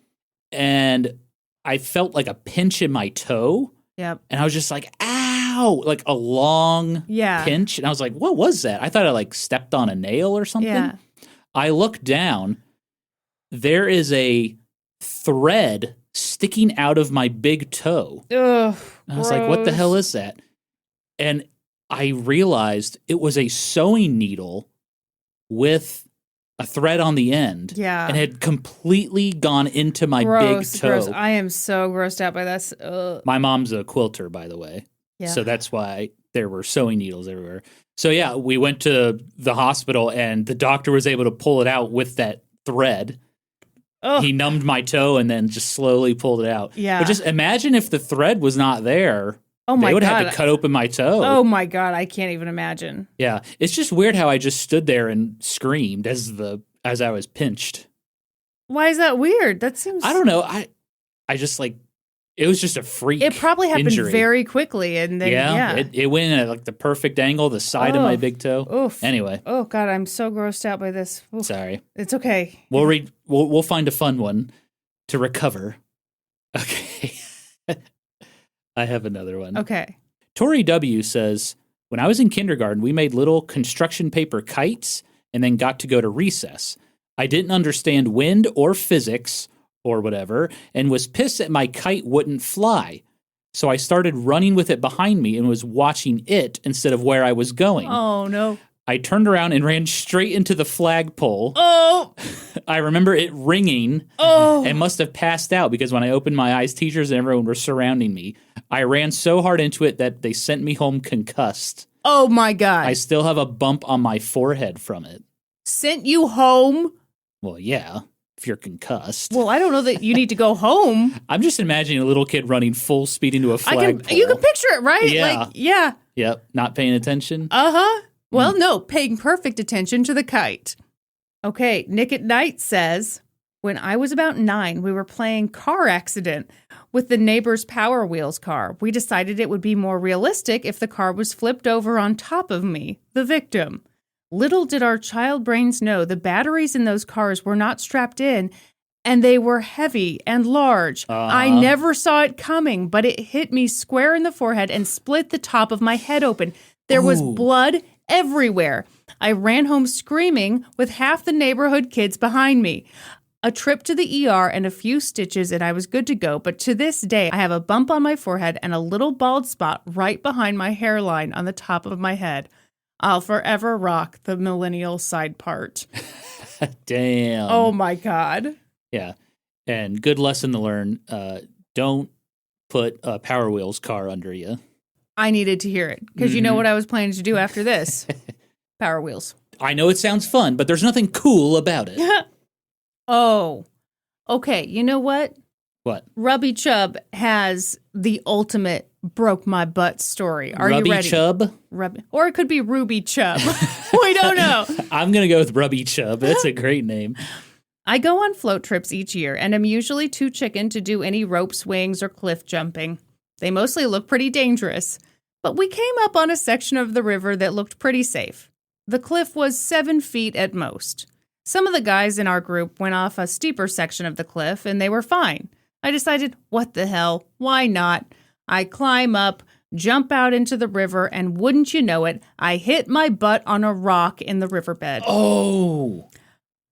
and I felt like a pinch in my toe. Yep. And I was just like, ow, like a long pinch. And I was like, what was that? I thought I like stepped on a nail or something. Yeah. I looked down. There is a thread sticking out of my big toe. Ugh, and I was like, what the hell is that? And I realized it was a sewing needle with a thread on the end. Yeah. And had completely gone into my big toe. Gross. I am so grossed out by this. Ugh. My mom's a quilter, by the way. Yeah. So that's why there were sewing needles everywhere. So yeah, we went to the hospital and the doctor was able to pull it out with that thread. Ugh. He numbed my toe and then just slowly pulled it out. Yeah. But just imagine if the thread was not there. Oh my God. They would have to cut open my toe. Oh my God. I can't even imagine. Yeah. It's just weird how I just stood there and screamed as I was pinched. Why is that weird? That seems... I don't know. I just like, it was just a freak. It probably happened injury. very quickly. And then, It went at like the perfect angle, the side of my big toe. Oof. Anyway. Oh God, I'm so grossed out by this. Oof. Sorry. It's okay. We'll find a fun one to recover. Okay. I have another one. Okay. Tori W says, when I was in kindergarten, we made little construction paper kites and then got to go to recess. I didn't understand wind or physics or whatever and was pissed that my kite wouldn't fly. So I started running with it behind me and was watching it instead of where I was going. Oh, no. I turned around and ran straight into the flagpole. Oh! I remember it ringing and must have passed out because when I opened my eyes, teachers and everyone were surrounding me. I ran so hard into it that they sent me home concussed. Oh, my God. I still have a bump on my forehead from it. Sent you home? Well, yeah, if you're concussed. Well, I don't know that you need to go home. I'm just imagining a little kid running full speed into a flagpole. You can picture it, right? Yeah. Like, yeah. Yep, not paying attention. Uh-huh. Well, no, paying perfect attention to the kite. Okay, Nick at Night says, when I was about 9, we were playing car accident with the neighbor's Power Wheels car. We decided it would be more realistic if the car was flipped over on top of me, the victim. Little did our child brains know the batteries in those cars were not strapped in, and they were heavy and large. I never saw it coming, but it hit me square in the forehead and split the top of my head open. There was blood everywhere. I ran home screaming with half the neighborhood kids behind me. A trip to the ER and a few stitches and I was good to go, but to this day I have a bump on my forehead and a little bald spot right behind my hairline on the top of my head. I'll forever rock the millennial side part. Damn. Oh my God. Yeah. And good lesson to learn. Don't put a Power Wheels car under you. I needed to hear it because you know what I was planning to do after this? Power Wheels. I know it sounds fun, but there's nothing cool about it. Oh, okay. You know what? What? Rubby Chub has the ultimate broke my butt story. Are you ready? Rubby Chub? Or it could be Ruby Chub. We don't know. I'm going to go with Rubby Chub. That's a great name. I go on float trips each year, and I'm usually too chicken to do any rope swings or cliff jumping. They mostly look pretty dangerous, but we came up on a section of the river that looked pretty safe. The cliff was 7 feet at most. Some of the guys in our group went off a steeper section of the cliff, and they were fine. I decided, what the hell, why not? I climb up, jump out into the river, and wouldn't you know it, I hit my butt on a rock in the riverbed. Oh!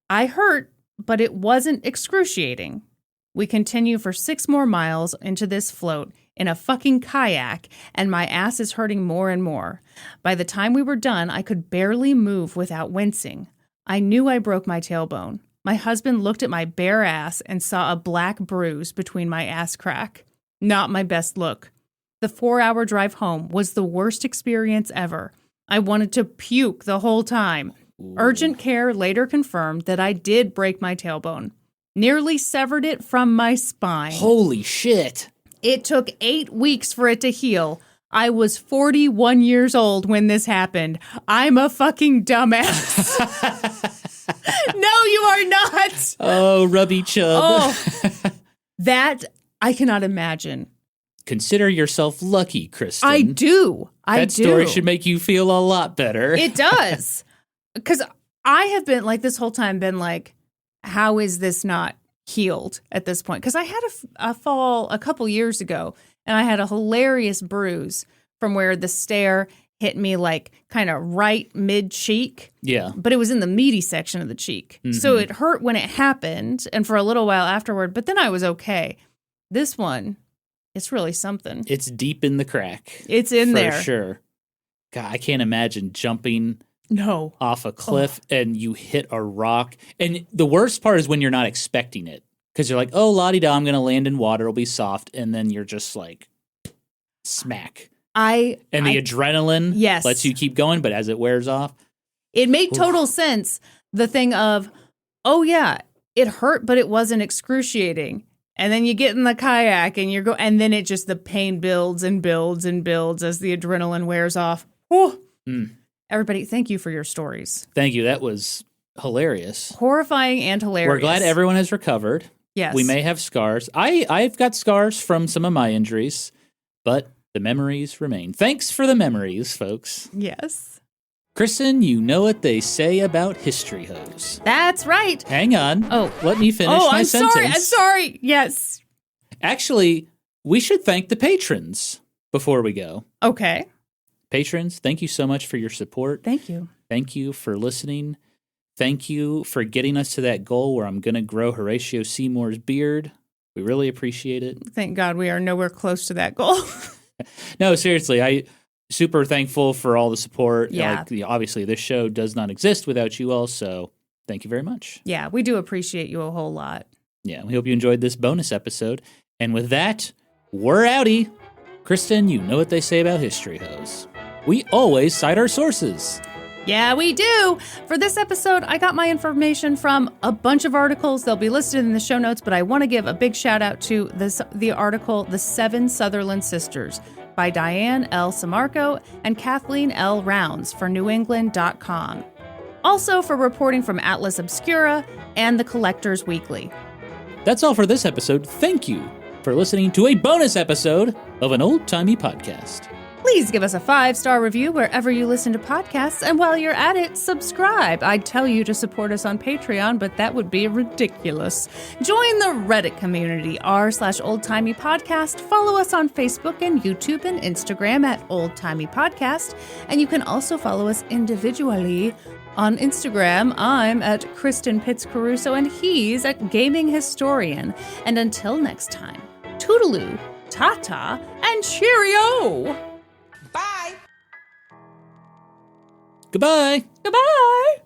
I hurt, but it wasn't excruciating. We continue for 6 more miles into this float in a fucking kayak, and my ass is hurting more and more. By the time we were done, I could barely move without wincing. I knew I broke my tailbone. My husband looked at my bare ass and saw a black bruise between my ass crack. Not my best look. The 4-hour drive home was the worst experience ever. I wanted to puke the whole time. Ooh. Urgent care later confirmed that I did break my tailbone. Nearly severed it from my spine. Holy shit. It took 8 weeks for it to heal. I was 41 years old when this happened. I'm a fucking dumbass. No, you are not. Oh, Rubby Chub. Oh, that I cannot imagine. Consider yourself lucky, Kristin. I do. That story should make you feel a lot better. It does. Because I have been like this whole time been like, how is this not healed at this point? Because I had a fall a couple years ago, and I had a hilarious bruise from where the stair hit me like kind of right mid-cheek. Yeah. But it was in the meaty section of the cheek. Mm-hmm. So it hurt when it happened and for a little while afterward, but then I was okay. This one, it's really something. It's deep in the crack. It's in there. For sure. God, I can't imagine jumping off a cliff and you hit a rock. And the worst part is when you're not expecting it. Because you're like, oh, la-di-da, I'm going to land in water. It'll be soft. And then you're just like, smack. The adrenaline lets you keep going. But as it wears off. It made total sense. The thing of, oh, yeah, it hurt, but it wasn't excruciating. And then you get in the kayak and and then it just, the pain builds and builds and builds as the adrenaline wears off. Whew. Everybody, thank you for your stories. Thank you. That was hilarious. Horrifying and hilarious. We're glad everyone has recovered. Yes. We may have scars. I've got scars from some of my injuries, but the memories remain. Thanks for the memories, folks. Yes. Kristin, you know what they say about history hose. That's right. Hang on. Oh. Let me finish my sentence. I'm sorry. Yes. Actually, we should thank the patrons before we go. Okay. Patrons, thank you so much for your support. Thank you. Thank you for listening. Thank you for getting us to that goal where I'm going to grow Horatio Seymour's beard. We really appreciate it. Thank God we are nowhere close to that goal. No, seriously, I super thankful for all the support. Yeah. Obviously, this show does not exist without you all, so thank you very much. Yeah, we do appreciate you a whole lot. Yeah, we hope you enjoyed this bonus episode. And with that, we're outie. Kristin, you know what they say about history hose. We always cite our sources. Yeah, we do. For this episode, I got my information from a bunch of articles. They'll be listed in the show notes, but I want to give a big shout out to the article, The 7 Sutherland Sisters by Dianne L. Sammarco and Kathleen L. Rounds for newengland.com. Also for reporting from Atlas Obscura and The Collectors Weekly. That's all for this episode. Thank you for listening to a bonus episode of an old-timey podcast. Please give us a 5-star review wherever you listen to podcasts, and while you're at it, subscribe. I'd tell you to support us on Patreon, but that would be ridiculous. Join the Reddit community, r/oldtimeypodcast. Follow us on Facebook and YouTube and Instagram at oldtimeypodcast, and you can also follow us individually on Instagram. I'm at Kristin Pitts Caruso, and he's at Gaming Historian. And until next time, toodaloo, ta-ta, and cheerio! Bye. Goodbye. Goodbye!